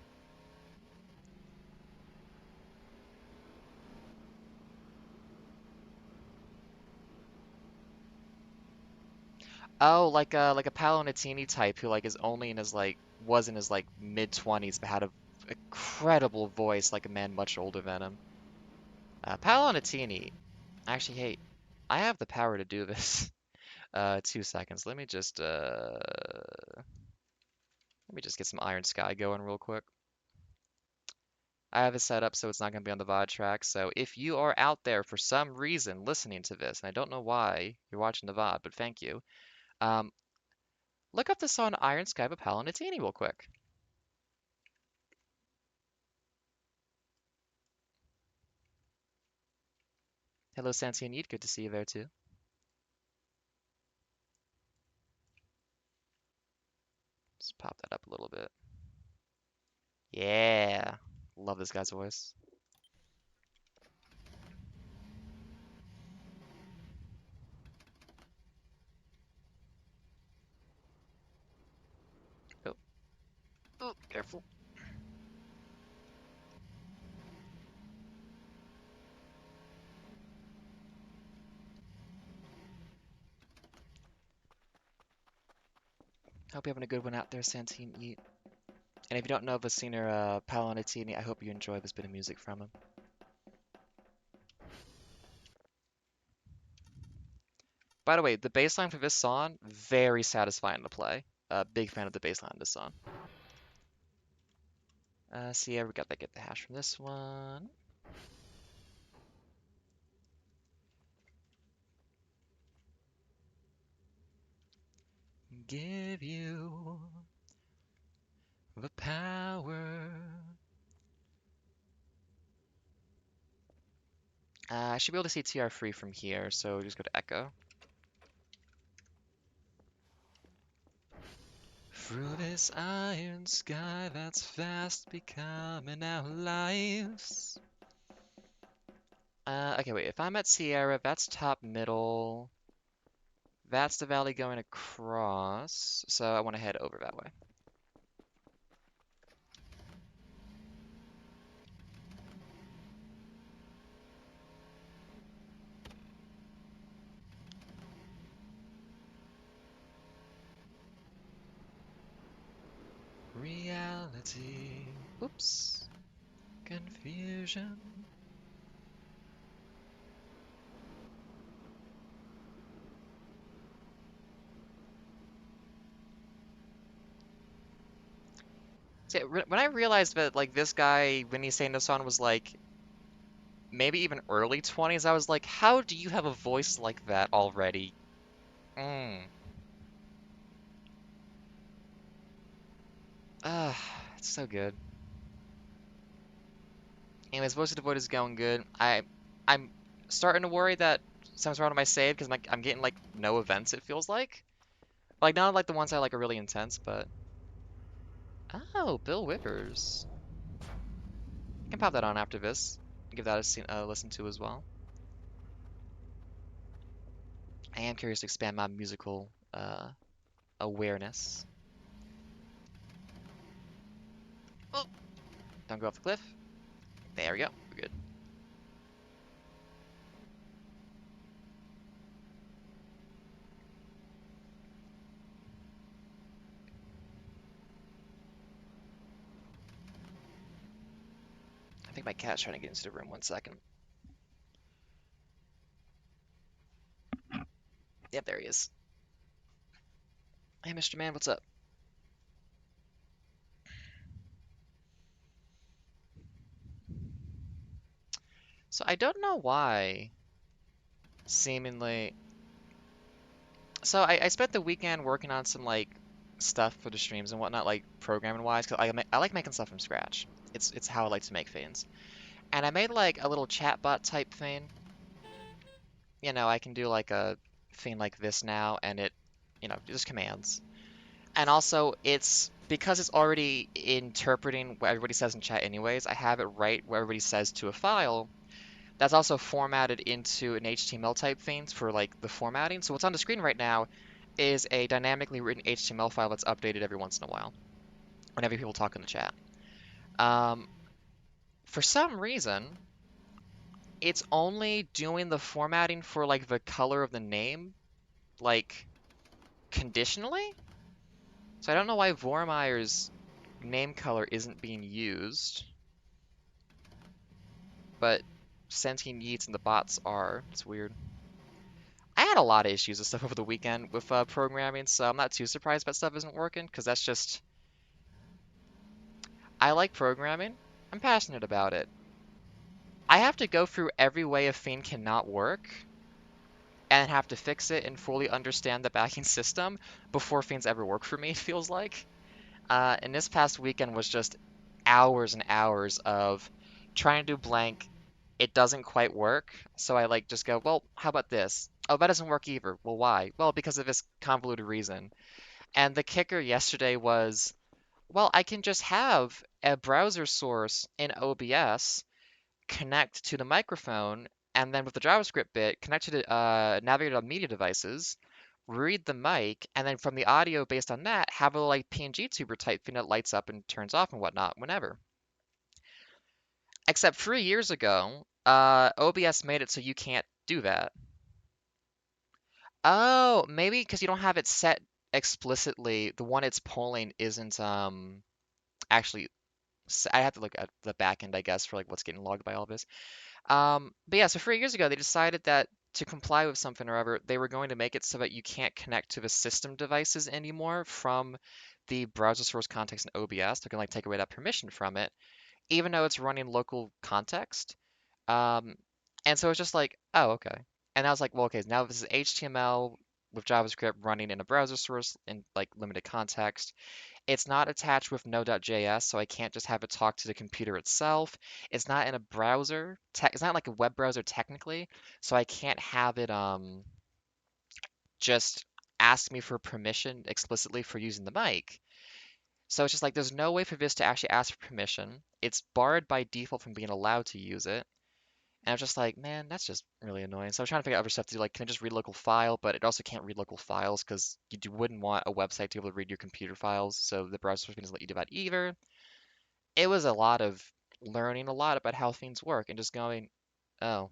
Oh, like a Palanatini type who like is only in his like was in his like mid-20s but had a incredible voice like a man much older than him. Palanatini. Actually, hey, I have the power to do this. 2 seconds. Let me just get some Iron Sky going real quick. I have it set up so it's not going to be on the VOD track. So if you are out there for some reason listening to this, and I don't know why you're watching the VOD, but thank you. Um, Look up the song Iron Sky by Palanatini real quick. Hello, Santine Good to see you there too. Just pop that up a little bit. Yeah. Love this guy's voice. Oh, oh, careful. Hope you're having a good one out there, Santine Yeet. And if you don't know Viciner Palanatini, I hope you enjoy this bit of music from him. By the way, the bass line for this song, very satisfying to play. Big fan of the bass line of this song. So yeah, we got to get the hash from this one. Give you the power. I should be able to see TR free from here, so just go to Echo. Through this iron sky that's fast becoming our lives. Okay, wait, if I'm at Sierra, that's top middle. That's the valley going across, so I want to head over that way. Reality. Oops. Confusion. See, when I realized that, like, this guy, when he's saying this song, was, like, maybe even early 20s, I was like, how do you have a voice like that already? Mm. Ah, it's so good. Anyways, Voice of the Void is going good. I'm starting to worry that something's wrong with my save because I'm getting like no events. It feels like not like the ones I like are really intense, but oh, Bill Withers. I can pop that on after this. Give that a listen to as well. I am curious to expand my musical awareness. Oh, don't go off the cliff. There we go. We're good. I think my cat's trying to get into the room. 1 second. Yep, there he is. Hey, Mr. Man, what's up? So I don't know why, seemingly. So I spent the weekend working on some like stuff for the streams and whatnot, like programming wise, because I like making stuff from scratch. It's how I like to make things. And I made like a little chatbot type thing. You know, I can do like a thing like this now, and it, just commands. And also, it's because it's already interpreting what everybody says in chat anyways. I have it write what everybody says to a file. That's also formatted into an HTML type thing for like the formatting. So what's on the screen right now is a dynamically written HTML file that's updated every once in a while whenever people talk in the chat. Um, for some reason, it's only doing the formatting for like the color of the name, like conditionally. So I don't know why Vormeyer's name color isn't being used, but Sentient Yeats and the bots are. It's weird. I had a lot of issues and stuff over the weekend with programming, so I'm not too surprised that stuff isn't working, because that's just... I like programming. I'm passionate about it. I have to go through every way a thing cannot work, and have to fix it and fully understand the backing system before things ever work for me, it feels like. And this past weekend was just hours and hours of trying to do blank. It doesn't quite work, so I like just go, well, how about this? Oh, that doesn't work either. Well, why? Well, because of this convoluted reason. And the kicker yesterday was, well, I can just have a browser source in OBS connect to the microphone, and then with the JavaScript bit, connect to the navigator on media devices, read the mic, and then from the audio based on that, have a like PNG tuber type thing that lights up and turns off and whatnot whenever. Except 3 years ago, OBS made it so you can't do that. Oh, maybe because you don't have it set explicitly the one it's pulling isn't actually I have to look at the back end, I guess, for like what's getting logged by all this. But yeah, so 3 years ago, they decided that to comply with something or other, they were going to make it so that you can't connect to the system devices anymore from the browser source context in OBS. They're gonna like take away that permission from it, even though it's running local context. Um, and so it's just like, oh, okay. And I was like, well, okay, now this is HTML with JavaScript running in a browser source in like limited context. It's not attached with Node.js, so I can't just have it talk to the computer itself. It's not in a browser. It's not like a web browser technically, so I can't have it just ask me for permission explicitly for using the mic. So it's just like there's no way for this to actually ask for permission. It's barred by default from being allowed to use it. And I was just like, man, that's just really annoying. So I was trying to figure out other stuff to do, like, can I just read local file? But it also can't read local files because wouldn't want a website to be able to read your computer files. So the browser doesn't let you do that either. It was a lot of learning a lot about how things work and just going, oh,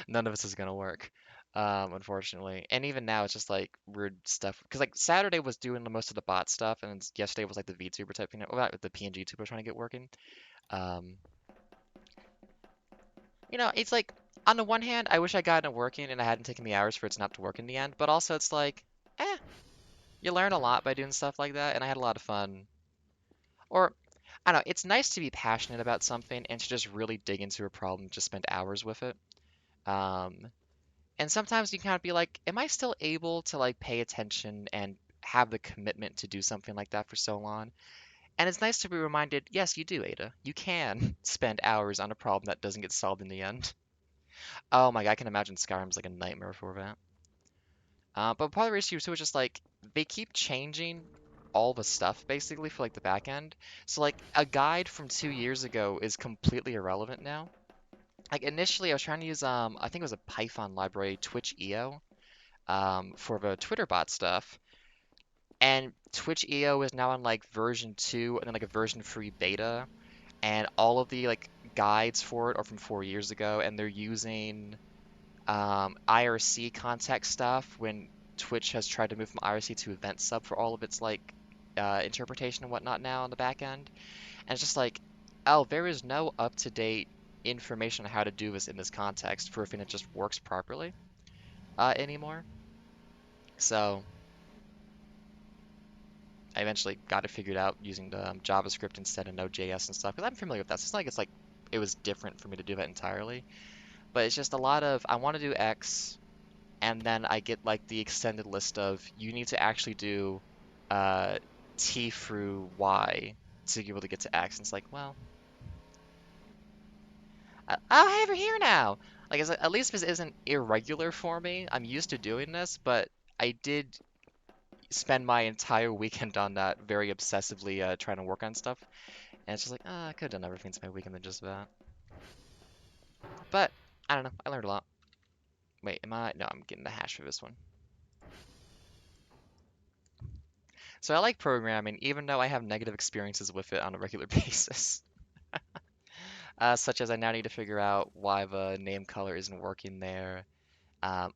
none of this is gonna work, unfortunately. And even now, it's just like weird stuff. Because like Saturday was doing the most of the bot stuff, and yesterday was like the VTuber type thing. Well, the PNG tuber trying to get working. Um, it's like on the one hand, I wish I got it working and I hadn't taken the hours for it not to work in the end. But also, it's like, eh, you learn a lot by doing stuff like that, and I had a lot of fun. Or I don't know, it's nice to be passionate about something and to just really dig into a problem, just spend hours with it. Um, and sometimes you kind of be like, am I still able to like pay attention and have the commitment to do something like that for so long? And it's nice to be reminded, yes, you do, Ada. You can spend hours on a problem that doesn't get solved in the end. Oh my God, I can imagine Skyrim's like a nightmare for that. But part of the issue too is just like they keep changing all the stuff basically for like the back end. So like a guide from 2 years ago is completely irrelevant now. Like initially I was trying to use I think it was a Python library, Twitch EO, for the Twitter bot stuff. And Twitch EO is now on like version 2 and then like a version 3 beta. And all of the like guides for it are from 4 years ago, and they're using IRC context stuff when Twitch has tried to move from IRC to event sub for all of its like interpretation and whatnot now on the back end. And it's just like, oh, there is no up-to-date information on how to do this in this context for a thing that just works properly anymore. So I eventually got it figured out using the JavaScript instead of Node.js and stuff because I'm familiar with that. So it's not like it's like it was different for me to do that entirely, but it's just a lot of I want to do X, and then I get like the extended list of you need to actually do uh, T through Y to be able to get to X. And it's like, well, I have her here now. Like, at least this isn't irregular for me. I'm used to doing this, but I did spend my entire weekend on that very obsessively trying to work on stuff. And it's just like, I could have done everything to my weekend than just that. But I don't know. I learned a lot. Wait, am I? No, I'm getting the hash for this one. So I like programming, even though I have negative experiences with it on a regular basis. Such as I now need to figure out why the name color isn't working there.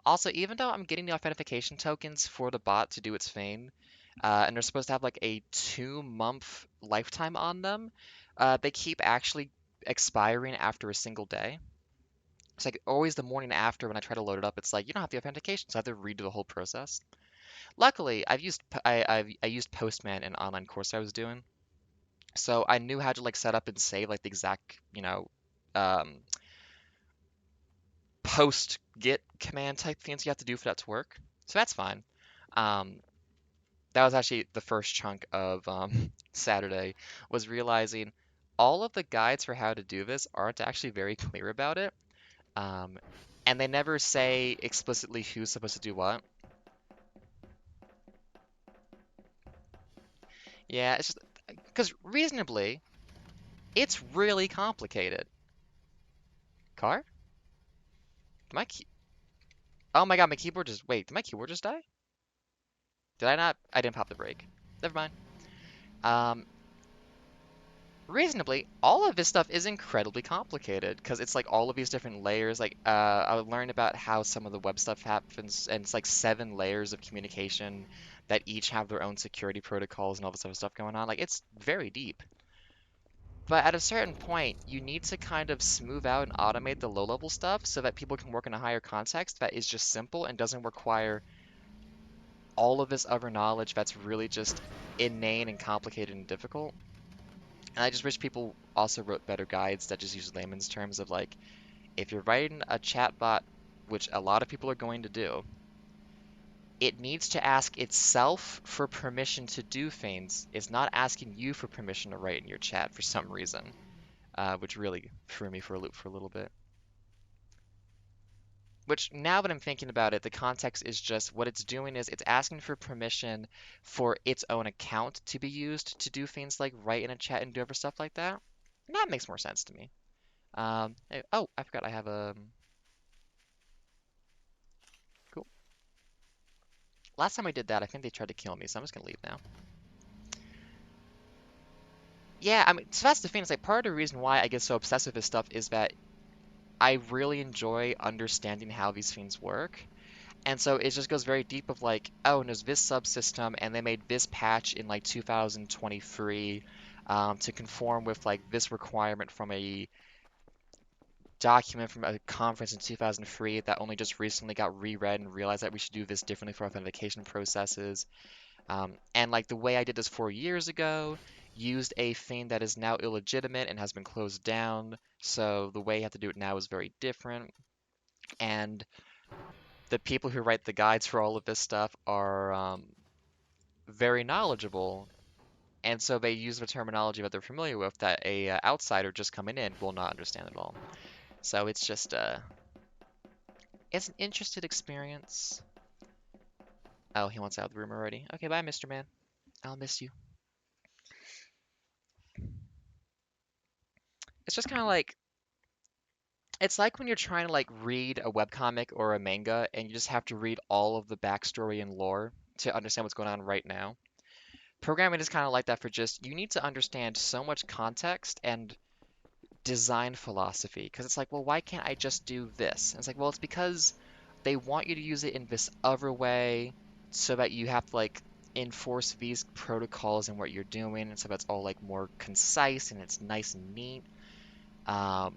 Also, even though I'm getting the authentication tokens for the bot to do its thing, and they're supposed to have like a 2-month lifetime on them, they keep actually expiring after a single day. It's like always the morning after when I try to load it up, it's like you don't have the authentication, so I have to redo the whole process. Luckily, I used Postman in an online course I was doing, so I knew how to like set up and save like the exact um, post get command type things you have to do for that to work. So that's fine. Um, that was actually the first chunk of Saturday was realizing all of the guides for how to do this aren't actually very clear about it. Um, and they never say explicitly who's supposed to do what. Yeah, it's just because reasonably, it's really complicated. Car? Did my key? Oh my God, my keyboard just wait. Did my keyboard just die? Did I not? I didn't pop the brake. Never mind. Um, reasonably, all of this stuff is incredibly complicated because it's like all of these different layers. Like, I learned about how some of the web stuff happens, and it's like 7 layers of communication that each have their own security protocols and all this other stuff going on. Like, it's very deep. But at a certain point, you need to kind of smooth out and automate the low-level stuff so that people can work in a higher context that is just simple and doesn't require all of this other knowledge that's really just inane and complicated and difficult. And I just wish people also wrote better guides that just use layman's terms of like, if you're writing a chatbot, which a lot of people are going to do, it needs to ask itself for permission to do things. It's not asking you for permission to write in your chat for some reason, which really threw me for a loop for a little bit. Which, now that I'm thinking about it, the context is just what it's doing is it's asking for permission for its own account to be used to do things like write in a chat and do other stuff like that. And that makes more sense to me. Oh, I forgot I have a cool. Last time I did that, I think they tried to kill me, so I'm just gonna leave now. Yeah, I mean, so that's the thing. It's like part of the reason why I get so obsessed with this stuff is that I really enjoy understanding how these things work. And so it just goes very deep of like, oh, and there's this subsystem, and they made this patch in like 2023 to conform with like this requirement from a document from a conference in 2003 that only just recently got reread and realized that we should do this differently for authentication processes. And like the way I did this 4 years ago used a thing that is now illegitimate and has been closed down. So the way you have to do it now is very different. And the people who write the guides for all of this stuff are very knowledgeable. And so they use the terminology that they're familiar with that a outsider just coming in will not understand at all. So it's just it's an interesting experience. Oh, he wants out of the room already. Okay, bye, Mr. Man. I'll miss you. It's just kind of like it's like when you're trying to like read a webcomic or a manga and you just have to read all of the backstory and lore to understand what's going on right now. Programming is kind of like that for just you need to understand so much context and design philosophy because it's like, well, why can't I just do this? And it's like, well, it's because they want you to use it in this other way so that you have to like enforce these protocols in what you're doing, and so that's all like more concise and it's nice and neat. Um,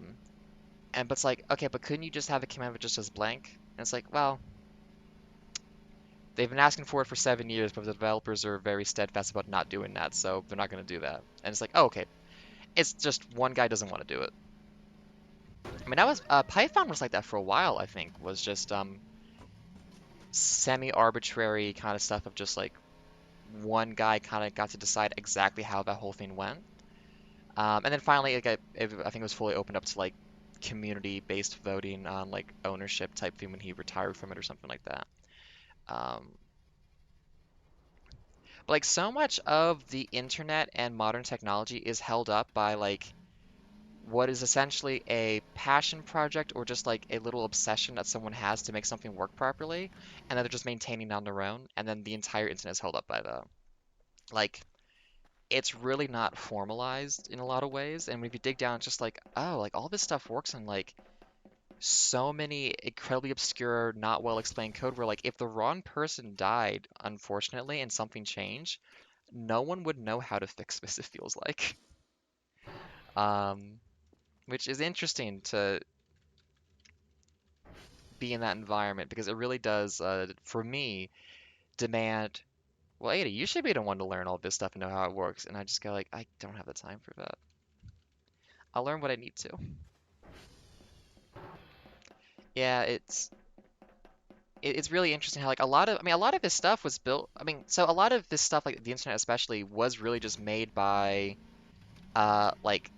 and but it's like, okay, but couldn't you just have a command that just says blank? And it's like, well, they've been asking for it for 7 years, but the developers are very steadfast about not doing that, so they're not going to do that. And it's like, oh, okay, it's just one guy doesn't want to do it. I mean, that was Python was like that for a while, I think, was just semi-arbitrary kind of stuff of just like one guy kind of got to decide exactly how that whole thing went. And then finally, like, I think it was fully opened up to like community-based voting on like ownership type thing when he retired from it or something like that. Um, but like so much of the internet and modern technology is held up by like what is essentially a passion project or just like a little obsession that someone has to make something work properly, and then they're just maintaining on their own, and then the entire internet is held up by that. Like, it's really not formalized in a lot of ways, and if you dig down, it's just like, oh, like all this stuff works on like so many incredibly obscure, not well explained code where like if the wrong person died, unfortunately, and something changed, no one would know how to fix this, it feels like. Um, which is interesting to be in that environment because it really does, for me, demand, well, Ada, you should be the one to learn all this stuff and know how it works. And I just go like, I don't have the time for that. I'll learn what I need to. Yeah, it's really interesting how like a lot of, I mean, a lot of this stuff was built, I mean, so a lot of this stuff, like the internet especially, was really just made by like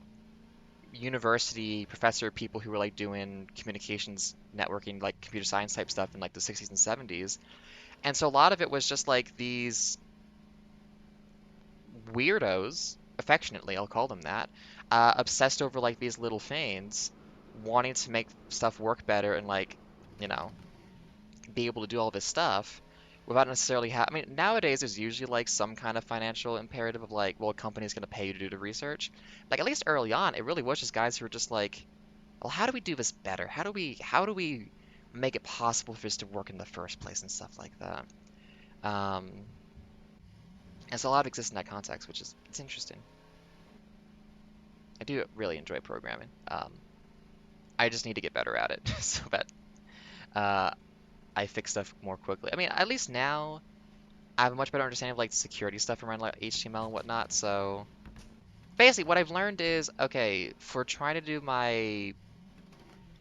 university professor people who were like doing communications networking, like computer science type stuff in like the 60s and 70s. And so a lot of it was just like these weirdos, affectionately, I'll call them that, obsessed over like these little things, wanting to make stuff work better and like, you know, be able to do all this stuff. without necessarily I mean, nowadays there's usually like some kind of financial imperative of like, well, a company's going to pay you to do the research. Like at least early on, it really was just guys who were just like, well, how do we do this better? How do we make it possible for this to work in the first place and stuff like that? Um, and so a lot exists in that context, which is it's interesting. I do really enjoy programming. I just need to get better at it so that uh, I fix stuff more quickly. I mean, at least now I have a much better understanding of like security stuff around like HTML and whatnot. So basically, what I've learned is okay for trying to do my.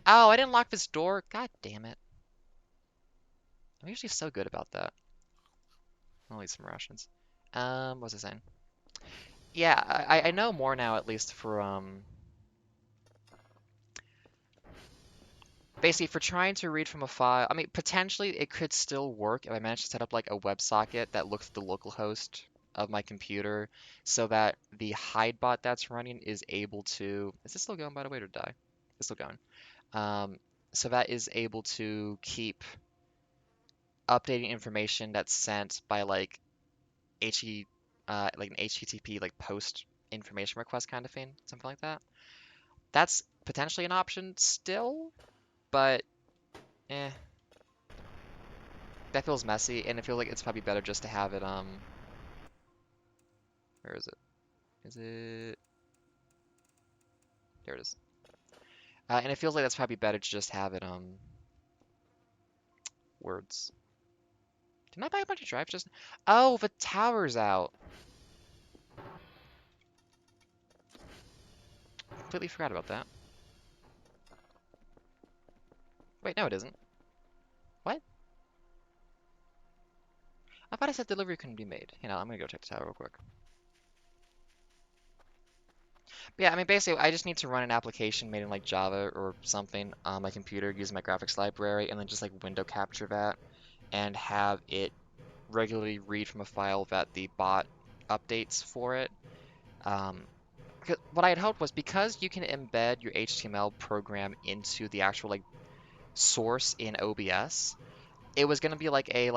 Oh, I didn't lock this door. God damn it! I'm usually so good about that. I'll eat some rations. What was I saying? Yeah, I know more now at least for basically for trying to read from a file. I mean, potentially it could still work if I managed to set up like a WebSocket that looks at the local host of my computer so that the hide bot that's running is able to. Is this still going by the way or die? It's still going. Um, so that is able to keep updating information that's sent by like HE, like an HTTP like post information request kind of thing, something like that. That's potentially an option still, but eh, that feels messy, and I feel like it's probably better just to have it, where is it? Is it, there it is. And it feels like that's probably better to just have it, words. Didn't I buy a bunch of drives just, oh, the tower's out. Completely forgot about that. Wait, no it isn't. What? I thought I said delivery couldn't be made. You know, I'm gonna go check the tower real quick. But yeah, I mean, basically, I just need to run an application made in like Java or something on my computer using my graphics library, and then just like window capture that and have it regularly read from a file that the bot updates for it. Um, what I had hoped was because you can embed your HTML program into the actual like source in OBS, it was gonna be like a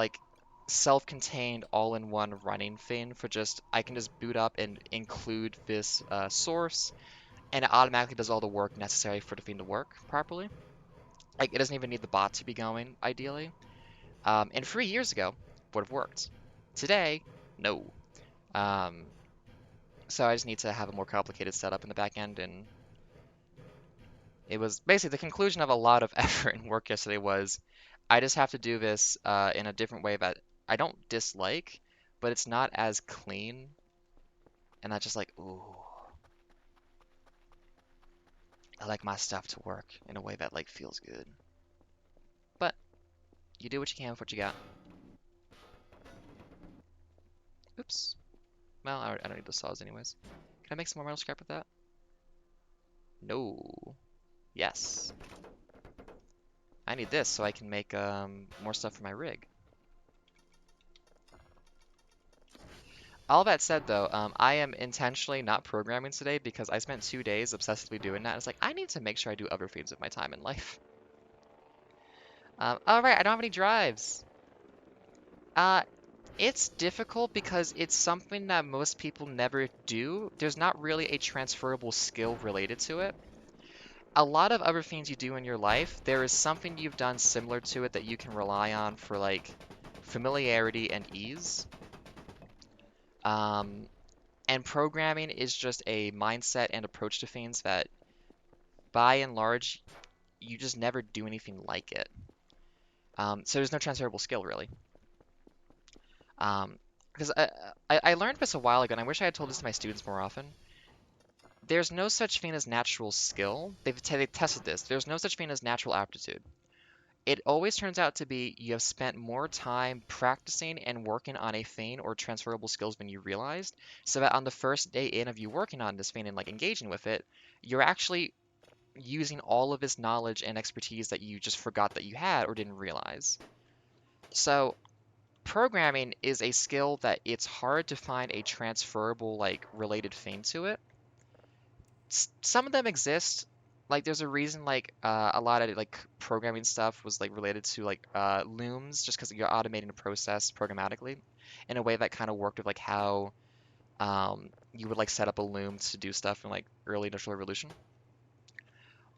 self-contained all-in-one running thing for just I can just boot up and include this source, and it automatically does all the work necessary for the thing to work properly. Like it doesn't even need the bot to be going, ideally. And 3 years ago, would have worked. Today, no. Um, so I just need to have a more complicated setup in the back end, and it was basically the conclusion of a lot of effort and work yesterday was I just have to do this in a different way that I don't dislike, but it's not as clean, and I just like, ooh, I like my stuff to work in a way that like feels good. But you do what you can with what you got. Oops. Well, I don't need the saws anyways. Can I make some more metal scrap with that? No. Yes. I need this so I can make more stuff for my rig. All that said, though, I am intentionally not programming today because I spent 2 days obsessively doing that. It's like, I need to make sure I do other things with my time in life. All right, I don't have any drives. Uh, it's difficult because it's something that most people never do. There's not really a transferable skill related to it. A lot of other things you do in your life, there is something you've done similar to it that you can rely on for like familiarity and ease. Um, and programming is just a mindset and approach to things that, by and large, you just never do anything like it. So there's no transferable skill really. Because I learned this a while ago, and I wish I had told this to my students more often. There's no such thing as natural skill. They've tested this. There's no such thing as natural aptitude. It always turns out to be you have spent more time practicing and working on a thing or transferable skills than you realized, so that on the first day in of you working on this thing and like engaging with it, you're actually using all of this knowledge and expertise that you just forgot that you had or didn't realize. So programming is a skill that it's hard to find a transferable like related thing to it. Some of them exist. Like there's a reason like a lot of like programming stuff was like related to like looms just because you're automating a process programmatically in a way that kind of worked with like how you would like set up a loom to do stuff in like early industrial revolution.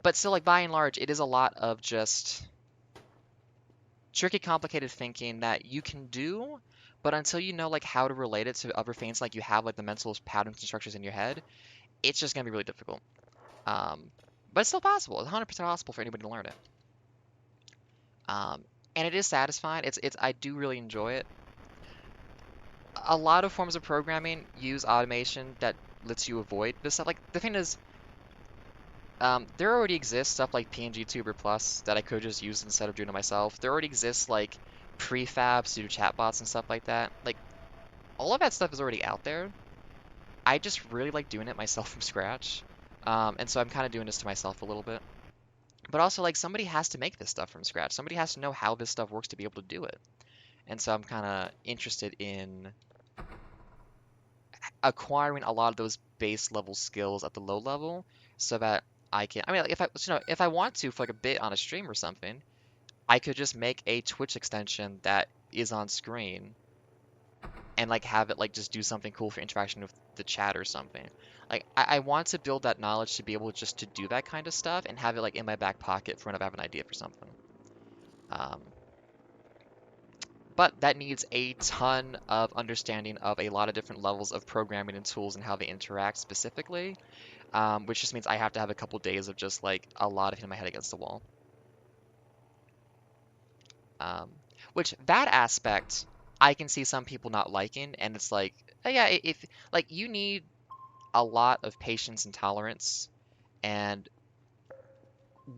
But still, like by and large, it is a lot of just tricky, complicated thinking that you can do, but until you know like how to relate it to other things, like you have like the mental patterns and structures in your head, it's just gonna be really difficult. Um, but it's still possible. It's 100% possible for anybody to learn it. Um, and it is satisfying. It's I do really enjoy it. A lot of forms of programming use automation that lets you avoid this stuff. Like the thing is, there already exists stuff like PNG Tuber Plus that I could just use instead of doing it myself. There already exists like prefabs to do chatbots and stuff like that. Like all of that stuff is already out there. I just really like doing it myself from scratch. And so I'm kind of doing this to myself a little bit. But also like somebody has to make this stuff from scratch. Somebody has to know how this stuff works to be able to do it. And so I'm kind of interested in acquiring a lot of those base level skills at the low level so that I can, I mean, like, if I want to for like a bit on a stream or something, I could just make a Twitch extension that is on screen and like have it like just do something cool for interaction with the chat or something. Like I want to build that knowledge to be able just to do that kind of stuff and have it like in my back pocket for when I have an idea for something. Um, but that needs a ton of understanding of a lot of different levels of programming and tools and how they interact specifically, which just means I have to have a couple days of just like a lot of hitting my head against the wall. Um, which that aspect I can see some people not liking, and it's like, yeah, if like you need a lot of patience and tolerance and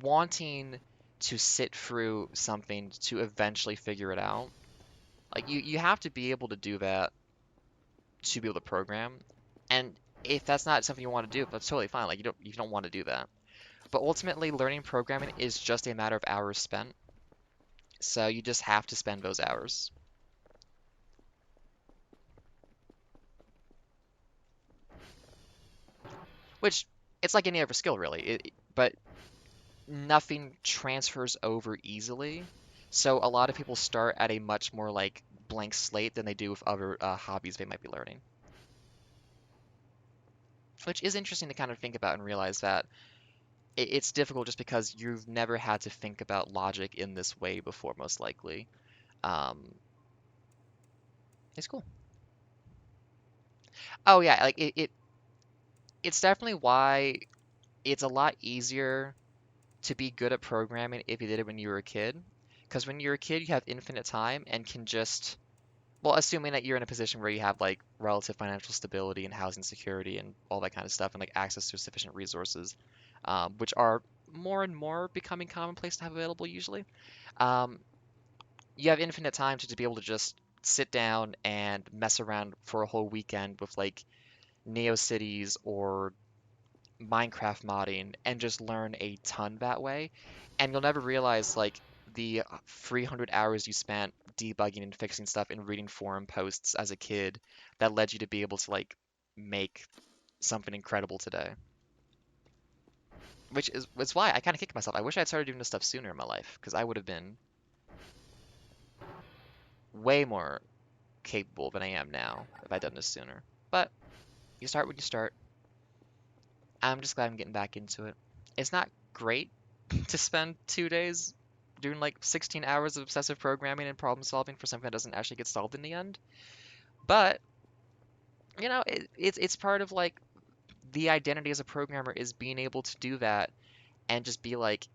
wanting to sit through something to eventually figure it out. Like you have to be able to do that to be able to program. And if that's not something you want to do, that's totally fine. Like you don't want to do that. But ultimately learning programming is just a matter of hours spent. So you just have to spend those hours. Which it's like any other skill really. But nothing transfers over easily. So a lot of people start at a much more like blank slate than they do with other hobbies they might be learning. Which is interesting to kind of think about and realize that it's difficult just because you've never had to think about logic in this way before, most likely. Um, it's cool. Oh yeah, like it's definitely why it's a lot easier to be good at programming if you did it when you were a kid. Because when you're a kid, you have infinite time and can just, well, assuming that you're in a position where you have like relative financial stability and housing security and all that kind of stuff and like access to sufficient resources, which are more and more becoming commonplace to have available usually. Um, you have infinite time to be able to just sit down and mess around for a whole weekend with like NeoCities or Minecraft modding and just learn a ton that way. And you'll never realize like the 300 hours you spent debugging and fixing stuff and reading forum posts as a kid that led you to be able to like make something incredible today. Which is why I kind of kick myself. I wish I'd started doing this stuff sooner in my life because I would have been way more capable than I am now if I'd done this sooner. But you start when you start. I'm just glad I'm getting back into it. It's not great to spend 2 days doing like 16 hours of obsessive programming and problem solving for something that doesn't actually get solved in the end. But it's part of like the identity as a programmer is being able to do that and just be like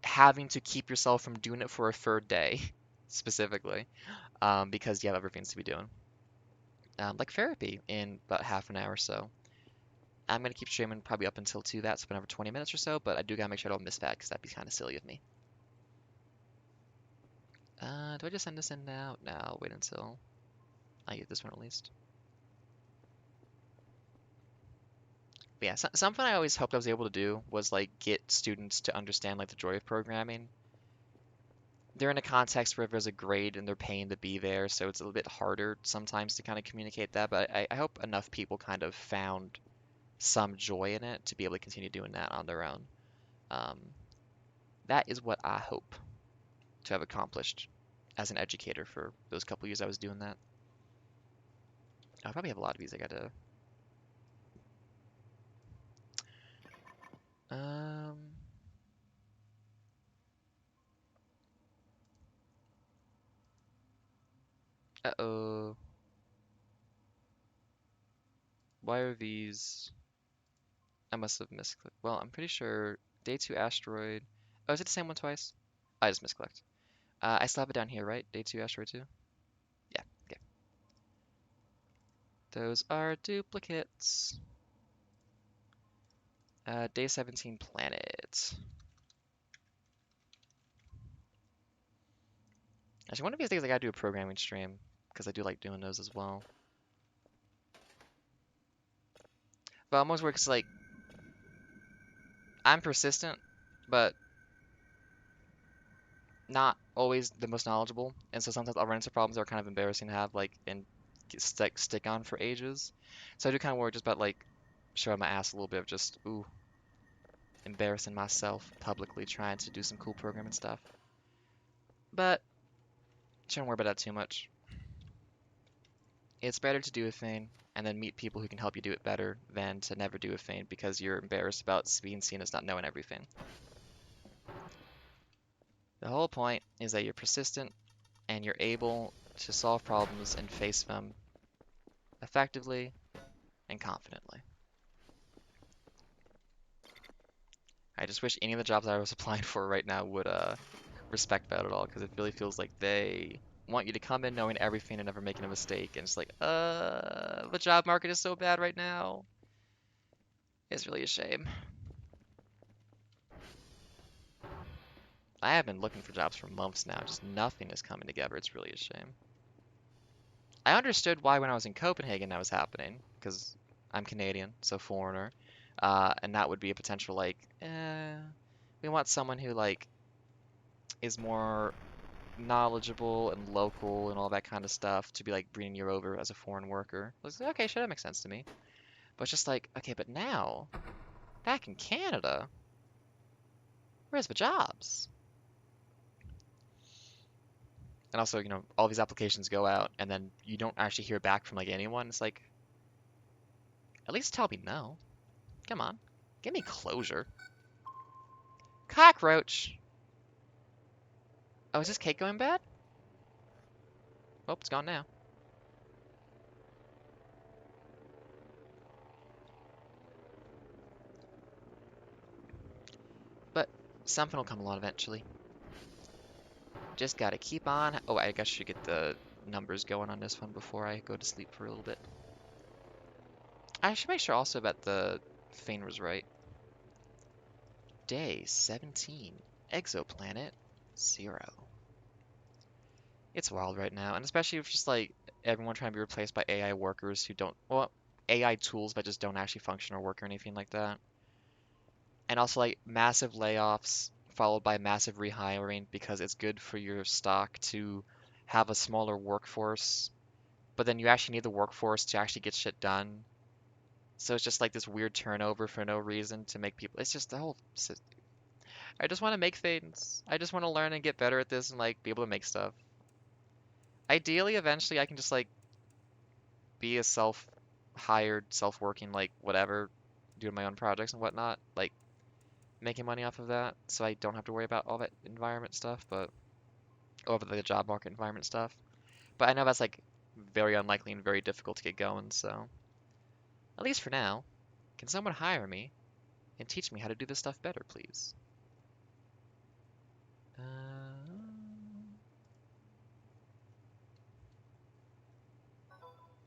having to keep yourself from doing it for a third day specifically, because you have other things to be doing, like therapy in about half an hour or so. I'm gonna keep streaming probably up until 2 that, so another 20 minutes or so, but I do gotta make sure I don't miss that because that'd be kind of silly of me. Do I just send this in now? No, I'll wait until I get this one at least. But yeah, something I always hoped I was able to do was like get students to understand like the joy of programming. They're in a context where there's a grade and they're paying to be there, so it's a little bit harder sometimes to kind of communicate that. But I hope enough people kind of found some joy in it to be able to continue doing that on their own. Um, that is what I hope to have accomplished as an educator for those couple years I was doing that. I probably have a lot of these I gotta. Um, uh-oh. Why are these? I must have misclicked. Well, I'm pretty sure day 2 asteroid. Oh, is it the same one twice? I just misclicked. I still have it down here, right? Day 2 asteroid 2? Yeah, okay. Those are duplicates. Day 17 planet. Actually, one of these days I gotta do a programming stream because I do like doing those as well. But almost works like I'm persistent, but not always the most knowledgeable, and so sometimes I'll run into problems that are kind of embarrassing to have, like, and stick on for ages. So I do kind of worry just about like showing my ass a little bit of just ooh, embarrassing myself publicly trying to do some cool programming stuff. But shouldn't worry about that too much. It's better to do a thing and then meet people who can help you do it better than to never do a thing because you're embarrassed about being seen as not knowing everything. The whole point is that you're persistent and you're able to solve problems and face them effectively and confidently. I just wish any of the jobs I was applying for right now would respect that at all, because it really feels like they want you to come in knowing everything and never making a mistake, and it's like, the job market is so bad right now. It's really a shame. I have been looking for jobs for months now, just nothing is coming together. It's really a shame. I understood why when I was in Copenhagen that was happening, because I'm Canadian, so foreigner, and that would be a potential like, we want someone who like is more knowledgeable and local and all that kind of stuff to be like bringing you over as a foreign worker. I was like, okay, sure, that makes sense to me. But it's just like, okay, but now, back in Canada, where's the jobs? And also, all these applications go out and then you don't actually hear back from like anyone. It's like, at least tell me no. Come on, give me closure. Cockroach. Oh, is this cake going bad? Oh, it's gone now. But something will come along eventually. Just gotta keep on. Oh, I guess I should get the numbers going on this one before I go to sleep for a little bit. I should make sure also that the thing was right. Day 17. Exoplanet 0. It's wild right now, and especially with just like everyone trying to be replaced by AI workers who don't, well, AI tools that just don't actually function or work or anything like that. And also like massive layoffs followed by massive rehiring because it's good for your stock to have a smaller workforce, but then you actually need the workforce to actually get shit done. So it's just like this weird turnover for no reason to make people. It's just the whole. I just want to make things. I just want to learn and get better at this and like be able to make stuff. Ideally, eventually, I can just like be a self-hired, self-working, like whatever, doing my own projects and whatnot, like making money off of that, so I don't have to worry about all that environment stuff, but over the job market environment stuff. But I know that's like very unlikely and very difficult to get going, so at least for now, can someone hire me and teach me how to do this stuff better, please?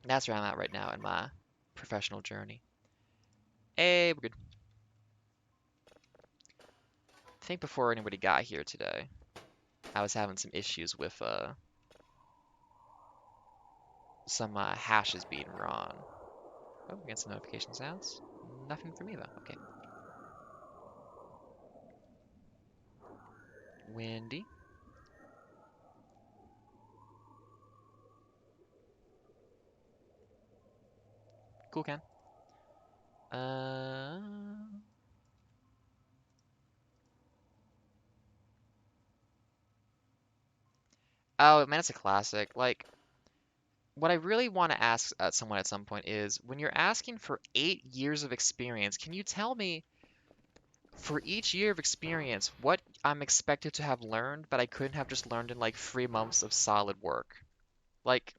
That's where I'm at right now in my professional journey. Hey, we're good. I think before anybody got here today, I was having some issues with some hashes being wrong. Oh, we got some notification sounds. Nothing for me though. Okay. Windy. Cool, Ken. Uh... Oh, man, it's a classic. Like, what I really want to ask someone at some point is, when you're asking for 8 years of experience, can you tell me for each year of experience what I'm expected to have learned, but I couldn't have just learned in like 3 months of solid work? Like,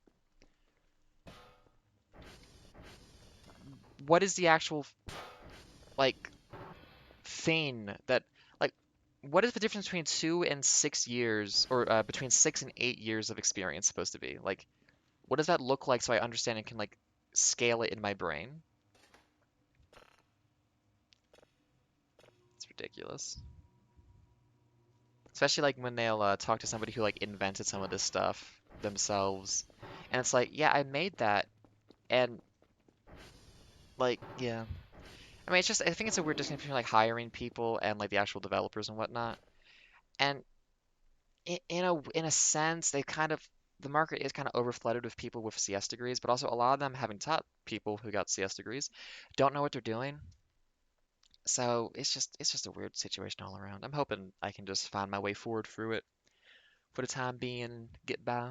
what is the actual like thing that like what is the difference between 2 and 6 years, or between 6 and 8 years of experience supposed to be? Like, what does that look like so I understand and can like scale it in my brain? It's ridiculous. Especially like when they'll talk to somebody who like invented some of this stuff themselves, and it's like, yeah, I made that, and like, yeah. I mean, it's just I think it's a weird distinction between like hiring people and like the actual developers and whatnot. And in a sense, they kind of the market is kind of overflooded with people with CS degrees, but also a lot of them, having taught people who got CS degrees, don't know what they're doing. So it's just a weird situation all around. I'm hoping I can just find my way forward through it for the time being and get by,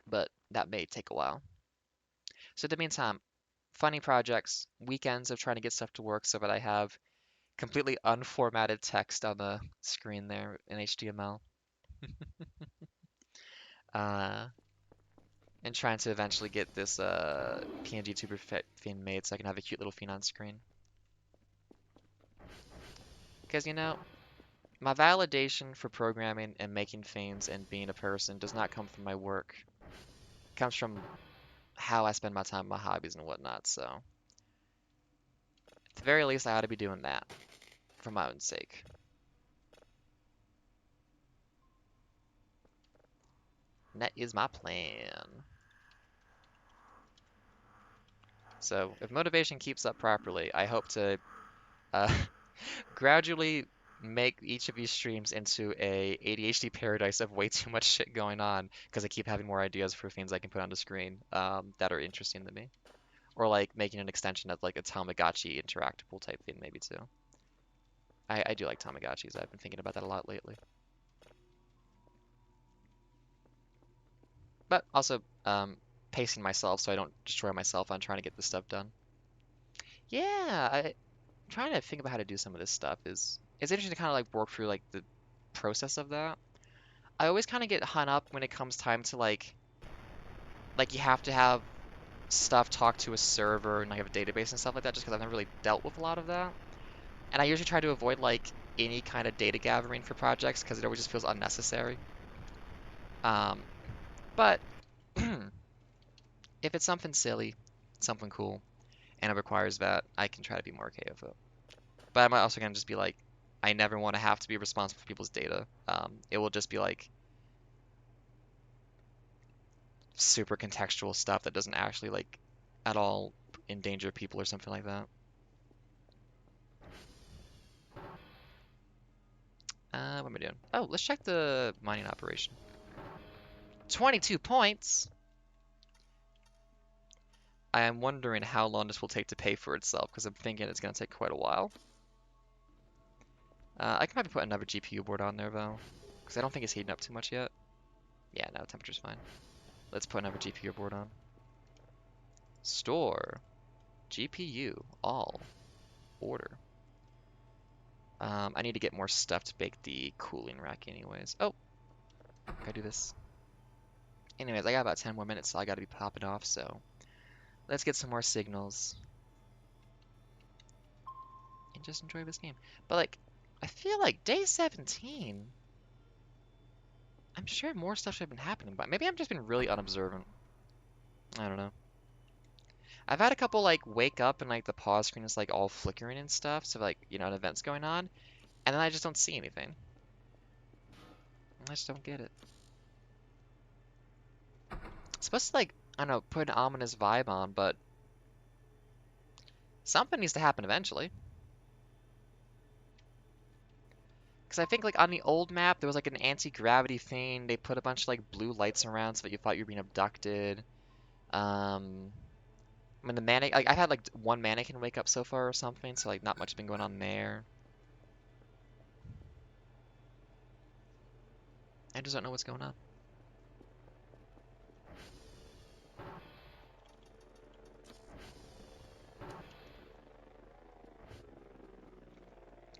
but that may take a while. So in the meantime, funny projects, weekends of trying to get stuff to work so that I have completely unformatted text on the screen there in HTML. Uh, and trying to eventually get this PNG tuber thing made so I can have a cute little thing on screen. Because, my validation for programming and making things and being a person does not come from my work. It comes from how I spend my time, my hobbies and whatnot. So, at the very least, I ought to be doing that for my own sake. And that is my plan. So, if motivation keeps up properly, I hope to uh, gradually make each of these streams into a ADHD paradise of way too much shit going on because I keep having more ideas for things I can put on the screen that are interesting to me. Or like making an extension of like a Tamagotchi interactable type thing maybe too. I do like Tamagotchis. I've been thinking about that a lot lately. But also pacing myself so I don't destroy myself on trying to get this stuff done. Yeah, trying to think about how to do some of this stuff is it's interesting to kind of like work through like the process of that. I always kind of get hung up when it comes time to like you have to have stuff talk to a server and like have a database and stuff like that just because I've never really dealt with a lot of that. And I usually try to avoid like any kind of data gathering for projects because it always just feels unnecessary. Um, but if it's something silly, something cool, and it requires that, I can try to be more okay with it. But I might also kind of just be like, I never want to have to be responsible for people's data. It will just be like super contextual stuff that doesn't actually like at all endanger people or something like that. What am I doing? Oh, let's check the mining operation. 22 points. I am wondering how long this will take to pay for itself because I'm thinking it's going to take quite a while. I can probably put another GPU board on there though because I don't think it's heating up too much yet. Yeah, no, temperature's fine. Let's put another GPU board on. Store. GPU. All. Order. I need to get more stuff to bake the cooling rack anyways. Oh, gotta do this. Anyways, I got about 10 more minutes, so I gotta be popping off, so let's get some more signals and just enjoy this game. But like, I feel like day 17, I'm sure more stuff should have been happening, but maybe I've just been really unobservant. I don't know. I've had a couple like wake up and like the pause screen is like all flickering and stuff, so like, an event's going on, and then I just don't see anything. I just don't get it. It's supposed to like, I don't know, put an ominous vibe on, but something needs to happen eventually. Because I think like on the old map there was like an anti-gravity thing. They put a bunch of like blue lights around so that you thought you were being abducted. Um, I mean, the mannequin, like, I've had like one mannequin wake up so far or something, so like not much has been going on there. I just don't know what's going on.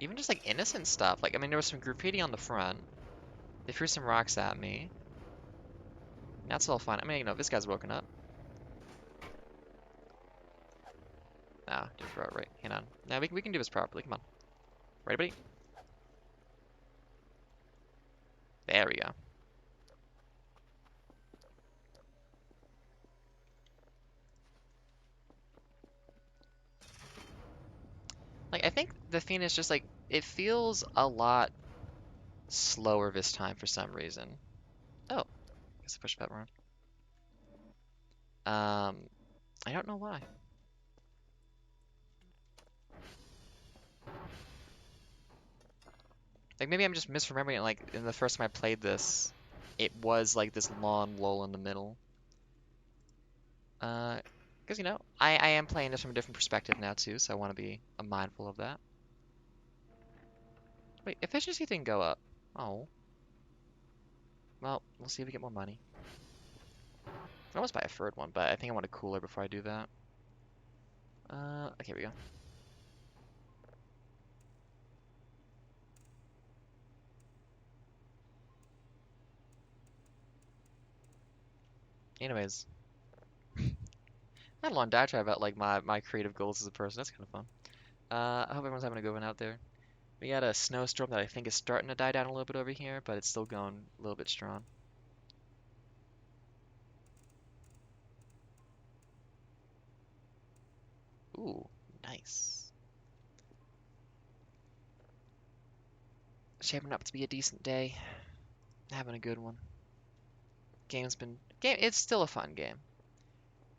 Even just like innocent stuff. Like, I mean, there was some graffiti on the front. They threw some rocks at me. That's all fine. I mean, this guy's woken up. Nah, just throw it right. Hang on. Now we can do this properly. Come on. Ready, buddy? There we go. Like, I think the thing is just like, it feels a lot slower this time for some reason. Oh, I guess I pushed that wrong. I don't know why. Like, maybe I'm just misremembering it, like, in the first time I played this, it was like this long lull in the middle. Because, you know, I am playing this from a different perspective now, too, so I want to be mindful of that. Wait, efficiency didn't go up. Oh. Well, we'll see if we get more money. I can almost buy a third one, but I think I want a cooler before I do that. Okay, here we go. Anyways, I had a long diatribe about, like, my creative goals as a person. That's kind of fun. I hope everyone's having a good one out there. We got a snowstorm that I think is starting to die down a little bit over here, but it's still going a little bit strong. Ooh, nice. Shaping up to be a decent day. Having a good one. It's still a fun game.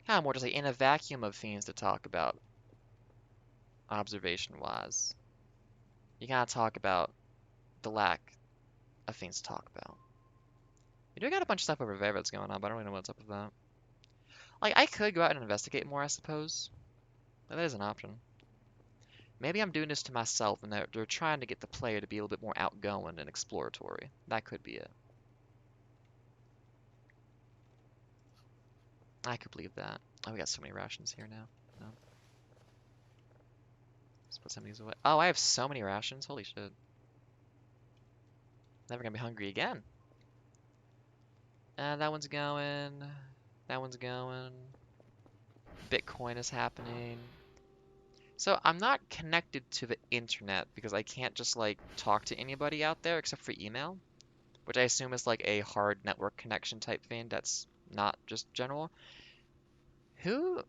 Kind of more just like in a vacuum of things to talk about, observation-wise. You gotta talk about the lack of things to talk about. We do got a bunch of stuff over there that's going on, but I don't really know what's up with that. Like, I could go out and investigate more, I suppose. That is an option. Maybe I'm doing this to myself and they're trying to get the player to be a little bit more outgoing and exploratory. That could be it. I could believe that. Oh, we got so many rations here now. No. Let's put some of these away. Oh, I have so many rations. Holy shit. Never gonna be hungry again. That one's going. That one's going. Bitcoin is happening. So I'm not connected to the internet because I can't just like talk to anybody out there except for email, which I assume is like a hard network connection type thing that's not just general. Who?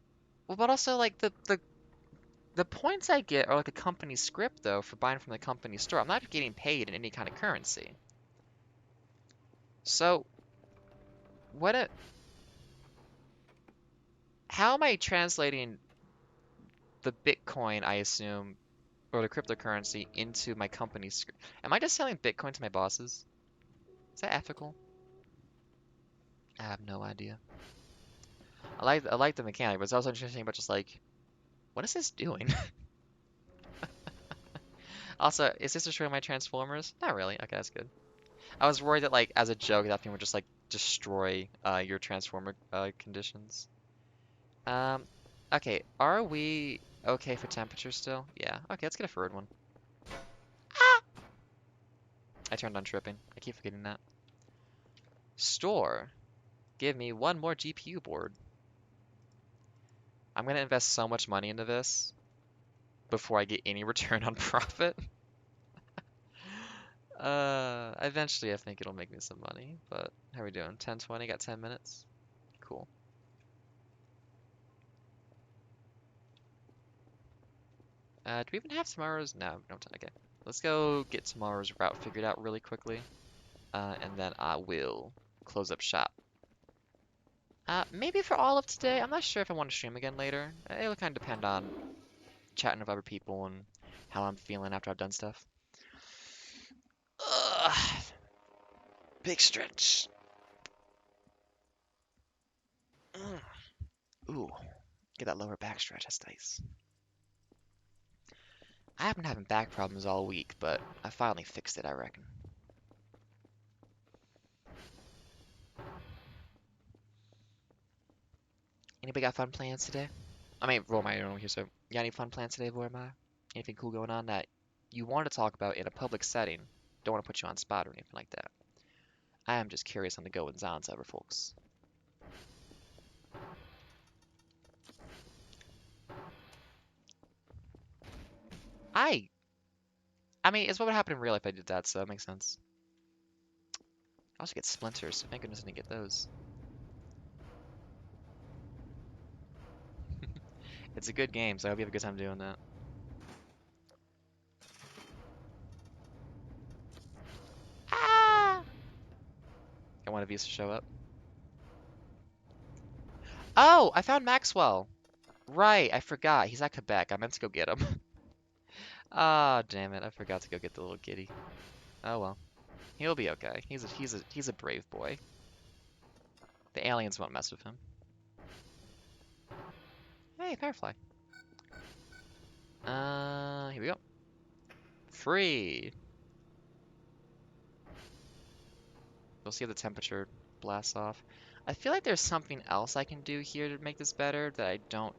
Well, but also like the points I get are like a company script though for buying from the company store. I'm not getting paid in any kind of currency. So what a how am I translating the Bitcoin, I assume, or the cryptocurrency into my company's script? Am I just selling Bitcoin to my bosses? Is that ethical? I have no idea. I like the mechanic, but it's also interesting about just like, what is this doing? Also, is this destroying my transformers? Not really. Okay, that's good. I was worried that like as a joke that thing would just like destroy your transformer conditions. Um, okay, are we okay for temperature still? Yeah. Okay, let's get a third one. Ah! I turned on tripping. I keep forgetting that. Store. Give me one more GPU board. I'm gonna invest so much money into this before I get any return on profit. Eventually I think it'll make me some money, but how are we doing? 10:20, got 10 minutes? Cool. Do we even have tomorrow's? No, we don't. Okay. Let's go get tomorrow's route figured out really quickly, and then I will close up shop. Maybe for all of today. I'm not sure if I want to stream again later. It'll kind of depend on chatting with other people and how I'm feeling after I've done stuff. Ugh, big stretch. Ooh. Get that lower back stretch. That's nice. I have been having back problems all week, but I finally fixed it, I reckon. Anybody got fun plans today? I mean, Vormai, I don't know here, so you got any fun plans today, Vormai? Anything cool going on that you want to talk about in a public setting? Don't want to put you on spot or anything like that. I am just curious on the goings-ons ever, folks. I I mean, it's what would happen in real life if I did that, so that makes sense. I also get splinters, so thank goodness I didn't get those. It's a good game, so I hope you have a good time doing that. Ah! I want Visa to show up. Oh, I found Maxwell. Right, I forgot. He's at Quebec. I meant to go get him. Ah, damn it. I forgot to go get the little kitty. Oh well. He'll be okay. He's a brave boy. The aliens won't mess with him. Hey, Firefly. Here we go. Free. We'll see if the temperature blasts off. I feel like there's something else I can do here to make this better that I don't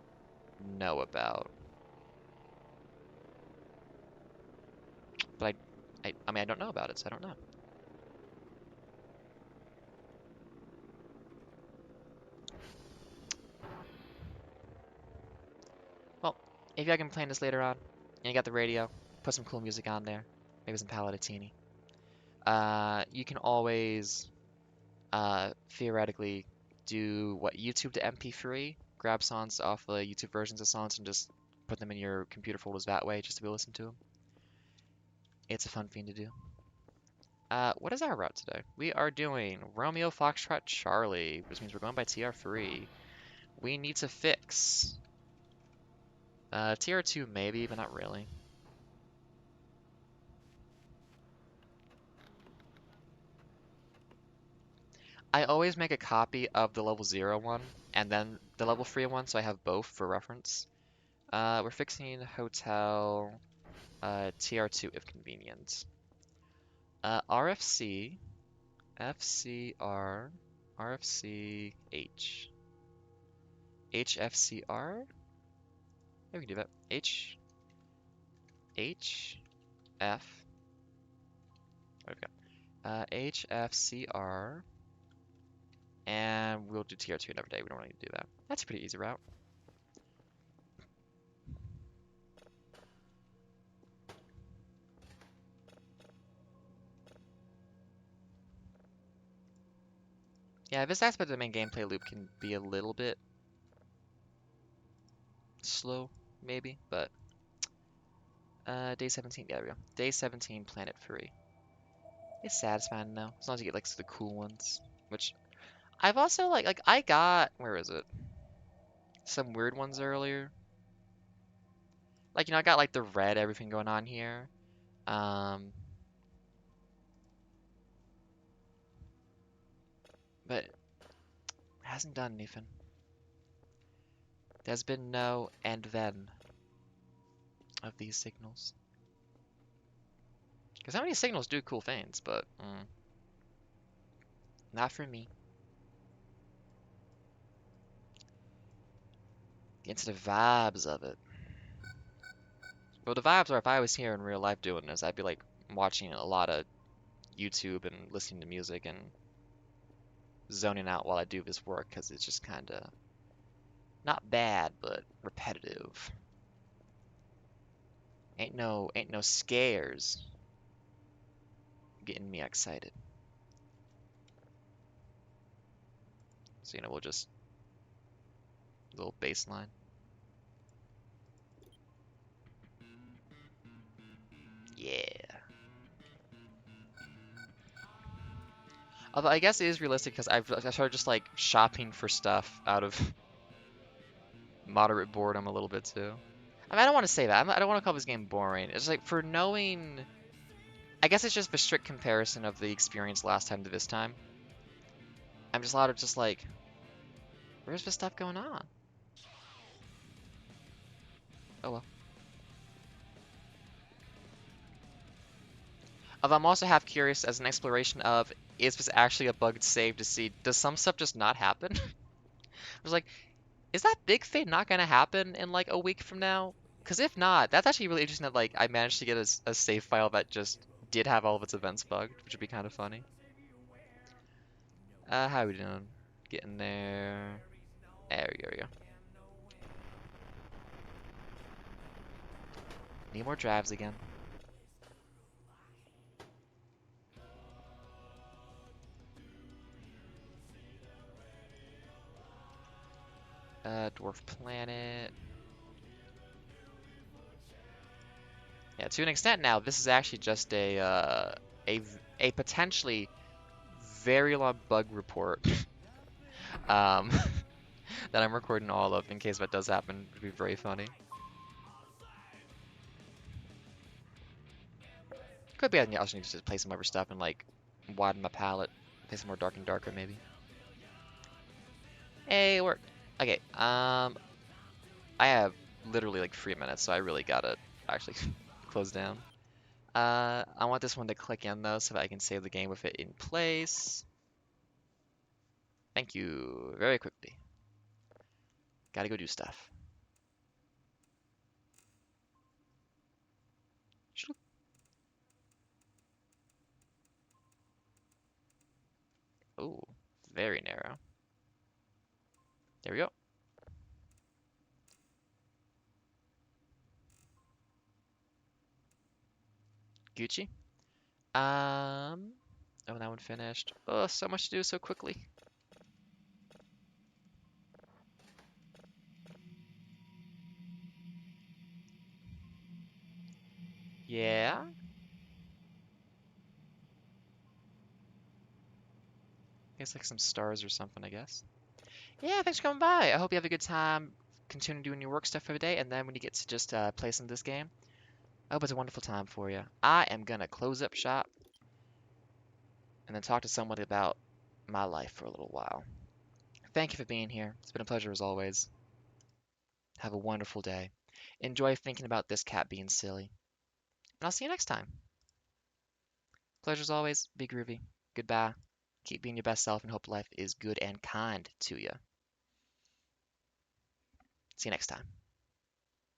know about. But I mean, I don't know about it, so I don't know. Well, if y'all can plan this later on, and you got the radio, put some cool music on there, maybe some Palatini. You can always, theoretically, do what YouTube to MP3, grab songs off the YouTube versions of songs and just put them in your computer folders that way, just to be able to listen to them. It's a fun thing to do. What is our route today? We are doing Romeo Foxtrot Charlie, which means we're going by TR3. We need to fix TR2 maybe, but not really. I always make a copy of the level 0 one and then the level 3 one, so I have both for reference. We're fixing hotel TR2 if convenient. RFC, FCR, RFC, HFCR? Yeah, we can do that. HF, what have we got? HFCR, and we'll do TR2 another day. We don't need to do that. That's a pretty easy route. Yeah, this aspect of the main gameplay loop can be a little bit slow, maybe, but day 17, yeah, there we go. Day 17, Planet 3. It's satisfying though, as long as you get like the cool ones. Which I've also like I got, where is it? Some weird ones earlier. Like, you know, I got like the red everything going on here. But it hasn't done anything. There's been no and then of these signals. Because how many signals do cool things, but not for me. Get into the vibes of it. Well, the vibes are if I was here in real life doing this, I'd be like watching a lot of YouTube and listening to music and zoning out while I do this work because it's just kind of not bad, but repetitive. Ain't no scares getting me excited. So, you know, we'll just little baseline. Yeah. Although I guess it is realistic because I started just like shopping for stuff out of moderate boredom a little bit too. I mean, I don't want to say that. I don't want to call this game boring. It's like for knowing. I guess it's just the strict comparison of the experience last time to this time. I'm just a lot of just like, where's this stuff going on? Oh well. Although I'm also half curious as an exploration of, is this actually a bugged save to see, does some stuff just not happen? I was like, is that big fate not gonna happen in like a week from now? Because if not, that's actually really interesting that like I managed to get a save file that just did have all of its events bugged, which would be kind of funny. How are we doing? Getting there. There we go. Need more drives again. Dwarf planet. Yeah, to an extent now, this is actually just a potentially very long bug report um, that I'm recording all of in case that does happen. It would be very funny. Could be I also need to just play some other stuff and like widen my palette, play some more Dark and Darker maybe. Hey, it worked. Okay, I have literally like 3 minutes, so I really gotta actually close down. I want this one to click in though, so that I can save the game with it in place. Thank you. Very quickly. Gotta go do stuff. Oh, very narrow. There we go. Gucci. Oh, that one finished. Oh, so much to do so quickly. Yeah. Guess like some stars or something, I guess. Yeah, thanks for coming by. I hope you have a good time continuing doing your work stuff for the day, and then when you get to just play some of this game, I hope it's a wonderful time for you. I am gonna close up shop and then talk to somebody about my life for a little while. Thank you for being here. It's been a pleasure as always. Have a wonderful day. Enjoy thinking about this cat being silly. And I'll see you next time. Pleasure as always. Be groovy. Goodbye. Keep being your best self and hope life is good and kind to you. See you next time.